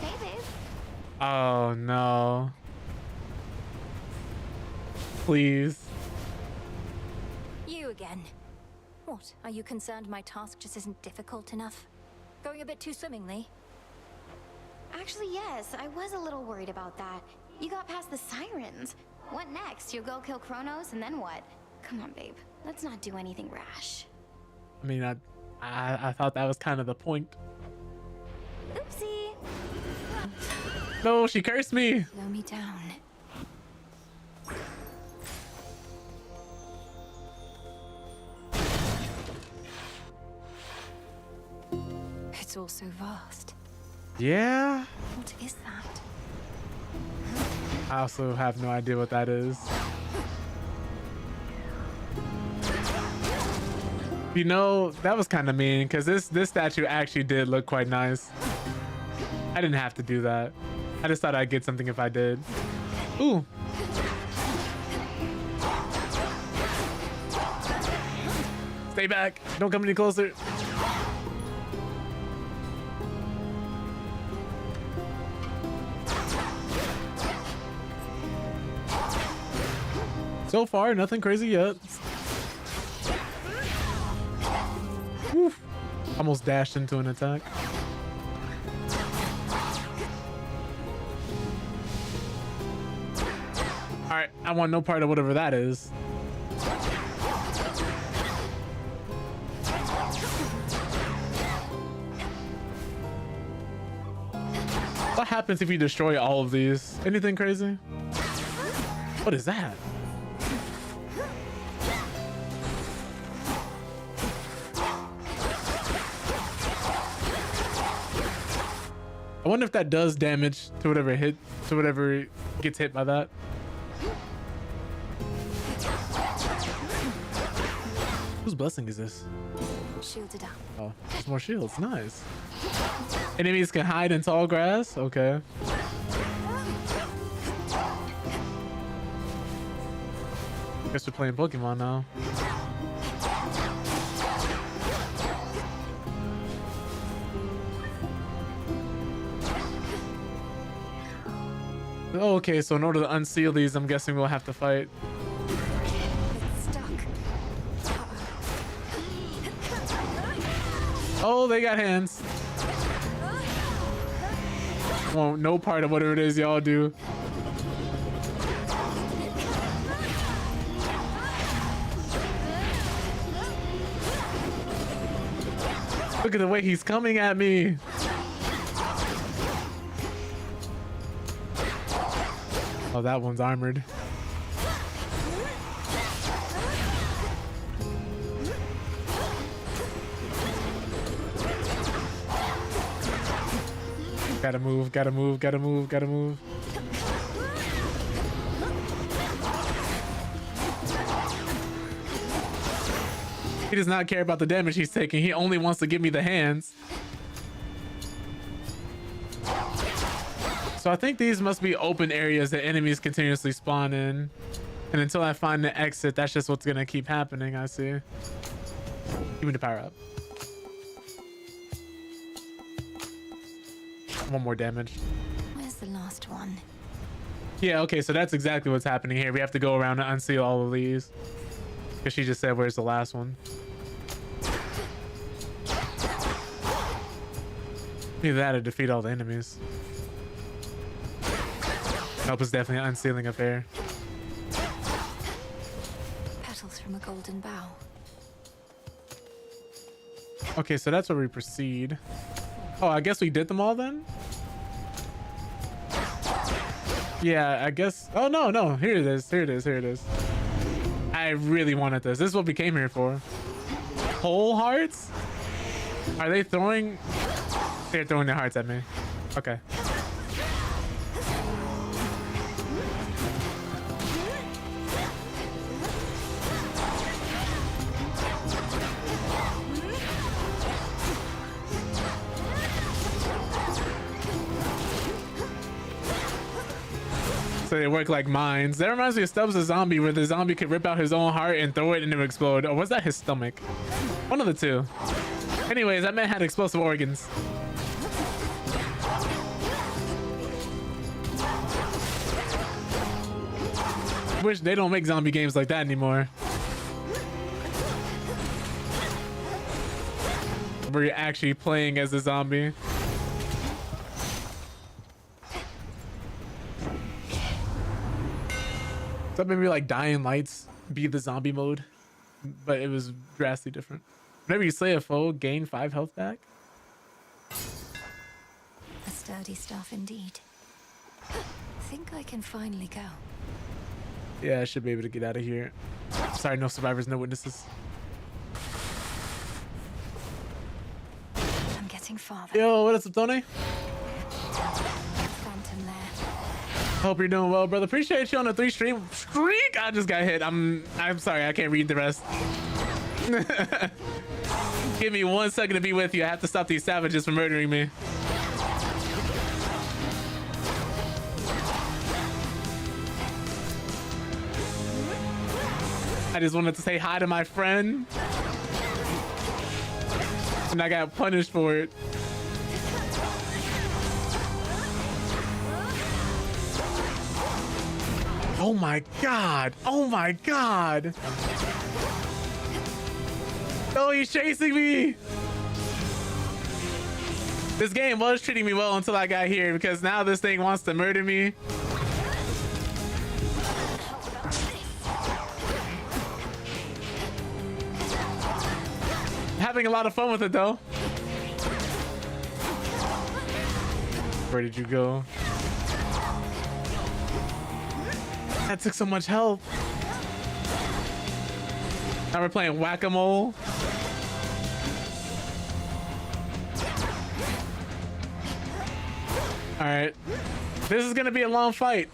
Hey, babe. Oh no. Please. You again. What? Are you concerned my task just isn't difficult enough? Going a bit too swimmingly? Actually, yes, I was a little worried about that. You got past the sirens. What next? You go kill Kronos, and then what? Come on, babe. Let's not do anything rash. I mean, I thought that was kind of the point. Oopsie. No, she cursed me. Slow me down. It's all so vast. Yeah. What is that? I also have no idea what that is. You know, that was kind of mean because this statue actually did look quite nice. I didn't have to do that. I just thought I'd get something if I did. Ooh. Stay back. Don't come any closer. So far, nothing crazy yet. Oof. Almost dashed into an attack. All right, I want no part of whatever that is. What happens if you destroy all of these? Anything crazy? What is that? I wonder if that does damage to whatever gets hit by that. Whose blessing is this? Shielded up. Oh, there's more shields. Nice. Enemies can hide in tall grass. Okay. Guess we're playing Pokemon now. Oh, okay, so in order to unseal these, I'm guessing we'll have to fight. It's stuck. Oh, they got hands. Well, no part of whatever it is y'all do. Look at the way he's coming at me. Oh, that one's armored. Gotta move, gotta move, gotta move, gotta move. He does not care about the damage he's taking. He only wants to give me the hands. So I think these must be open areas that enemies continuously spawn in. And until I find the exit, that's just what's gonna keep happening, I see. Give me the power up. One more damage. Where's the last one? Yeah, okay, so that's exactly what's happening here. We have to go around and unseal all of these. Because she just said, where's the last one? Either that or defeat all the enemies. Nope, it's definitely an unsealing affair. Petals from a golden bough. Okay, so that's where we proceed. Oh, I guess we did them all then? Yeah, I guess. Oh, no. Here it is. Here it is. Here it is. I really wanted this. This is what we came here for. Whole hearts? Are they throwing? They're throwing their hearts at me. Okay. So they work like mines. That reminds me of Stubbs the Zombie, where the zombie could rip out his own heart and throw it and it would explode. Or was that his stomach? One of the two. Anyways, that man had explosive organs. Wish they don't make zombie games like that anymore. Where you're actually playing as a zombie. So maybe like Dying Lights be the zombie mode, but it was drastically different. Whenever you slay a foe, gain 5 health back. A sturdy staff indeed. Think I can finally go. Yeah, I should be able to get out of here. Sorry, no survivors, no witnesses. I'm getting farther. Yo, what up, Tony? Phantom there. Hope you're doing well, brother. Appreciate you on the 3 stream streak. I just got hit. I'm sorry, I can't read the rest. Give me 1 second to be with you. I have to stop these savages from murdering me. I just wanted to say hi to my friend. And I got punished for it. Oh my god! Oh my god! Oh, he's chasing me! This game was treating me well until I got here, because now this thing wants to murder me. Having a lot of fun with it though. Where did you go? That took so much health. Now we're playing whack-a-mole. All right, this is gonna be a long fight.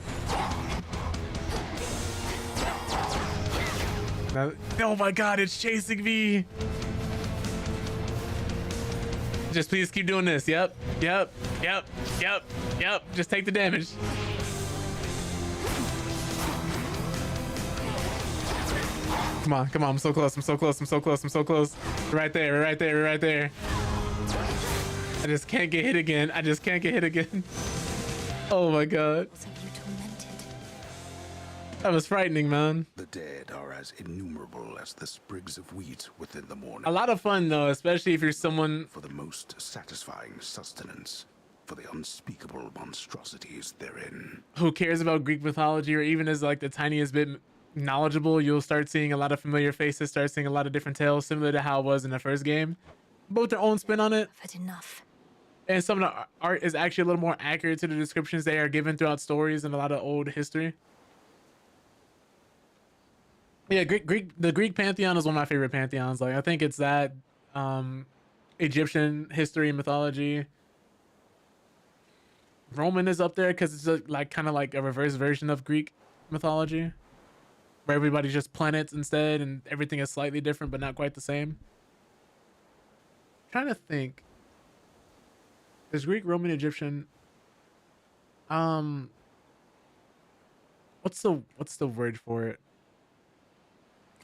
Now, oh my god, it's chasing me. Just please keep doing this. Yep. Just take the damage. Come on. I'm so close. We're right there. I just can't get hit again. Oh my god. That was frightening, man. The dead are as innumerable as the sprigs of wheat within the morning. A lot of fun though, especially if you're someone for the most satisfying sustenance, for the unspeakable monstrosities therein. Who cares about Greek mythology, or even is like the tiniest bit knowledgeable. You'll start seeing a lot of familiar faces, start seeing a lot of different tales, similar to how it was in the first game. both their own spin on it. I've had enough. And some of the art is actually a little more accurate to the descriptions they are given throughout stories and a lot of old history. Yeah, the Greek pantheon is one of my favorite pantheons. Like, I think it's that Egyptian history and mythology. Roman is up there because it's like kind of like a reverse version of Greek mythology, where everybody's just planets instead, and everything is slightly different but not quite the same. I'm trying to think. There's Greek, Roman, Egyptian. What's the word for it?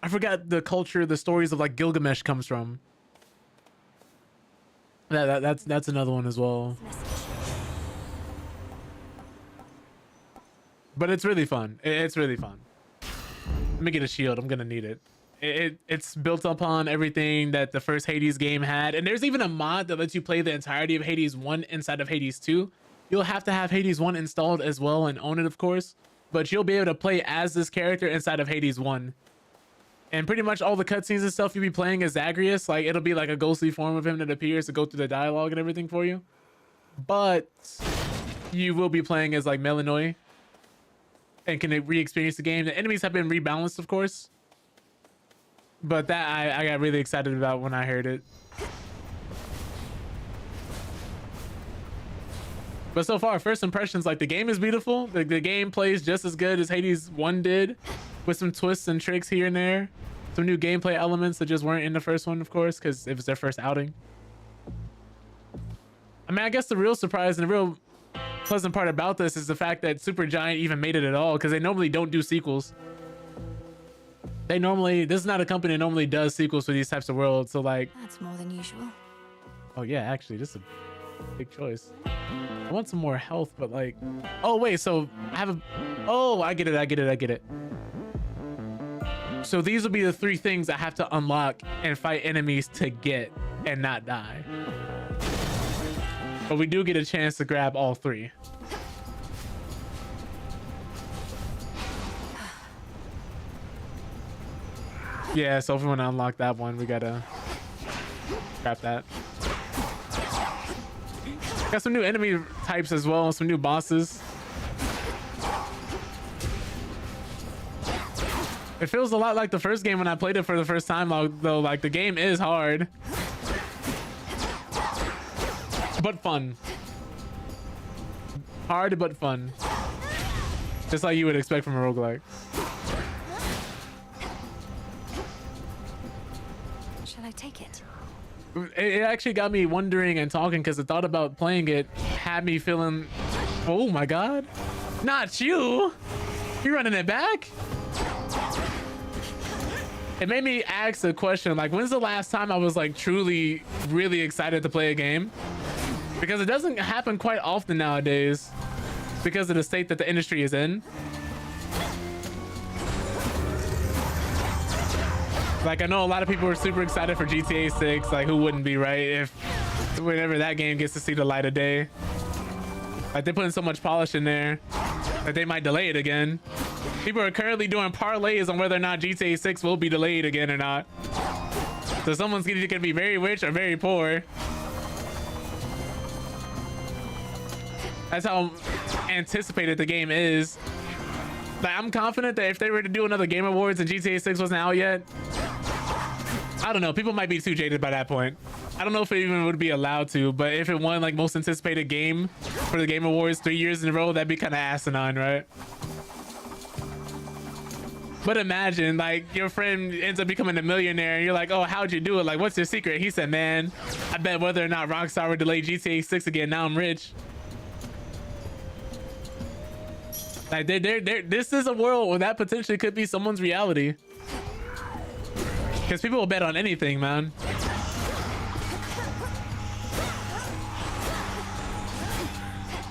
I forgot the culture, the stories of like Gilgamesh comes from. That's another one as well. But it's really fun. It's really fun. Let me get a shield. I'm gonna need it. It's built upon everything that the first Hades game had, and there's even a mod that lets you play the entirety of Hades 1 inside of Hades 2. You'll have to have Hades 1 installed as well and own it, of course, but you'll be able to play as this character inside of Hades 1. And pretty much all the cutscenes and stuff you'll be playing as Zagreus. Like, it'll be like a ghostly form of him that appears to go through the dialogue and everything for you. But you will be playing as like Melanoi and can re-experience the game. The enemies have been rebalanced, of course. But that I got really excited about when I heard it. But so far, first impressions, like, the game is beautiful. The game plays just as good as Hades 1 did, with some twists and tricks here and there. Some new gameplay elements that just weren't in the first one, of course, because it was their first outing. I mean, I guess the real surprise and the real pleasant part about this is the fact that Supergiant even made it at all, because they normally don't do sequels. This is not a company that normally does sequels for these types of worlds, so like... That's more than usual. Oh yeah, actually, this is a big choice. I want some more health, but like... Oh wait, so I have a... Oh, I get it. So these will be the 3 things I have to unlock and fight enemies to get and not die. But we do get a chance to grab all 3. Yeah, so if we want to unlock that one, we gotta grab that. Got some new enemy types as well, some new bosses. It feels a lot like the first game when I played it for the first time, though. Like, the game is hard, but fun. Hard but fun, just like you would expect from a roguelike. Shall I take it? It actually got me wondering and talking, because the thought about playing it had me feeling, oh my god, not you! You're running it back? It made me ask a question, like, when's the last time I was like truly really excited to play a game? Because it doesn't happen quite often nowadays because of the state that the industry is in. Like, I know a lot of people are super excited for GTA 6. Like, who wouldn't be, right? If whenever that game gets to see the light of day. Like, they're putting so much polish in there that they might delay it again. People are currently doing parlays on whether or not GTA 6 will be delayed again or not. So someone's either gonna be very rich or very poor. That's how anticipated the game is. Like, I'm confident that if they were to do another Game Awards and GTA 6 wasn't out yet, I don't know, people might be too jaded by that point. I don't know if it even would be allowed to, but if it won like most anticipated game for the Game Awards 3 years in a row, that'd be kind of asinine, right? But imagine, like, your friend ends up becoming a millionaire and you're like, oh, how'd you do it? Like, what's your secret? He said, man, I bet whether or not Rockstar would delay GTA 6 again, now I'm rich. Like, this is a world where that potentially could be someone's reality. Because people will bet on anything, man.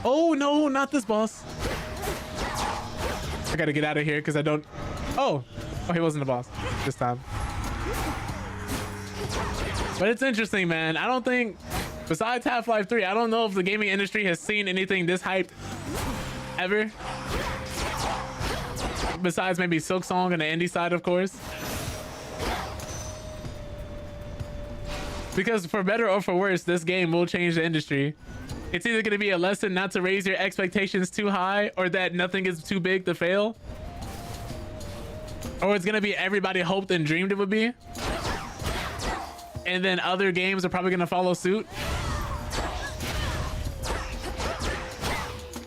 Oh, no, not this boss. I gotta get out of here because I don't... Oh, he wasn't the boss this time. But it's interesting, man. I don't think, besides Half-Life 3, I don't know if the gaming industry has seen anything this hyped ever. Besides maybe Silksong on the indie side, of course. Because for better or for worse, this game will change the industry. It's either going to be a lesson not to raise your expectations too high, or that nothing is too big to fail, or it's going to be everybody hoped and dreamed it would be, and then other games are probably going to follow suit.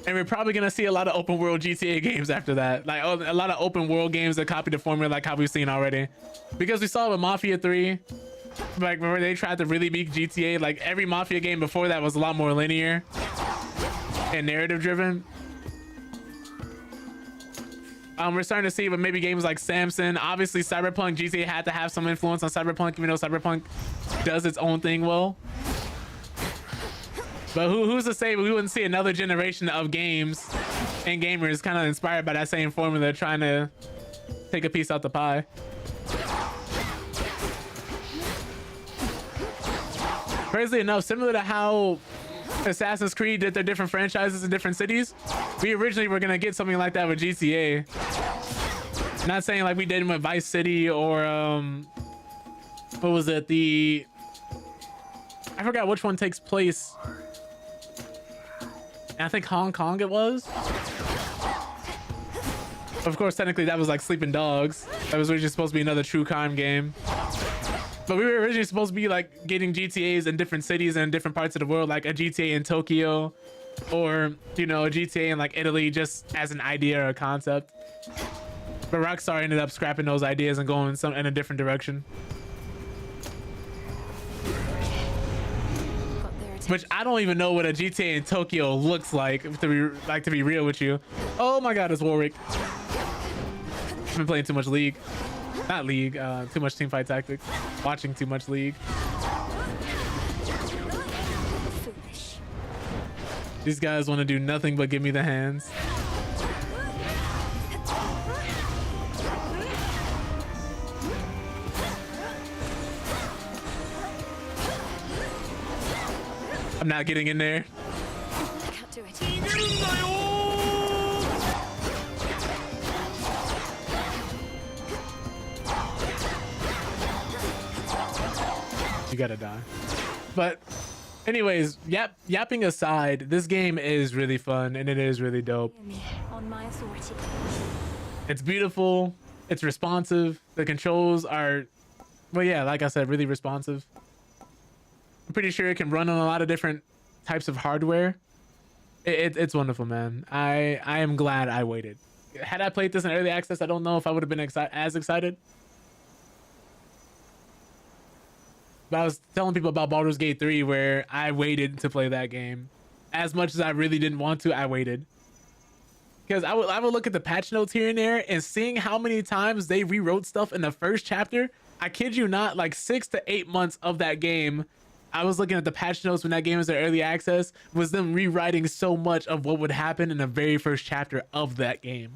And we're probably going to see a lot of open world GTA games after that. Like a lot of open world games that copy the formula like how we've seen already. Because we saw with Mafia 3, like where they tried to really beat GTA, like every Mafia game before that was a lot more linear and narrative driven. We're starting to see with maybe games like Samson. Obviously Cyberpunk, GTA had to have some influence on Cyberpunk, even though Cyberpunk does its own thing well. But who's to say we wouldn't see another generation of games and gamers kind of inspired by that same formula, trying to take a piece out the pie. Crazy enough, similar to how Assassin's Creed did their different franchises in different cities, we originally were gonna get something like that with GTA. Not saying like we did with Vice City or what was it? I forgot which one takes place. I think Hong Kong it was. Of course, technically that was like Sleeping Dogs. That was originally supposed to be another true crime game. But we were originally supposed to be like getting GTAs in different cities and different parts of the world, like a GTA in Tokyo, or you know, a GTA in like Italy, just as an idea or a concept. But Rockstar ended up scrapping those ideas and going in a different direction. Which I don't even know what a GTA in Tokyo looks like, to be real with you. Oh my god, it's Warwick. I've been playing too much League. Not League, too much Teamfight Tactics. Watching too much League. These guys want to do nothing but give me the hands. I'm not getting in there. I can't do it. You gotta die. But anyways, yapping aside, this game is really fun and it is really dope. On my authority. It's beautiful. It's responsive. The controls are, well, yeah, like I said, really responsive. I'm pretty sure it can run on a lot of different types of hardware. It's wonderful, man. I am glad I waited. Had I played this in early access, I don't know if I would have been as excited. But I was telling people about Baldur's Gate 3, where I waited to play that game. As much as I really didn't want to, I waited. Because I would look at the patch notes here and there, and seeing how many times they rewrote stuff in the first chapter, I kid you not, like 6 to 8 months of that game, I was looking at the patch notes when that game was in early access, was them rewriting so much of what would happen in the very first chapter of that game.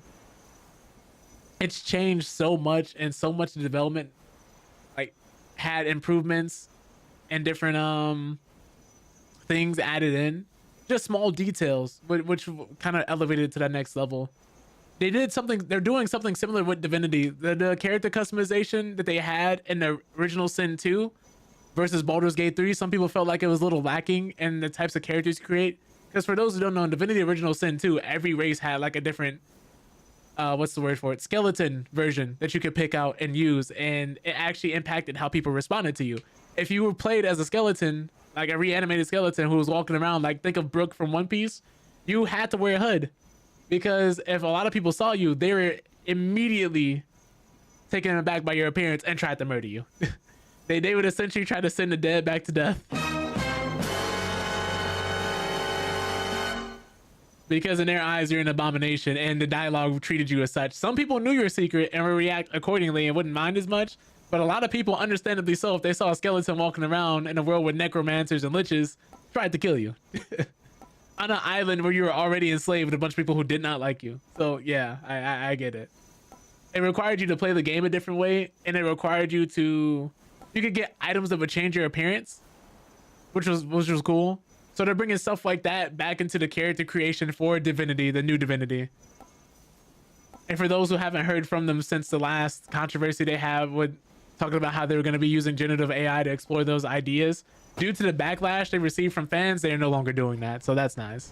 It's changed so much, and so much of the development like had improvements and different things added in. Just small details which kind of elevated it to that next level. They're doing something similar with Divinity. The character customization that they had in the original Sin 2 versus Baldur's Gate 3, some people felt like it was a little lacking in the types of characters you create. Because for those who don't know, in Divinity Original Sin 2, every race had like a different, what's the word for it? Skeleton version that you could pick out and use. And it actually impacted how people responded to you. If you were played as a skeleton, like a reanimated skeleton who was walking around, like think of Brooke from One Piece, you had to wear a hood. Because if a lot of people saw you, they were immediately taken aback by your appearance and tried to murder you. They would essentially try to send the dead back to death. Because in their eyes, you're an abomination, and the dialogue treated you as such. Some people knew your secret and would react accordingly and wouldn't mind as much. But a lot of people, understandably so, if they saw a skeleton walking around in a world with necromancers and liches, tried to kill you. On an island where you were already enslaved with a bunch of people who did not like you. So yeah, I get it. It required you to play the game a different way, and it required you to... You could get items that would change your appearance, which was cool. So they're bringing stuff like that back into the character creation for Divinity, the new Divinity. And for those who haven't heard from them since the last controversy they have with talking about how they were going to be using generative AI to explore those ideas. Due to the backlash they received from fans, they are no longer doing that. So that's nice.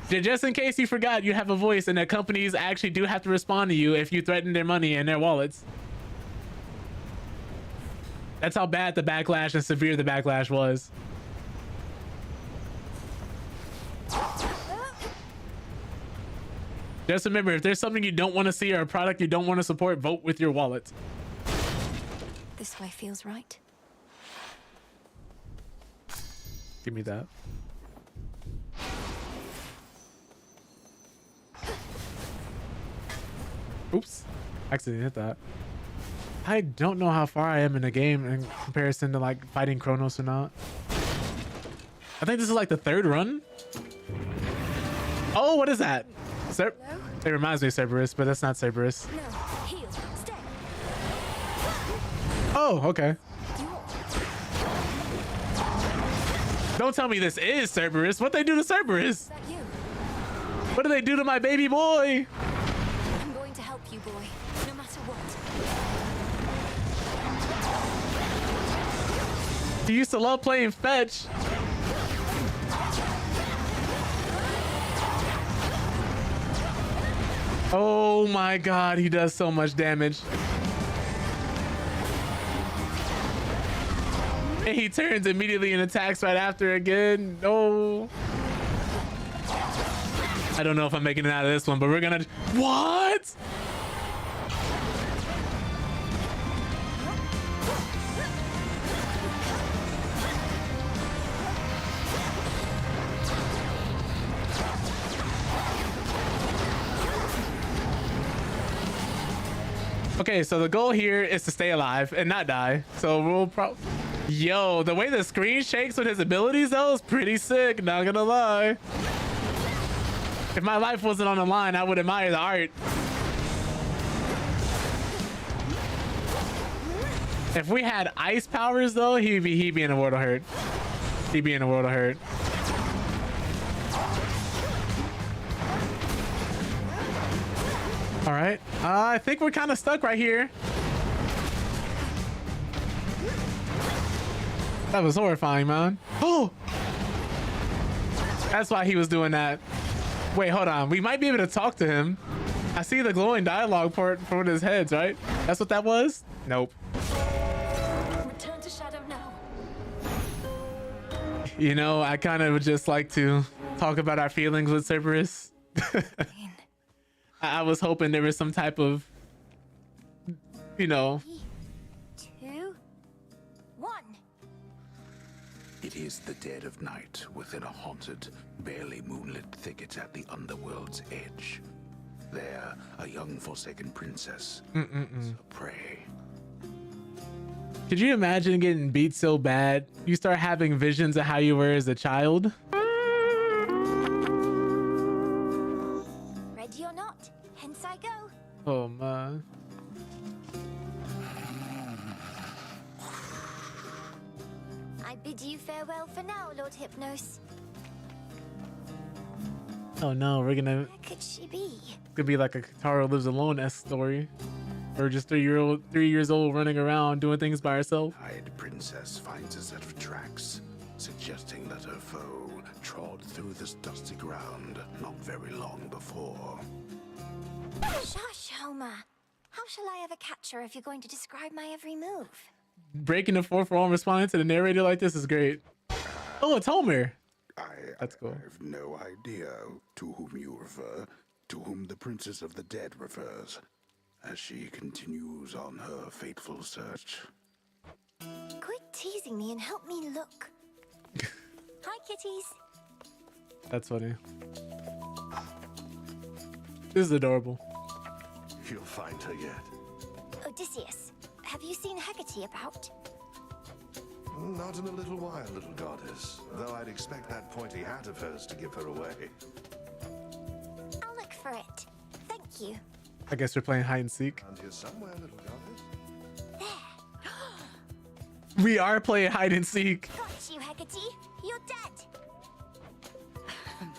Just in case you forgot, you have a voice, and that companies actually do have to respond to you if you threaten their money and their wallets. That's how bad the backlash and severe the backlash was. Just remember, if there's something you don't want to see or a product you don't want to support, vote with your wallet. This way feels right. Give me that. Oops. Accidentally hit that. I don't know how far I am in the game in comparison to like fighting Kronos or not. I think this is like the 3rd run. Oh, what is that? It reminds me of Cerberus, but that's not Cerberus. Oh, okay. Don't tell me this is Cerberus. What they do to Cerberus? What do they do to my baby boy? I'm going to help you, boy, no matter what. He used to love playing fetch. Oh my god, he does so much damage. And he turns immediately and attacks right after again. No. I don't know if I'm making it out of this one, but we're gonna... What? Okay, so the goal here is to stay alive and not die. So we'll Yo, the way the screen shakes with his abilities though is pretty sick, not gonna lie. If my life wasn't on the line, I would admire the art. If we had ice powers though, he'd be in a world of hurt. He'd be in a world of hurt. All right, I think we're kind of stuck right here. That was horrifying, man. Oh, that's why he was doing that. Wait, hold on. We might be able to talk to him. I see the glowing dialogue part for his heads, right? That's what that was? Nope. Return to Shadow now. You know, I kind of would just like to talk about our feelings with Cerberus. I was hoping there was some type of, you know. 2, 1. It is the dead of night within a haunted, barely moonlit thicket at the underworld's edge. There, a young forsaken princess is a prey. Could you imagine getting beat so bad you start having visions of how you were as a child? Ready or not, hence I go. Oh man. I bid you farewell for now, Lord Hypnos. Oh no, we're gonna... Where could she be? It's gonna be like a Katara Lives Alone-esque story. Or just 3 years old running around doing things by herself. Eyed princess finds a set of tracks, suggesting that her foe trod through this dusty ground not very long before. Shush, Homer. How shall I ever catch her if you're going to describe my every move? Breaking the fourth wall and responding to the narrator like this is great. Oh, it's Homer. That's cool. I have no idea to whom you refer, to whom the Princess of the Dead refers, as she continues on her fateful search. Quit teasing me and help me look. Hi, kitties. That's funny. This is adorable. You'll find her yet. Odysseus, have you seen Hecate about? Not in a little while, little goddess. Though I'd expect that pointy hat of hers to give her away. I'll look for it. Thank you. I guess we're playing hide and seek. Around here somewhere, little goddess. We are playing hide and seek. Got you, Hecate. You're dead.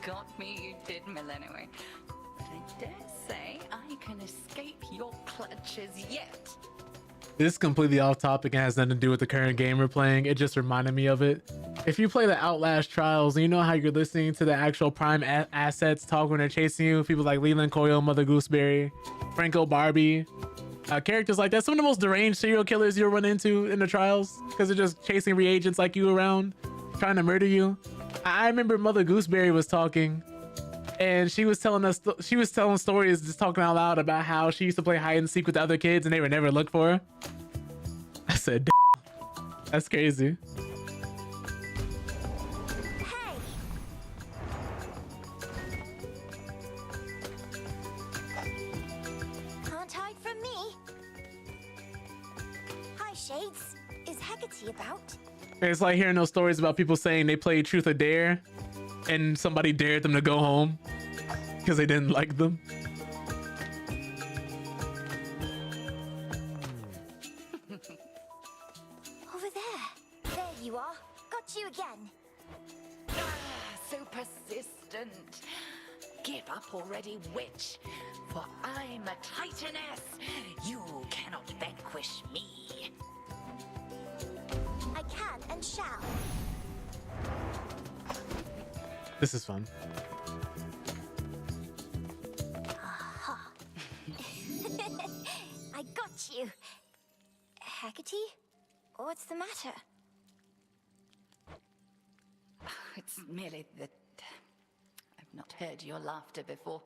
Got me, you did, Millennium. But I dare say I can escape your clutches yet. This is completely off topic and has nothing to do with the current game we're playing. It just reminded me of it. If you play the Outlast Trials, you know how you're listening to the actual prime assets talk when they're chasing you. People like Leland Coyle, Mother Gooseberry, Franco Barbie, characters like that. Some of the most deranged serial killers you'll run into in the trials because they're just chasing reagents like you around, trying to murder you. I remember Mother Gooseberry was talking, and she was telling stories, just talking out loud about how she used to play hide and seek with the other kids and they would never look for her. I said, damn, that's crazy. Can't hide from me. Hi, Shades. Is Hecate about? It's like hearing those stories about people saying they played Truth or Dare and somebody dared them to go home because they didn't like them. Over there. There you are. Got you again. So persistent. Give up already, witch. For I'm a titaness. You cannot vanquish me. I can and shall. This is fun. Aha. I got you. Hecate? What's the matter? It's merely that I've not heard your laughter before.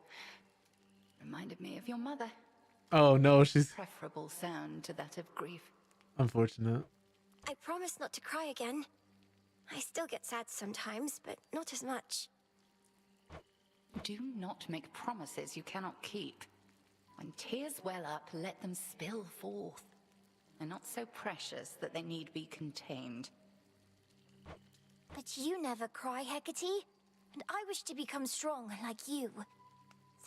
Reminded me of your mother. Oh no, she's Preferable sound to that of grief. unfortunate. I promise not to cry again. I still get sad sometimes, but not as much. Do not make promises you cannot keep. When tears well up, let them spill forth. They're not so precious that they need be contained. But you never cry, Hecate. And I wish to become strong like you.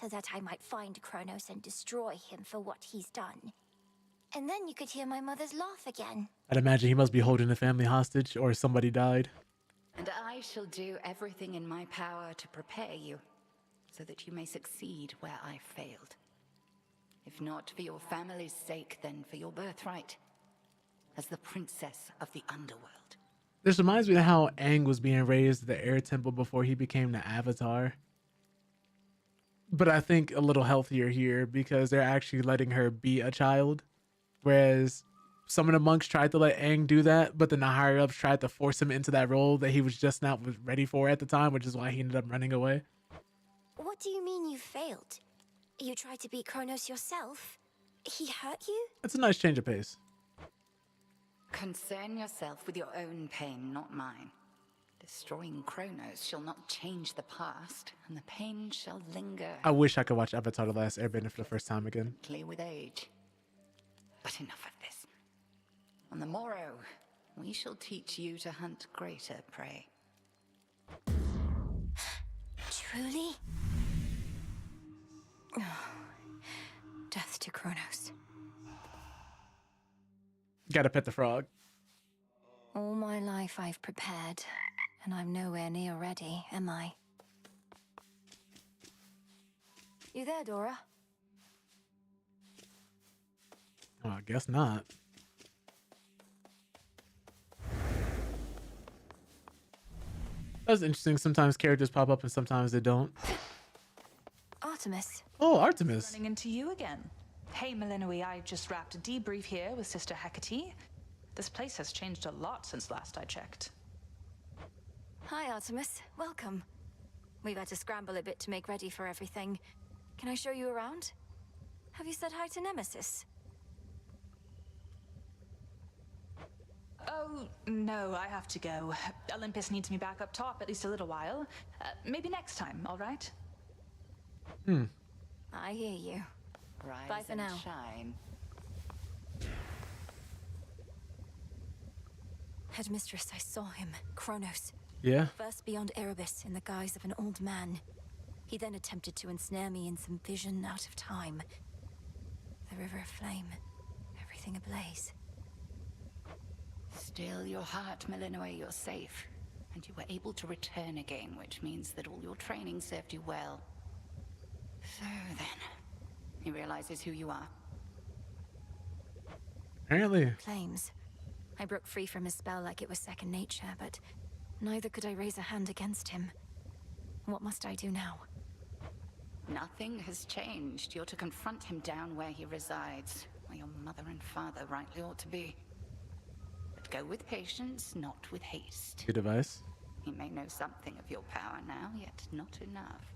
So that I might find Kronos and destroy him for what he's done. And then you could hear my mother's laugh again. I'd imagine he must be holding the family hostage or somebody died. And I shall do everything in my power to prepare you, so that you may succeed where I failed. If not for your family's sake, then for your birthright, as the princess of the underworld. This reminds me of how Aang was being raised at the Air Temple before he became the Avatar. But I think a little healthier here because they're actually letting her be a child. Whereas some of the monks tried to let Aang do that, but then the higher ups tried to force him into that role that he was just not ready for at the time, which is why he ended up running away. What do you mean you failed? You tried to beat Kronos yourself? He hurt you? It's a nice change of pace. Concern yourself with your own pain, not mine. Destroying Kronos shall not change the past, and the pain shall linger. I wish I could watch Avatar: The Last Airbender for the first time again. With age. But enough of this. On the morrow, we shall teach you to hunt greater prey. Truly? Death to Kronos. Gotta pet the frog. All my life I've prepared, and I'm nowhere near ready, am I? You there, Dora? Oh, I guess not. That's interesting. Sometimes characters pop up and sometimes they don't. Artemis. Oh, Artemis. Running into you again. Hey, Melinoe, I just wrapped a debrief here with Sister Hecate. This place has changed a lot since last I checked. Hi, Artemis. Welcome. We've had to scramble a bit to make ready for everything. Can I show you around? Have you said hi to Nemesis? Oh, no, I have to go. Olympus needs me back up top at least a little while. Maybe next time, all right? I hear you. Rise Bye for and now. shine. Headmistress, I saw him, Kronos. Yeah? First beyond Erebus in the guise of an old man. He then attempted to ensnare me in some vision out of time. The river of flame, everything ablaze. Still your heart, Melinoe, you're safe. And you were able to return again, which means that all your training served you well. So then, he realizes who you are. Apparently. Claims. I broke free from his spell like it was second nature, but neither could I raise a hand against him. What must I do now? Nothing has changed. You're to confront him down where he resides, where your mother and father rightly ought to be. But go with patience, not with haste. Good advice. He may know something of your power now, yet not enough.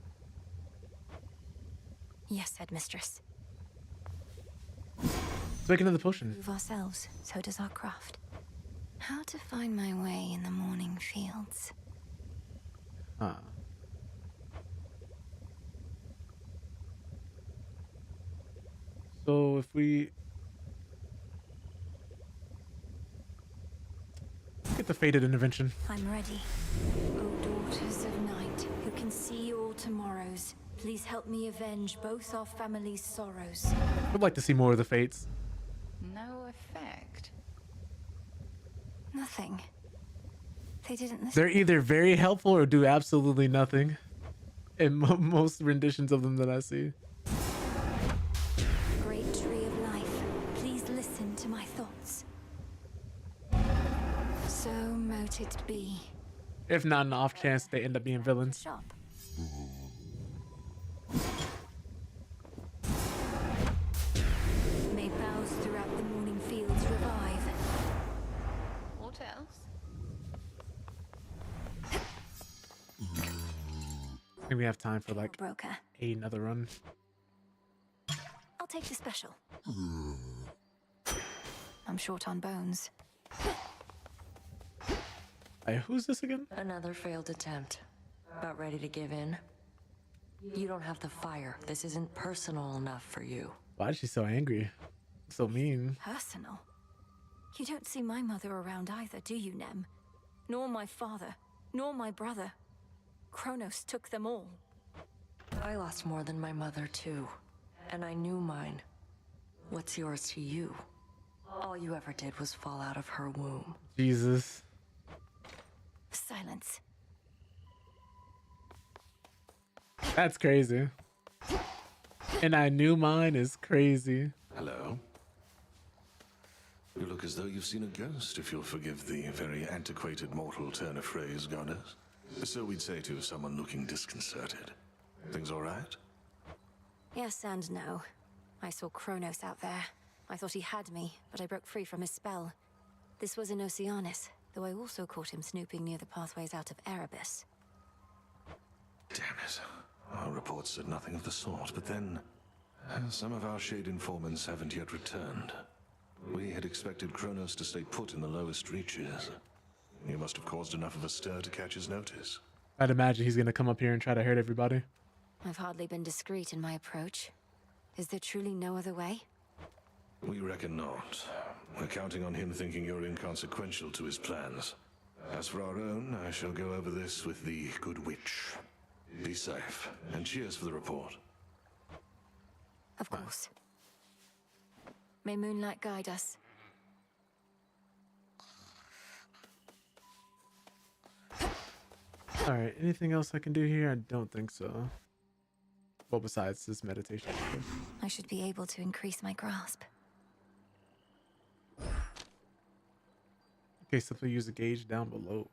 Yes, headmistress. Let's make another potion. Move ourselves, so does our craft. How to find my way in the morning fields. Huh. So if we get the fated intervention. I'm ready. O daughters of night, who can see all tomorrows, please help me avenge both our families' sorrows. I'd like to see more of the fates. No effect. Nothing. They didn't listen. They're either very helpful or do absolutely nothing. In most renditions of them that I see. Great tree of life, please listen to my thoughts. So mote it be. If not, an off chance they end up being villains. Shop. May boughs throughout the morning fields revive. What else? I think we have time for like Broker. another run. I'll take the special. I'm short on bones. Hey, who's this again? Another failed attempt. About ready to give in? You don't have the fire. This isn't personal enough for you. Why is she so angry? So mean. Personal? You don't see my mother around either, do you, Nem? Nor my father, nor my brother. Kronos took them all. I lost more than my mother, too. And I knew mine. What's yours to you? All you ever did was fall out of her womb. Jesus. Silence. That's crazy. And I knew mine is crazy. Hello. You look as though you've seen a ghost, if you'll forgive the very antiquated mortal turn of phrase, goddess. So we'd say to someone looking disconcerted. Things all right? Yes and no. I saw Kronos out there. I thought he had me, but I broke free from his spell. This was in Oceanus, though I also caught him snooping near the pathways out of Erebus. Damn it. Our reports said nothing of the sort, but then some of our shade informants haven't yet returned. We had expected Kronos to stay put in the lowest reaches. You must have caused enough of a stir to catch his notice. I'd imagine he's gonna come up here and try to hurt everybody. I've hardly been discreet in my approach. Is there truly no other way? We reckon not. We're counting on him thinking you're inconsequential to his plans. As for our own, I shall go over this with the good witch. Be safe, and cheers for the report. Of course. May moonlight guide us. Alright, anything else I can do here? I don't think so. Well, besides this meditation. I should be able to increase my grasp. Okay, simply use the gauge down below.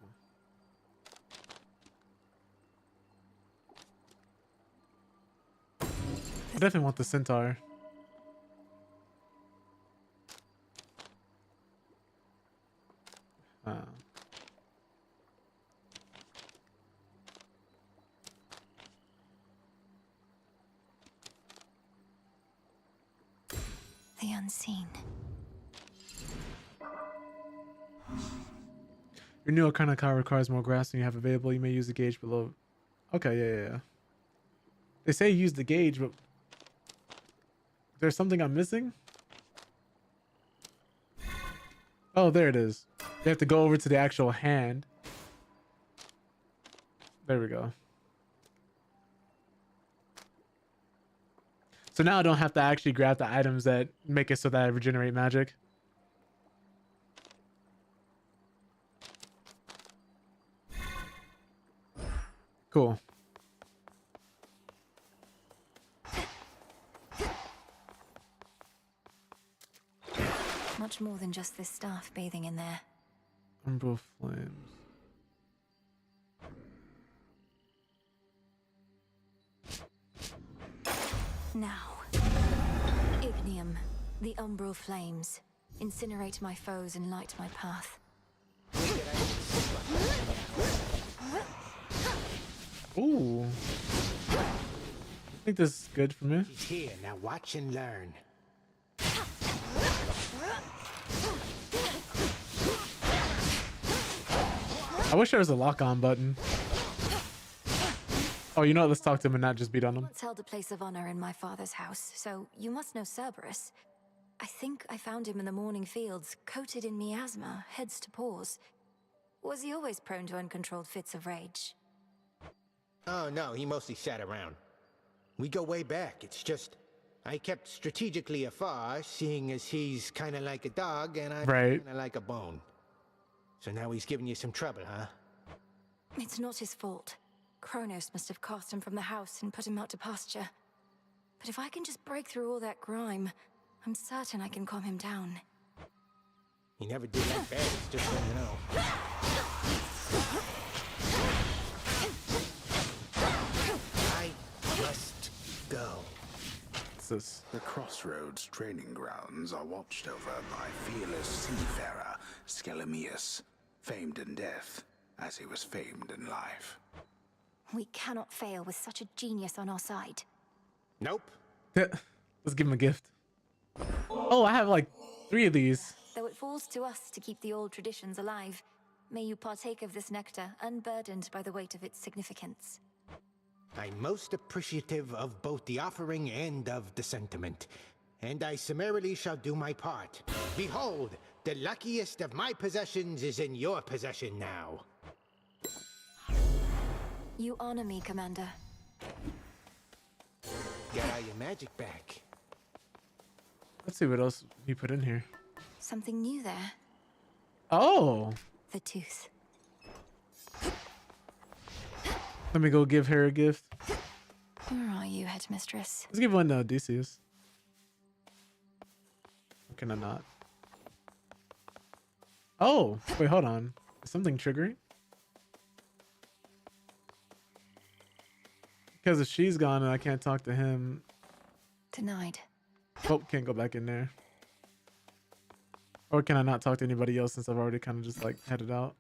I definitely want the centaur. The unseen. Your new Arcana card requires more grass than you have available. You may use the gauge below. Okay, yeah. They say use the gauge, but there's something I'm missing? Oh, there it is. You have to go over to the actual hand. There we go. So now I don't have to actually grab the items that make it so that I regenerate magic. Cool. Much more than just this staff bathing in there. Umbral flames. Now, Ignium, the umbral flames. Incinerate my foes and light my path. Ooh. I think this is good for me. She's here, now watch and learn. I wish there was a lock-on button. Oh, you know what? Let's talk to him and not just beat on him. Once held a place of honor in my father's house, so you must know Cerberus. I think I found him in the morning fields, coated in miasma, heads to paws. Was he always prone to uncontrolled fits of rage? Oh, no, he mostly sat around. We go way back. It's just I kept strategically afar, seeing as he's kind of like a dog and I'm right. kind of like a bone. So now he's giving you some trouble, huh? It's not his fault. Kronos must have cast him from the house and put him out to pasture. But if I can just break through all that grime, I'm certain I can calm him down. He never did that bad, it's just so you know. I must go. What's this? The Crossroads training grounds are watched over by fearless seafarer Skelemius, famed in death as he was famed in life. We cannot fail with such a genius on our side. Nope. Let's give him a gift. Oh, I have like 3 of these. Though it falls to us to keep the old traditions alive, may you partake of this nectar unburdened by the weight of its significance. I'm most appreciative of both the offering and of the sentiment, and I summarily shall do my part. Behold, the luckiest of my possessions is in your possession now. You honor me, Commander. Get all your magic back. Let's see what else he put in here. Something new there. Oh. The tooth. Let me go give her a gift. Where are you, headmistress? Let's give one to Odysseus. Or can I not? Oh, wait, hold on. Is something triggering? Because if she's gone and I can't talk to him. Denied. Oh, can't go back in there. Or can I not talk to anybody else since I've already kind of just like headed out?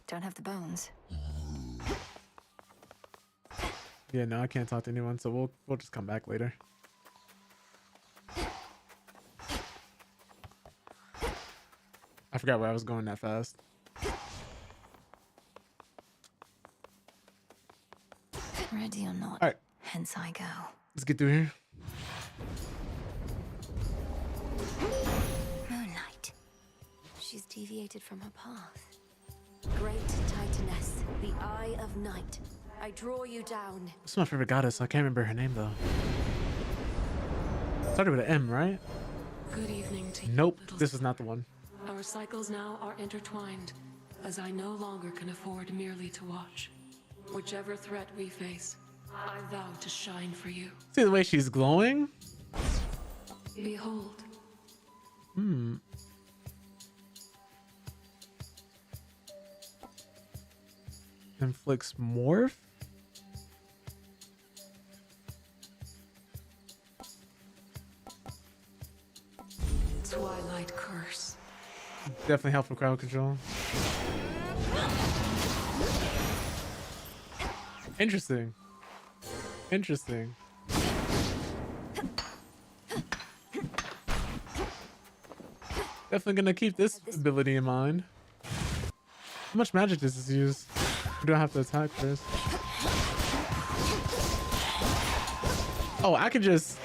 Don't have the bones. Yeah, no, I can't talk to anyone, so we'll just come back later. I forgot where I was going that fast. Ready or not, all right. Hence I go. Let's get through here. Moonlight. She's deviated from her path. Great Titaness, the Eye of Night. I draw you down. This is my favorite goddess. I can't remember her name though. Started with an M, right? Good evening to you. Nope, this is not the one. Our cycles now are intertwined, as I no longer can afford merely to watch. Whichever threat we face, I vow to shine for you. See the way she's glowing? Behold. Inflicts morph? Twilight curse. Definitely help for crowd control. Interesting. Interesting. Definitely gonna keep this ability in mind. How much magic does this use? We don't have to attack first. Oh, I can just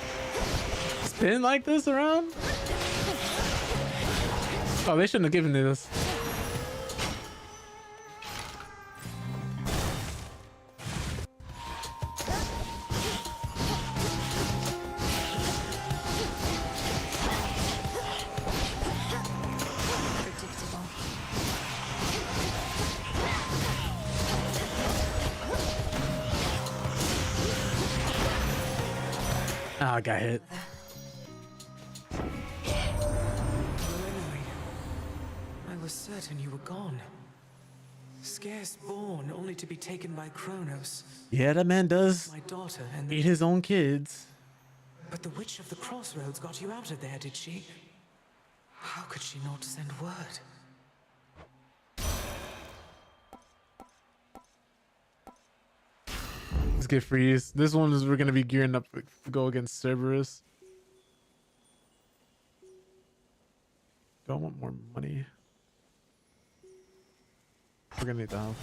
spin like this around? Oh, they shouldn't have given me this. Ah, I got hit. was certain you were gone. Scarce born, only to be taken by Kronos. Yeah, that man does My daughter and eat his own kids. But the Witch of the Crossroads got you out of there, did she? How could she not send word? Let's get freeze. This one is we're gonna be gearing up to go against Cerberus. Do I want more money? We're gonna need the help.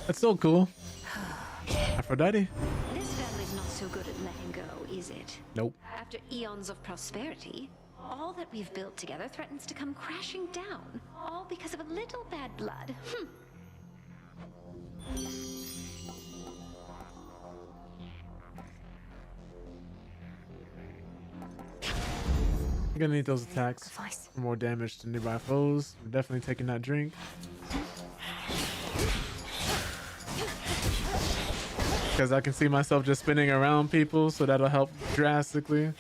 That's so cool. Aphrodite. This family's not so good at letting go, is it? Nope. After eons of prosperity, all that we've built together threatens to come crashing down, all because of a little bad blood. I'm gonna need those attacks for more damage to nearby foes. I'm definitely taking that drink. Because I can see myself just spinning around people, so that'll help drastically.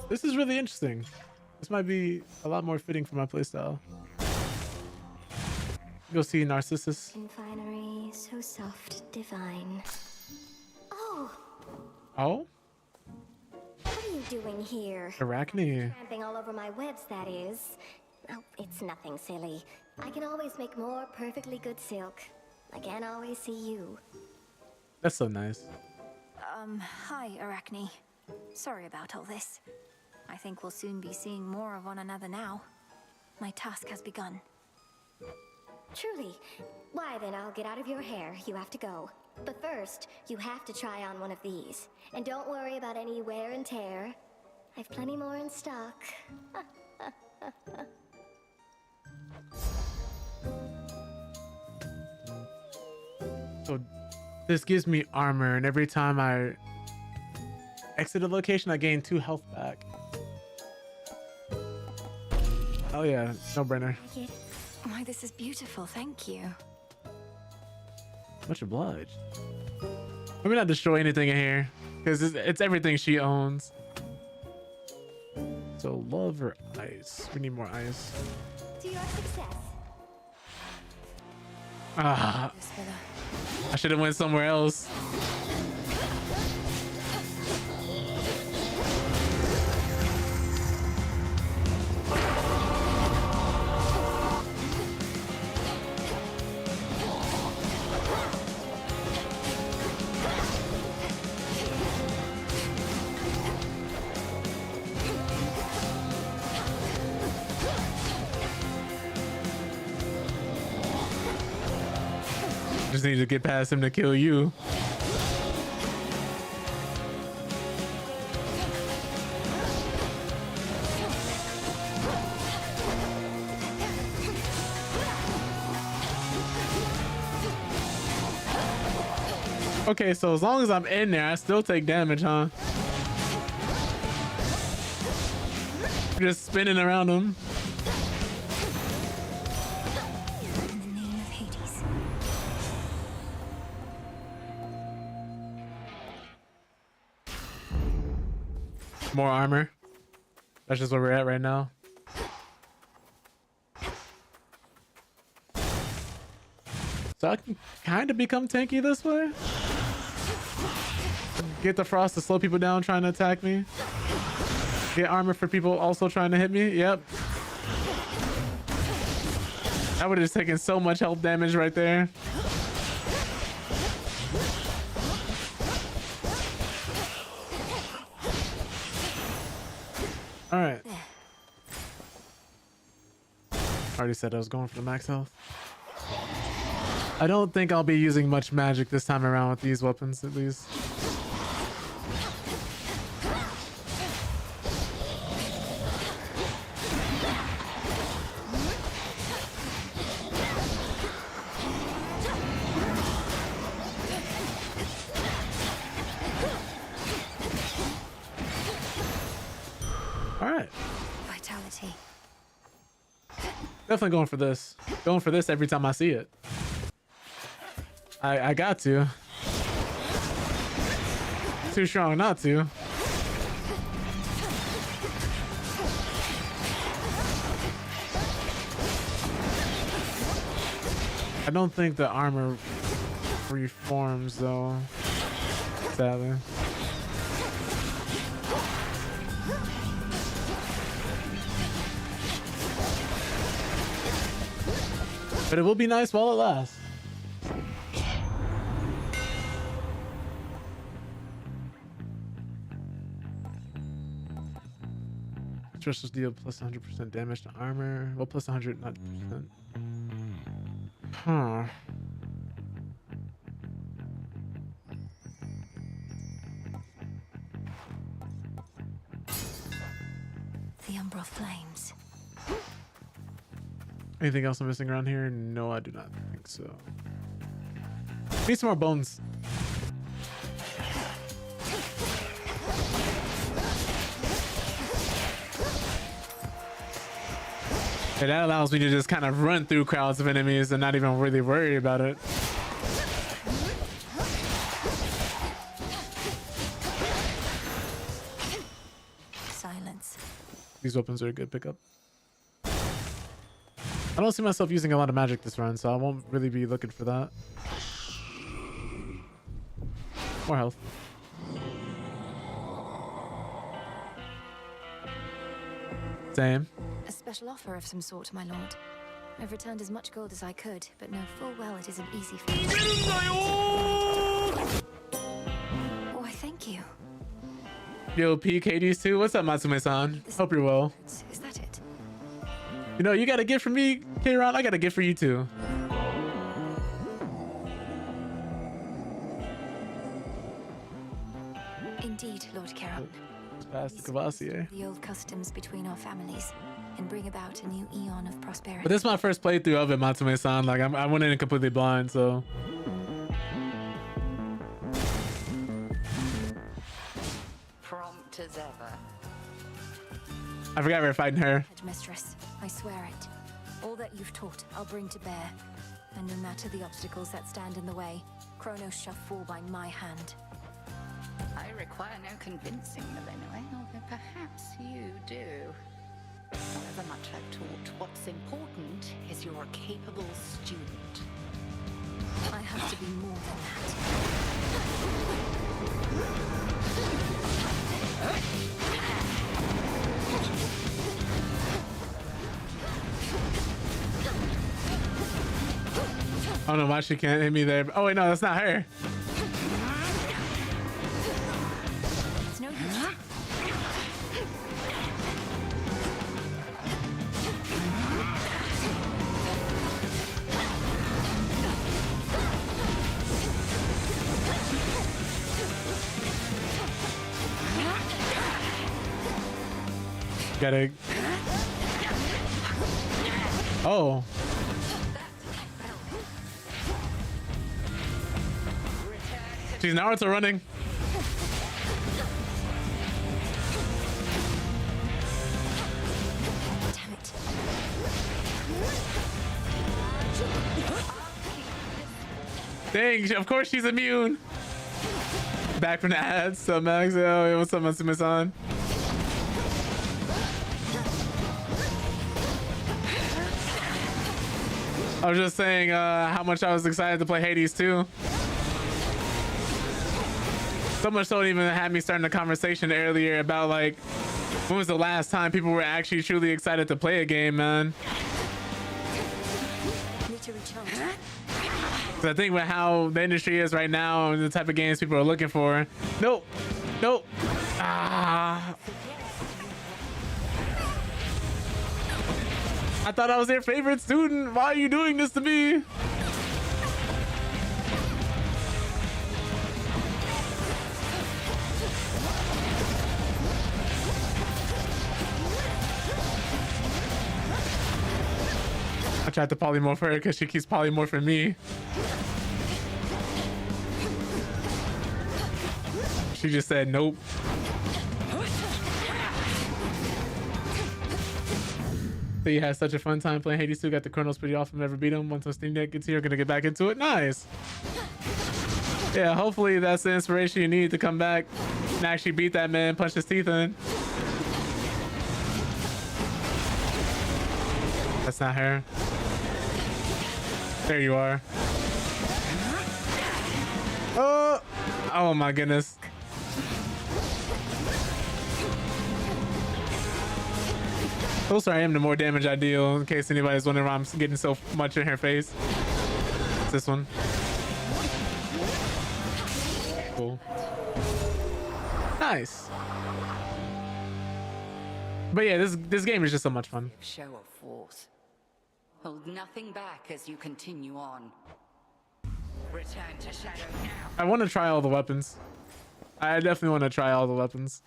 This is really interesting. This might be a lot more fitting for my playstyle. Go see Narcissus. In finery, so soft, divine. Oh, Oh? what are you doing here? Arachne. Tramping all over my webs, that is. Oh, it's nothing silly. I can always make more perfectly good silk. I can't always see you. That's so nice. Hi, Arachne. Sorry about all this. I think we'll soon be seeing more of one another now. My task has begun. Truly. Why then, I'll get out of your hair. You have to go. But first, you have to try on one of these. And don't worry about any wear and tear. I've plenty more in stock. So this gives me armor, and every time I exit a location, I gain 2 health back. Oh yeah, no brainer. Why, this is beautiful, thank you. Much obliged. Let me not destroy anything in here, because it's everything she owns. So love or ice? We need more ice. To your success. Ah, I should have went somewhere else. Just need to get past him to kill you. Okay, so as long as I'm in there, I still take damage, huh? Just spinning around him. More armor. That's just where we're at right now. So I can kind of become tanky this way. Get the frost to slow people down trying to attack me. Get armor for people also trying to hit me. Yep. I would have just taken so much health damage right there. All right. I already said I was going for the max health. I don't think I'll be using much magic this time around with these weapons, at least. Definitely going for this. Going for this every time I see it. I got to. Too strong not to. I don't think the armor reforms though, sadly. But it will be nice while it lasts. Stress deal plus 100% damage to armor. Well, plus 100, not percent. Huh. The Umbral Flames. Anything else I'm missing around here? No, I do not think so. Need some more bones. Okay, that allows me to just kind of run through crowds of enemies and not even really worry about it. Silence. These weapons are a good pickup. I don't see myself using a lot of magic this run, so I won't really be looking for that. More health. Same. A special offer of some sort, my lord. I've returned as much gold as I could, but know full well it isn't easy for me. Why, thank you. Yo, peak Hades too. What's up, Matsume-san? Hope you're well. Is that it? You know, you got a gift for me, K-Ron. I got a gift for you too. Indeed, Lord Charon. Past the Kavasi, eh? The old customs between our families and bring about a new eon of prosperity. But this is my first playthrough of it, Matsume-san. Like, I went in completely blind, so. Prompt as ever. I forgot we were fighting her. Headmistress, I swear it. All that you've taught, I'll bring to bear. And no matter the obstacles that stand in the way, Kronos shall fall by my hand. I require no convincing, Millennium, although perhaps you do. However much I've taught, what's important is you're a capable student. I have to be more than that. I don't know why she can't hit me there. Oh wait, no, that's not her. It's no use. Gotta. Oh. She's Naruto running. Damn it. Dang, of course she's immune. Back from the ads. So Max, oh, what's up, Matsume-san? I was just saying how much I was excited to play Hades too. So much so it even had me starting a conversation earlier about like when was the last time people were actually truly excited to play a game, man. Need to recharge. Cause I think with how the industry is right now and the type of games people are looking for. Nope. Nope. Ah. I thought I was their favorite student. Why are you doing this to me? I tried to polymorph her because she keeps polymorphing me. She just said nope. So you had such a fun time playing Hades 2. Got the Chronos pretty awesome. Never beat him. Once the Steam Deck gets here, gonna get back into it. Nice. Yeah, hopefully that's the inspiration you need to come back and actually beat that man, punch his teeth in. That's not her. There you are. Oh my goodness. The closer I am, the more damage I deal, in case anybody's wondering why I'm getting so much in her face. It's this one. Cool. Nice. But yeah, this game is just so much fun. Show of force. Hold nothing back as you continue on. Return to Shadow now. I want to try all the weapons. I definitely want to try all the weapons.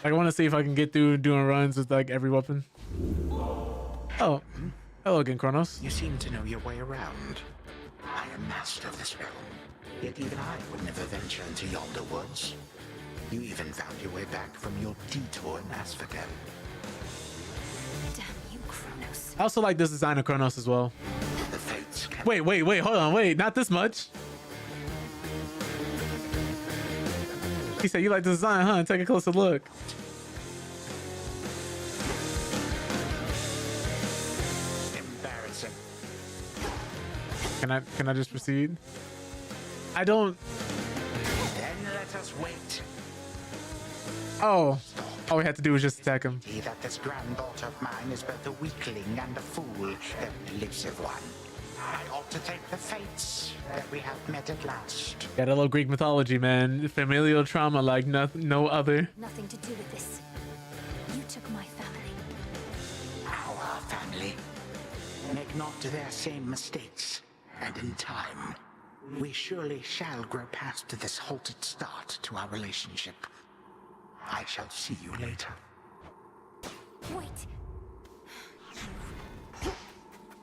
I want to see if I can get through doing runs with like every weapon. Oh, hello again, Kronos. You seem to know your way around. I am master of this realm, yet even I would never venture into yonder woods. You even found your way back from your detour in Asphodel. Damn you, Kronos. I also like this design of Kronos as well. The fates can... Wait, hold on, wait, not this much. He said you like the design, huh? Take a closer look. Embarrassing. Can I just proceed? I don't. Then let us wait. Oh, all we have to do is just attack him. See that this granddaughter of mine is both a weakling and a fool, an elusive one. I ought to thank the fates that we have met at last. Got a little Greek mythology, man. Familial trauma like no other. Nothing to do with this. You took my family. Our family. Make not their same mistakes, and in time, we surely shall grow past this halted start to our relationship. I shall see you later. Wait.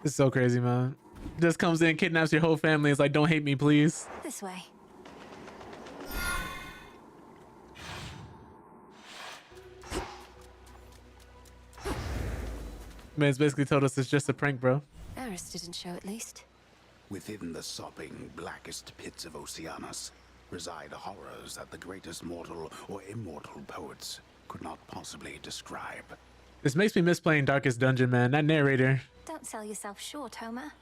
It's so crazy, man. Just comes in, kidnaps your whole family. It's like, don't hate me, please. This way. Man's basically told us it's just a prank, bro. Eris didn't show at least. Within the sopping, blackest pits of Oceanus reside horrors that the greatest mortal or immortal poets could not possibly describe. This makes me miss playing Darkest Dungeon, man. That narrator. Don't sell yourself short, Homer.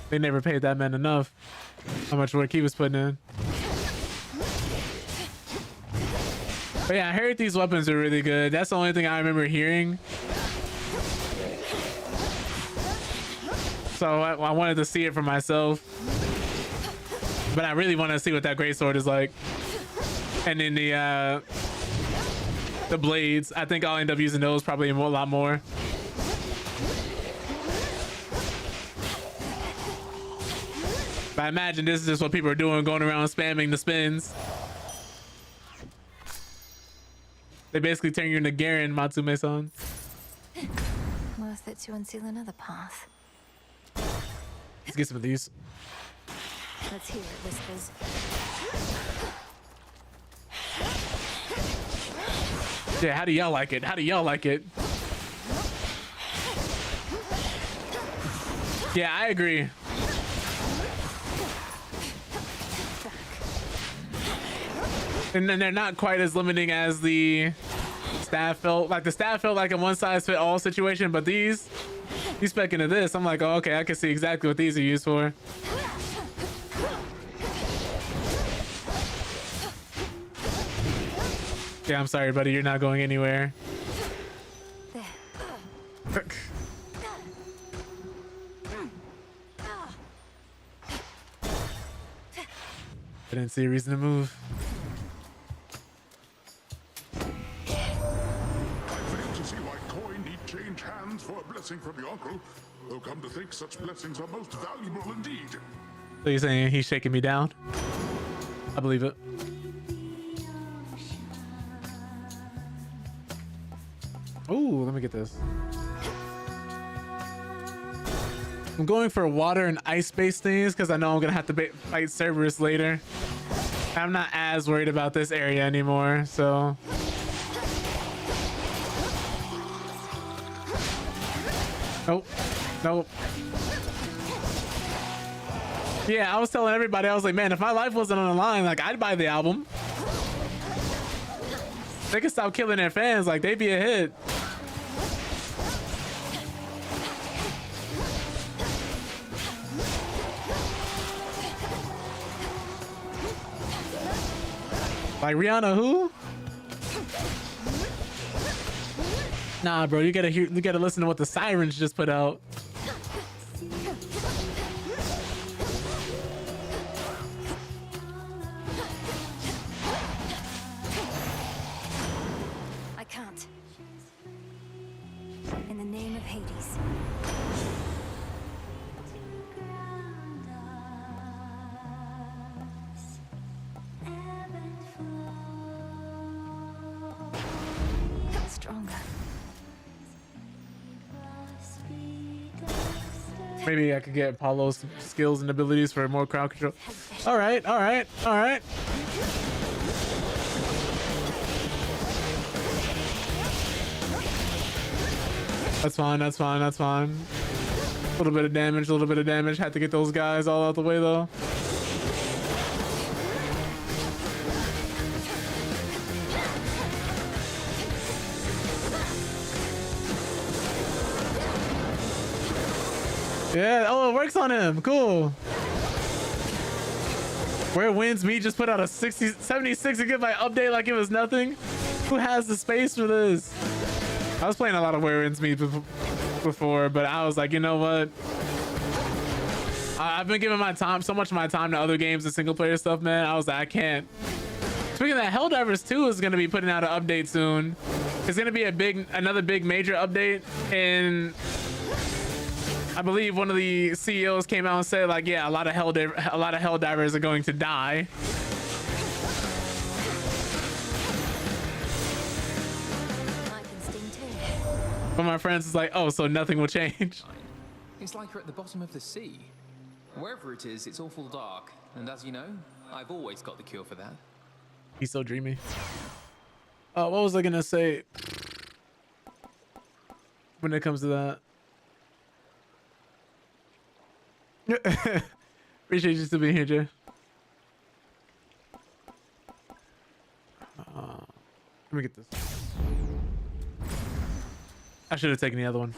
They never paid that man enough. How much work he was putting in. But yeah, I heard these weapons are really good. That's the only thing I remember hearing. So I wanted to see it for myself. But I really want to see what that greatsword is like. And then the blades. I think I'll end up using those probably a lot more. But I imagine this is just what people are doing, going around spamming the spins. They basically turn you into Garen, Matsume-san. Worth it to unseal another path. Let's get some of these. Let's hear it, Whispers. Yeah, how do y'all like it? How do y'all like it? Yeah, I agree. And then they're not quite as limiting as the staff felt. Like the staff felt like a one-size-fit-all situation, but these, you spec into this, I'm like, oh, okay, I can see exactly what these are used for. Yeah, I'm sorry, buddy. You're not going anywhere. I didn't see a reason to move. I fail to see why for a blessing from your uncle. Though come to think, such blessings are most valuable indeed. So you're saying he's shaking me down? I believe it. Ooh, let me get this. I'm going for water and ice-based things because I know I'm gonna have to fight Cerberus later. I'm not as worried about this area anymore, so. Nope. Nope. Yeah, I was telling everybody, I was like, man, if my life wasn't on the line, like, I'd buy the album. They could stop killing their fans, like, they'd be a hit. Like Rihanna, who? Nah, bro, you gotta listen to what the Sirens just put out. I can't. In the name of Hades. Stronger. Maybe I could get Apollo's skills and abilities for more crowd control. All right, all right, all right. That's fine, that's fine, that's fine. A little bit of damage, a little bit of damage. Had to get those guys all out the way though. Yeah, oh, it works on him. Cool. Where Winds Meet just put out a 76 gigabyte update like it was nothing. Who has the space for this? I was playing a lot of Where Winds Meet before, but I was like, you know what? I've been giving so much of my time to other games and single player stuff, man. I was like, I can't. Speaking of that, Helldivers 2 is going to be putting out an update soon. It's going to be another big major update, and I believe one of the CEOs came out and said, like, yeah, a lot of Helldivers are going to die. But my friends is like, oh, so nothing will change. It's like you're at the bottom of the sea. Wherever it is, it's awful dark. And as you know, I've always got the cure for that. He's so dreamy. What was I gonna say when it comes to that? Appreciate you still being here, Jay. Let me get this. I should have taken the other one.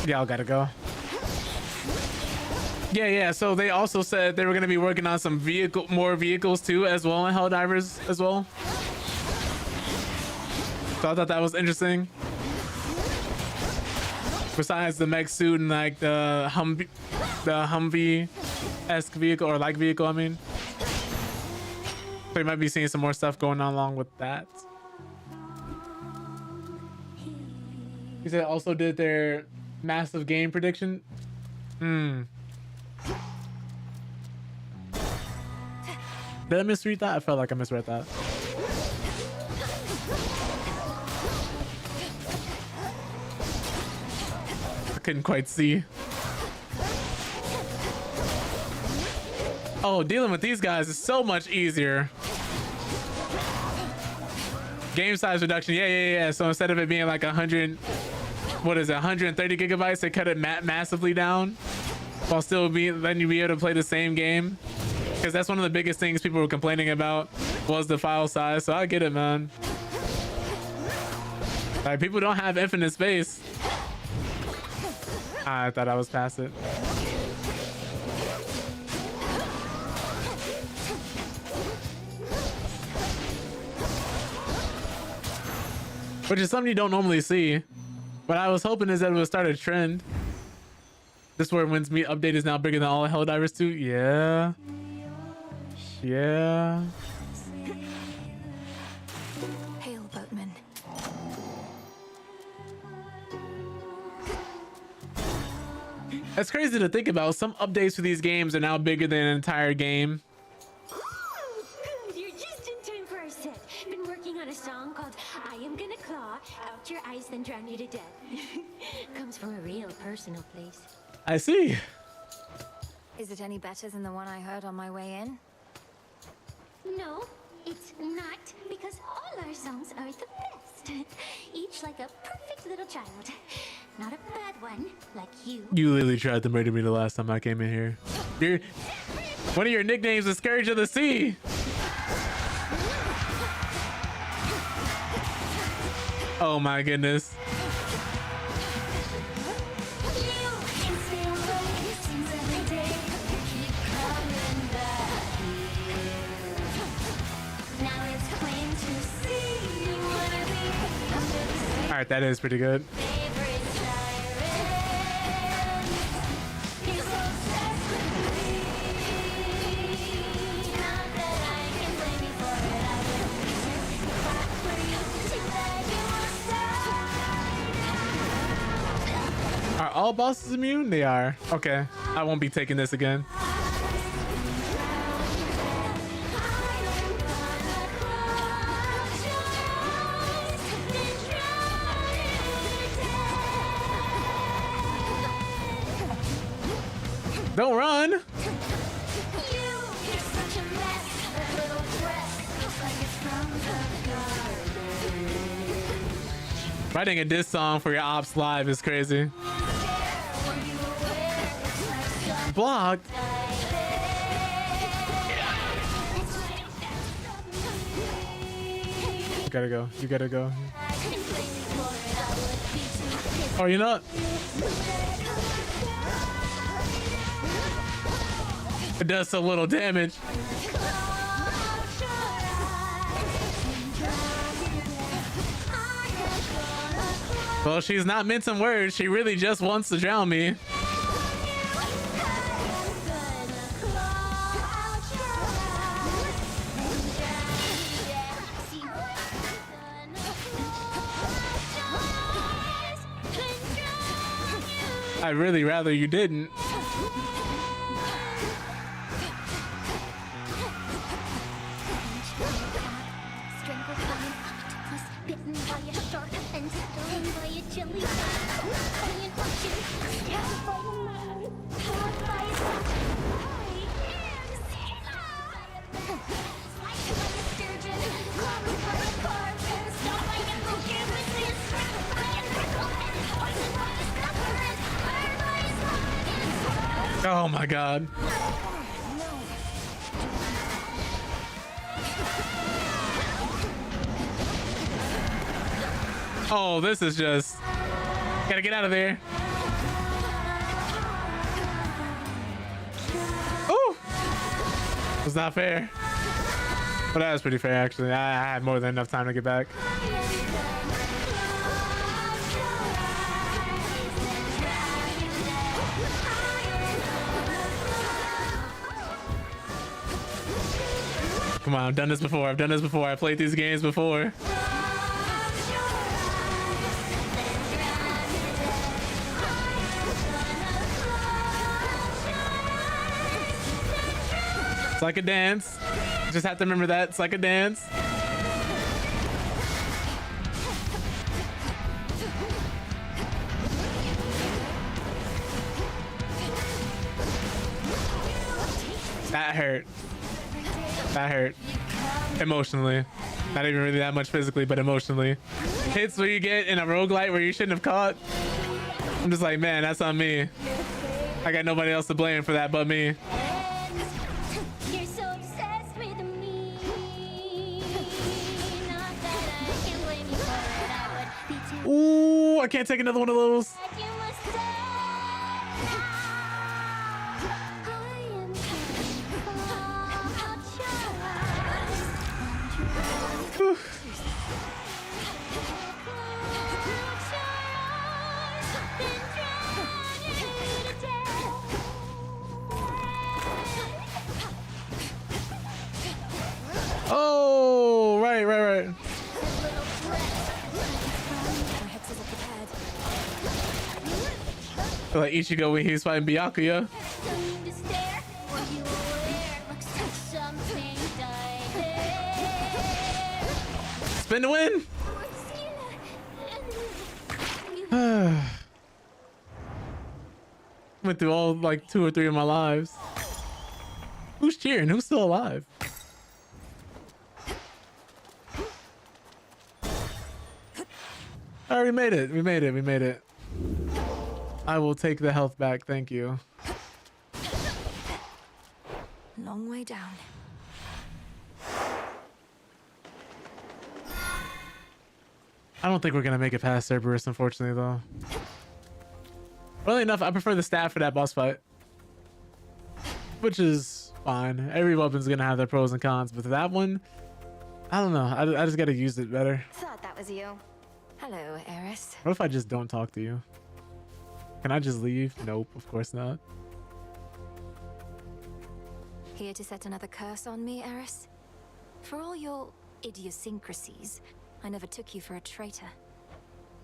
Y'all gotta go. Yeah. So they also said they were gonna be working on some more vehicles too, as well in Helldivers as well. So I thought that was interesting. Besides the mech suit and like the Humvee-esque vehicle or like vehicle, I mean. So you might be seeing some more stuff going on along with that. He said also did their massive game prediction. Did I misread that? I felt like I misread that. I couldn't quite see. Oh, dealing with these guys is so much easier. Game size reduction. Yeah. So instead of it being like 100, what is it, 130 gigabytes, they cut it massively down while still letting you be able to play the same game. Because that's one of the biggest things people were complaining about was the file size. So I get it, man. Like, people don't have infinite space. I thought I was past it. Which is something you don't normally see. What I was hoping is that it would start a trend. This Where Wins Me update is now bigger than all Helldivers 2. Yeah. Yeah. Hail, boatman. That's crazy to think about. Some updates for these games are now bigger than an entire game. You're just in time for our set. Been working on a song called I Am Gonna Claw Out Your Eyes Then Drown You to Death. Comes from a real personal place. I see. Is it any better than the one I heard on my way in? No, it's not, because all our songs are the best. Each like a perfect little child. Not a bad one, like you. You literally tried to murder me the last time I came in here. One of your nicknames is Scourge of the Sea. Oh my goodness. All right, that is pretty good. Are all bosses immune? They are. Okay, I won't be taking this again. Don't run. Writing a diss song for your ops live is crazy. Blocked. You gotta go. You gotta go. Oh, you're not? It does so little damage. Well, she's not mincing words. She really just wants to drown me. I'd really rather you didn't. Oh my god. Oh, this is just... Gotta get out of there. Ooh! It's not fair. But that was pretty fair, actually. I had more than enough time to get back. Come on, I've done this before. I've done this before. I played these games before. It's like a dance. Just have to remember that. It's like a dance. That hurt. That hurt. Emotionally. Not even really that much physically, but emotionally. Hits where you get in a roguelite where you shouldn't have caught. I'm just like, man, that's on me. I got nobody else to blame for that but me. You're so obsessed with me. Not that I can blame you for it. I would be too. Ooh, I can't take another one of those. You must say, Like Ichigo when he was fighting Byakuya. Don't need to stare, or you will wear. Looks like something died there. Spin to win. Went through all like 2 or 3 of my lives. Who's cheering? Who's still alive? All right, we made it. We made it. We made it. I will take the health back. Thank you. Long way down. I don't think we're gonna make it past Cerberus, unfortunately, though. Funnily enough, I prefer the staff for that boss fight, which is fine. Every weapon's gonna have their pros and cons, but that one, I don't know. I just gotta use it better. Thought that was you. Hello, Eris. What if I just don't talk to you? Can I just leave? Nope, of course not. Here to set another curse on me, Eris? For all your idiosyncrasies, I never took you for a traitor.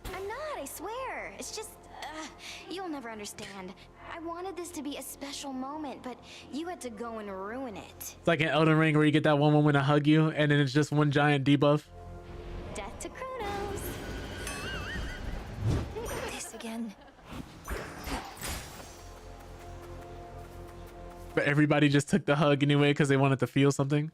I'm not, I swear. It's just, you'll never understand. I wanted this to be a special moment, but you had to go and ruin it. It's like in Elden Ring where you get that one woman to hug you, and then it's just one giant debuff. Death to Kronos. This again. But everybody just took the hug anyway because they wanted to feel something.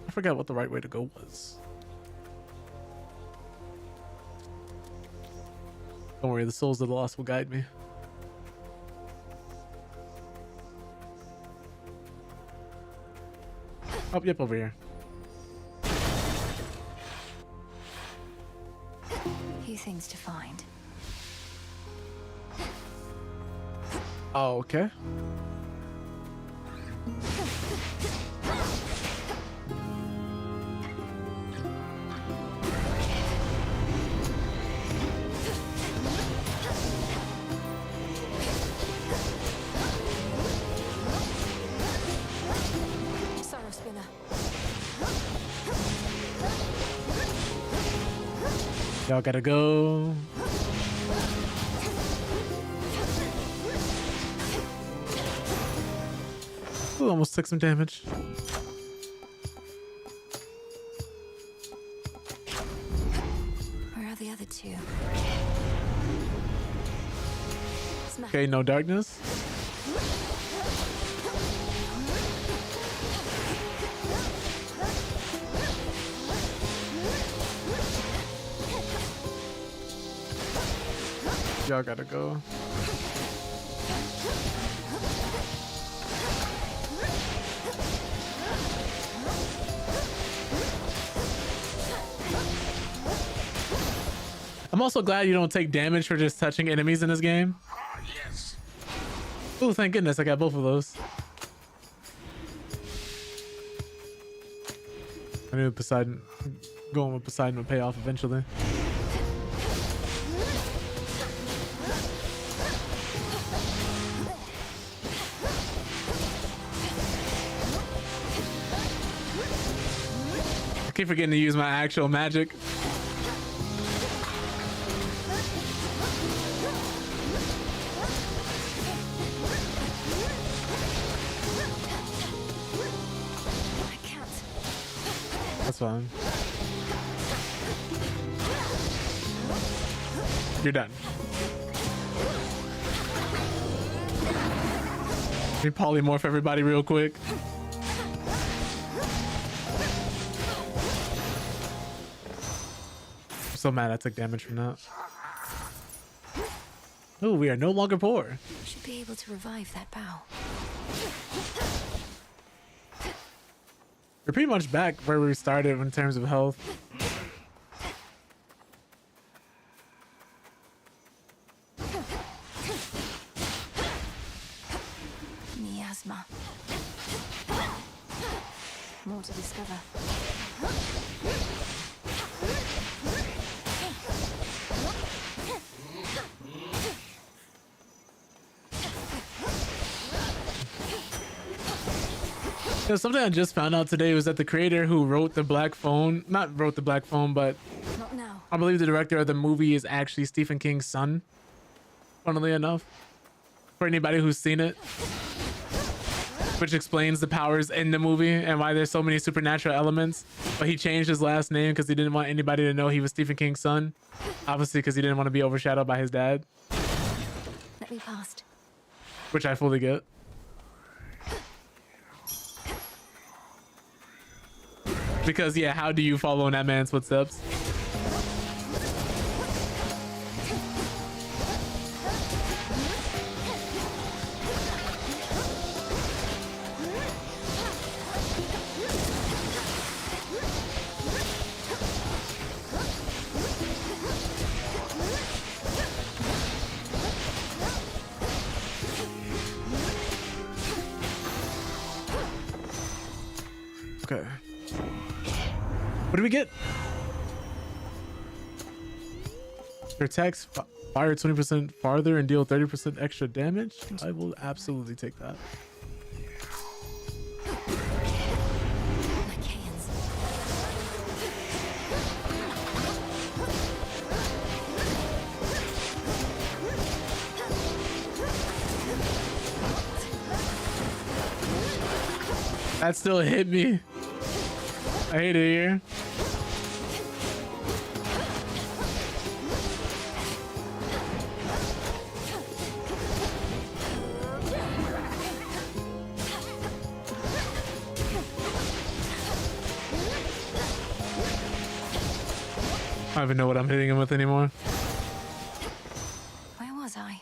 I forgot what the right way to go was. Don't worry, the souls of the lost will guide me. Oh, yep, over here. Few things to find. Oh, okay. Sorrow Spinner. Y'all gotta go. Ooh, almost took some damage. Where are the other two? Okay, no darkness. Y'all gotta go. I'm also glad you don't take damage for just touching enemies in this game. Yes. Oh, thank goodness I got both of those. I knew Poseidon, going with Poseidon would pay off eventually. I keep forgetting to use my actual magic. That's fine. You're done. Let me polymorph everybody real quick. I'm so mad I took damage from that. Oh, we are no longer poor. Should be able to revive that bow. We're pretty much back where we started in terms of health. Miasma. More to discover. You know, something I just found out today was that the creator who wrote the Black Phone, not wrote the Black Phone, but Not now. I believe the director of the movie is actually Stephen King's son. Funnily enough, for anybody who's seen it, which explains the powers in the movie and why there's so many supernatural elements. But he changed his last name because he didn't want anybody to know he was Stephen King's son. Obviously, because he didn't want to be overshadowed by his dad, Let me past. which I fully get. Because yeah, how do you follow in that man's footsteps? Okay. What do we get? Your attacks fire 20% farther and deal 30% extra damage. I will absolutely take that. That still hit me. I hate it here. I don't even know what I'm hitting him with anymore. Where was I?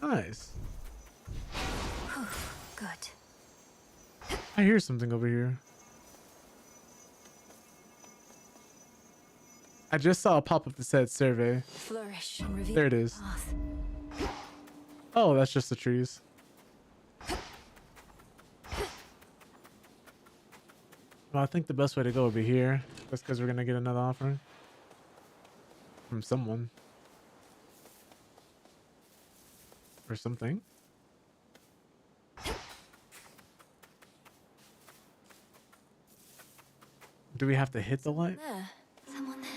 Nice. Good. I hear something over here. I just saw a pop-up that said survey. Flourish and reveal There it is. path. Oh, that's just the trees. Well, I think the best way to go would be here. Just because we're going to get another offering. From someone. Or something. Do we have to hit the light? There. Someone there.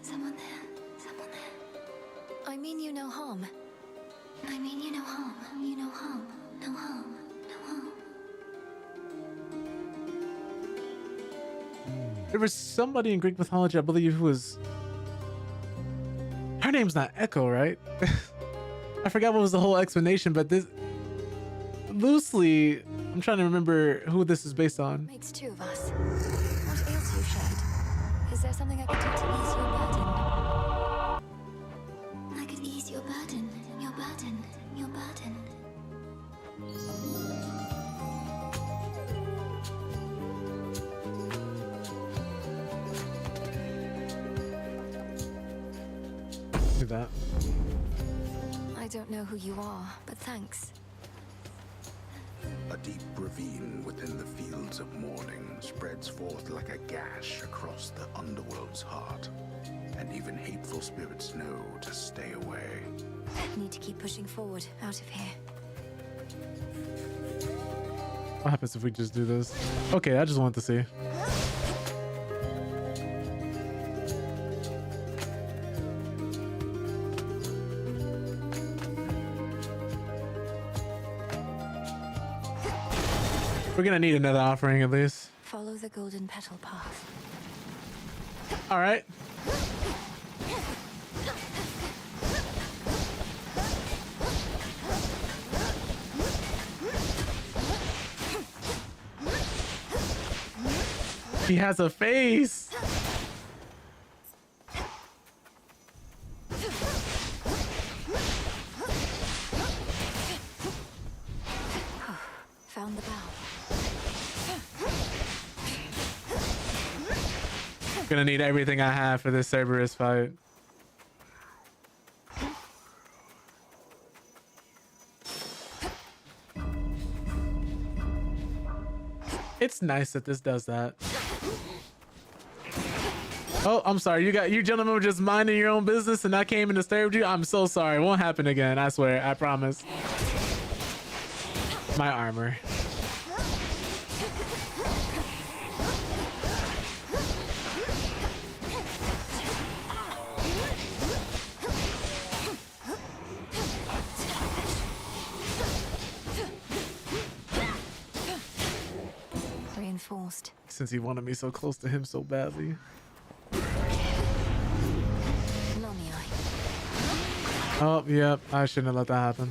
Someone there. Someone there. I mean you no harm. I mean you no harm. You no harm. No harm. No harm. There was somebody in Greek mythology, I believe, who was... Her name's not Echo, right? I forgot what was the whole explanation, but this... Loosely, I'm trying to remember who this is based on. Makes two of us. What ails you, Shed? Is there something I could do to ease your burden? I could ease your burden. Your burden. Your burden. Do that. I don't know who you are, but thanks. A deep ravine within the fields of mourning spreads forth like a gash across the underworld's heart, and even hateful spirits know to stay away. Need to keep pushing forward, out of here. What happens if we just do this? Okay, I just wanted to see. We're gonna need another offering at least. Follow the golden petal path. All right. He has a face. Found the bow. Gonna need everything I have for this Cerberus fight. It's It's nice that this does that. Oh, I'm sorry. You gentlemen were just minding your own business and I came and disturbed you. I'm so sorry. It won't happen again. I swear. I promise. My armor. Reinforced. Since he wanted me so close to him so badly. Oh, yep. I shouldn't have let that happen.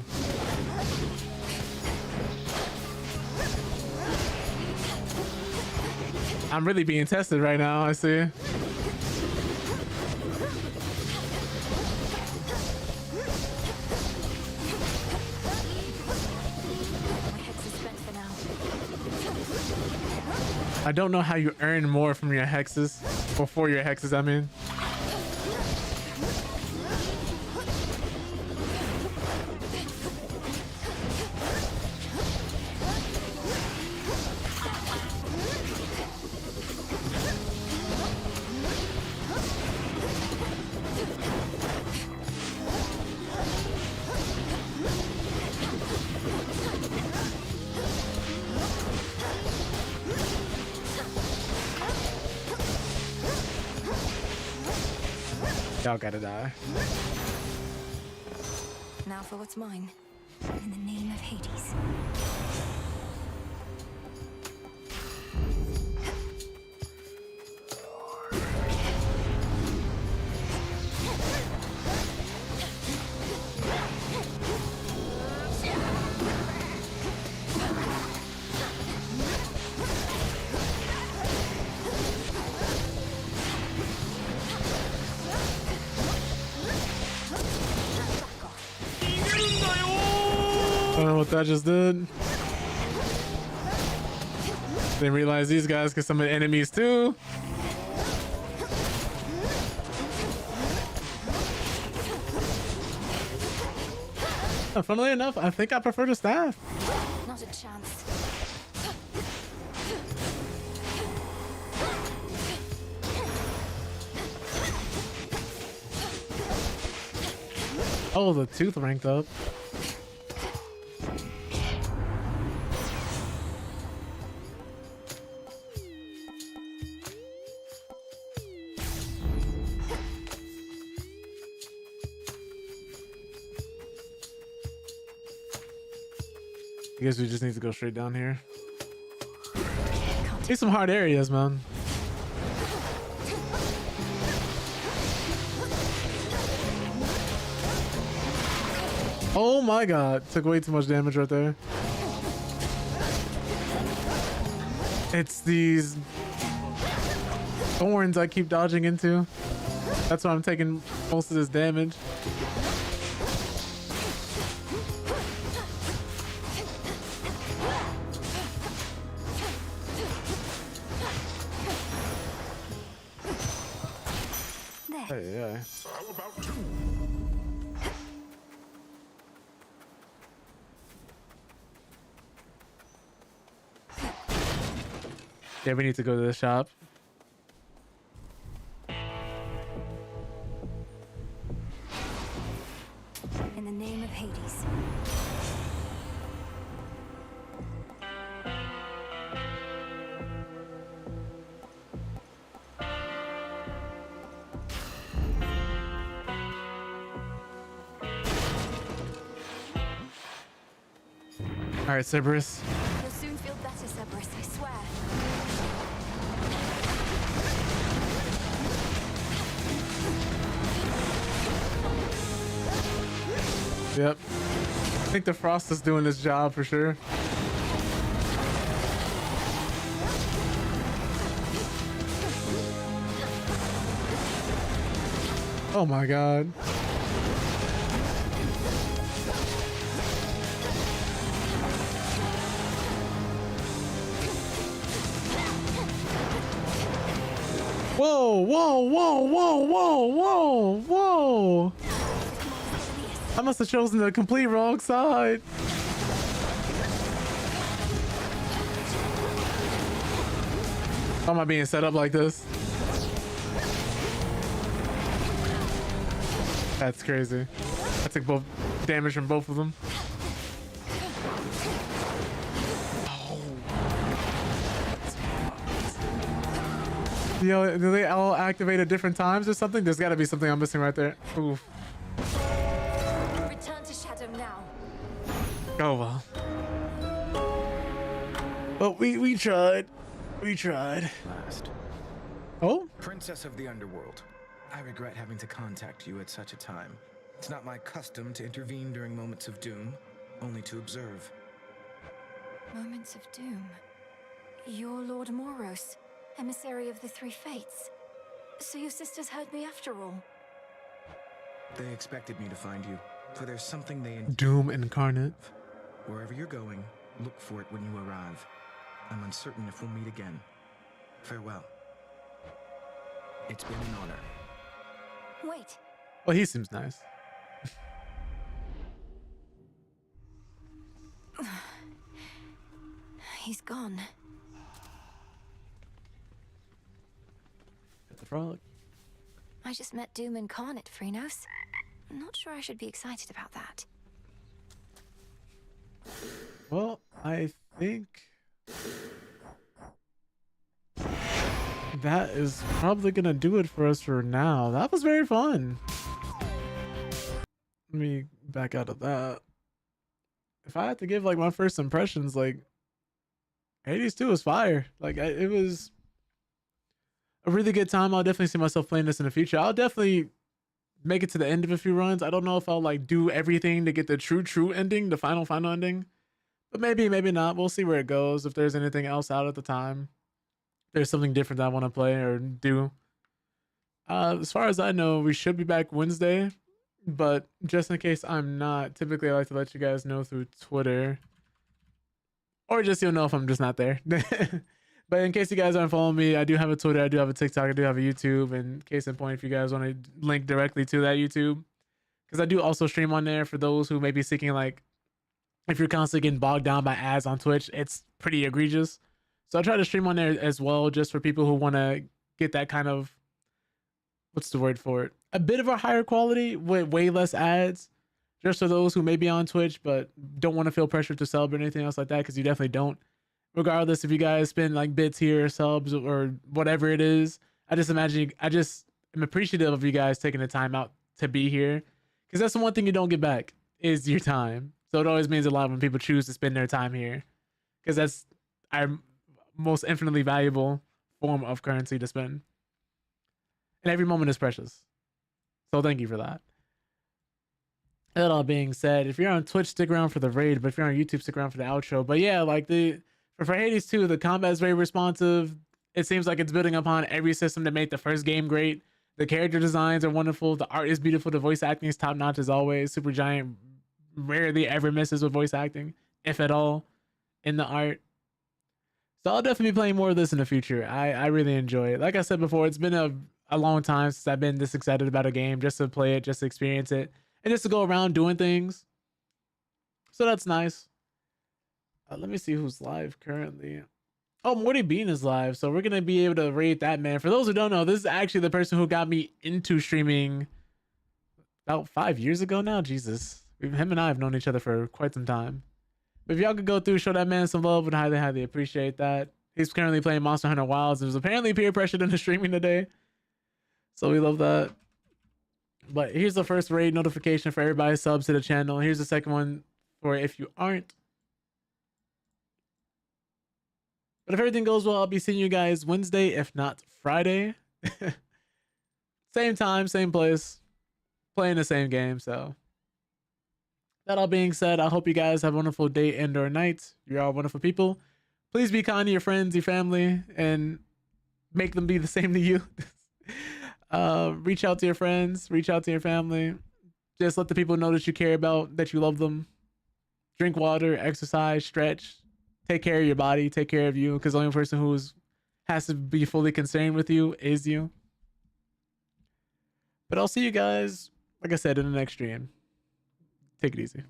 I'm really being tested right now, I see. I don't know how you earn more from your hexes, or for your hexes, I mean. Y'all gotta die. Now for what's mine. In the name of Hades. I don't know what that just did. Didn't realize these guys could summon enemies too. Funnily enough, I think I prefer the staff. Not a chance. Oh, the tooth ranked up. I guess we just need to go straight down here. These some hard areas, man. Oh my god, took way too much damage right there. It's these thorns I keep dodging into. That's why I'm taking most of this damage. Hey, yeah. How about two? Yeah, we need to go to the shop. In the name of Hades. All right, Cerberus. You'll soon feel better, Cerberus, I swear. Yep. I think the frost is doing his job for sure. Oh my god. Whoa, whoa, whoa, whoa, whoa, whoa, whoa. I must have chosen the complete wrong side. Why am I being set up like this? That's crazy. I took both damage from both of them. Yo, do they all activate at different times or something? There's got to be something I'm missing right there. Oof. Return to Shadow now. Oh well. But we tried. We tried. Last. Oh? Princess of the Underworld. I regret having to contact you at such a time. It's not my custom to intervene during moments of doom, only to observe. Moments of doom. You're Lord Moros, emissary of the Three Fates. So your sisters heard me after all. They expected me to find you, for there's something they Doom incarnate. Wherever you're going, look for it when you arrive. I'm uncertain if we'll meet again. Farewell. It's been an honor. Wait. Well, he seems nice. He's gone. Hit the frog. I just met Doom incarnate, Phrynos. I'm not sure I should be excited about that. Well, I think that is probably gonna do it for us for now. That was very fun. Let me back out of that. If I had to give like my first impressions, like Hades 2 was fire. Like it was a really good time. I'll definitely see myself playing this in the future. I'll definitely make it to the end of a few runs. I don't know if I'll like do everything to get the true ending, the final ending. But maybe not. We'll see where it goes. If there's anything else out at the time. If there's something different that I want to play or do. As far as I know, we should be back Wednesday. But just in case I'm not, typically I like to let you guys know through Twitter. Or just you'll know if I'm just not there. But in case you guys aren't following me, I do have a Twitter, I do have a TikTok, I do have a YouTube. And case in point, if you guys want to link directly to that YouTube. Because I do also stream on there for those who may be seeking like, if you're constantly getting bogged down by ads on Twitch, it's pretty egregious. So I try to stream on there as well, just for people who want to get that kind of, what's the word for it? A bit of a higher quality with way less ads. Just for those who may be on Twitch, but don't want to feel pressure to sub or anything else like that, because you definitely don't. Regardless, if you guys spend like bits here, subs, or whatever it is, I just am appreciative of you guys taking the time out to be here. Because that's the one thing you don't get back, is your time. So it always means a lot when people choose to spend their time here, because that's our most infinitely valuable form of currency to spend. And every moment is precious. So thank you for that. That all being said, if you're on Twitch, stick around for the raid. But if you're on YouTube, stick around for the outro. But yeah, like for Hades 2, the combat is very responsive. It seems like it's building upon every system that made the first game great. The character designs are wonderful. The art is beautiful. The voice acting is top notch as always. Supergiant rarely ever misses with voice acting, if at all, in the art. So I'll definitely be playing more of this in the future. I really enjoy it. Like I said before, it's been a long time since I've been this excited about a game, just to play it, just to experience it, and just to go around doing things. So that's nice. Let me see who's live currently. Oh, Morty Bean is live, so we're gonna be able to rate that man. For those who don't know, this is actually the person who got me into streaming about 5 years ago now. Jesus, him and I have known each other for quite some time. But if y'all could go through, show that man some love, would highly appreciate that. He's currently playing Monster Hunter Wilds. It was apparently peer pressured into streaming today, so we love that. But here's the first raid notification for everybody subs to the channel. Here's the second one for if you aren't. But if everything goes well, I'll be seeing you guys Wednesday, if not Friday. Same time, same place, playing the same game. So that all being said, I hope you guys have a wonderful day and or night. You're all wonderful people. Please be kind to your friends, your family, and make them be the same to you. Reach out to your friends, reach out to your family. Just let the people know that you care about, that you love them. Drink water, exercise, stretch. Take care of your body, take care of you, because the only person who has to be fully concerned with you is you. But I'll see you guys, like I said, in the next stream. Take it easy.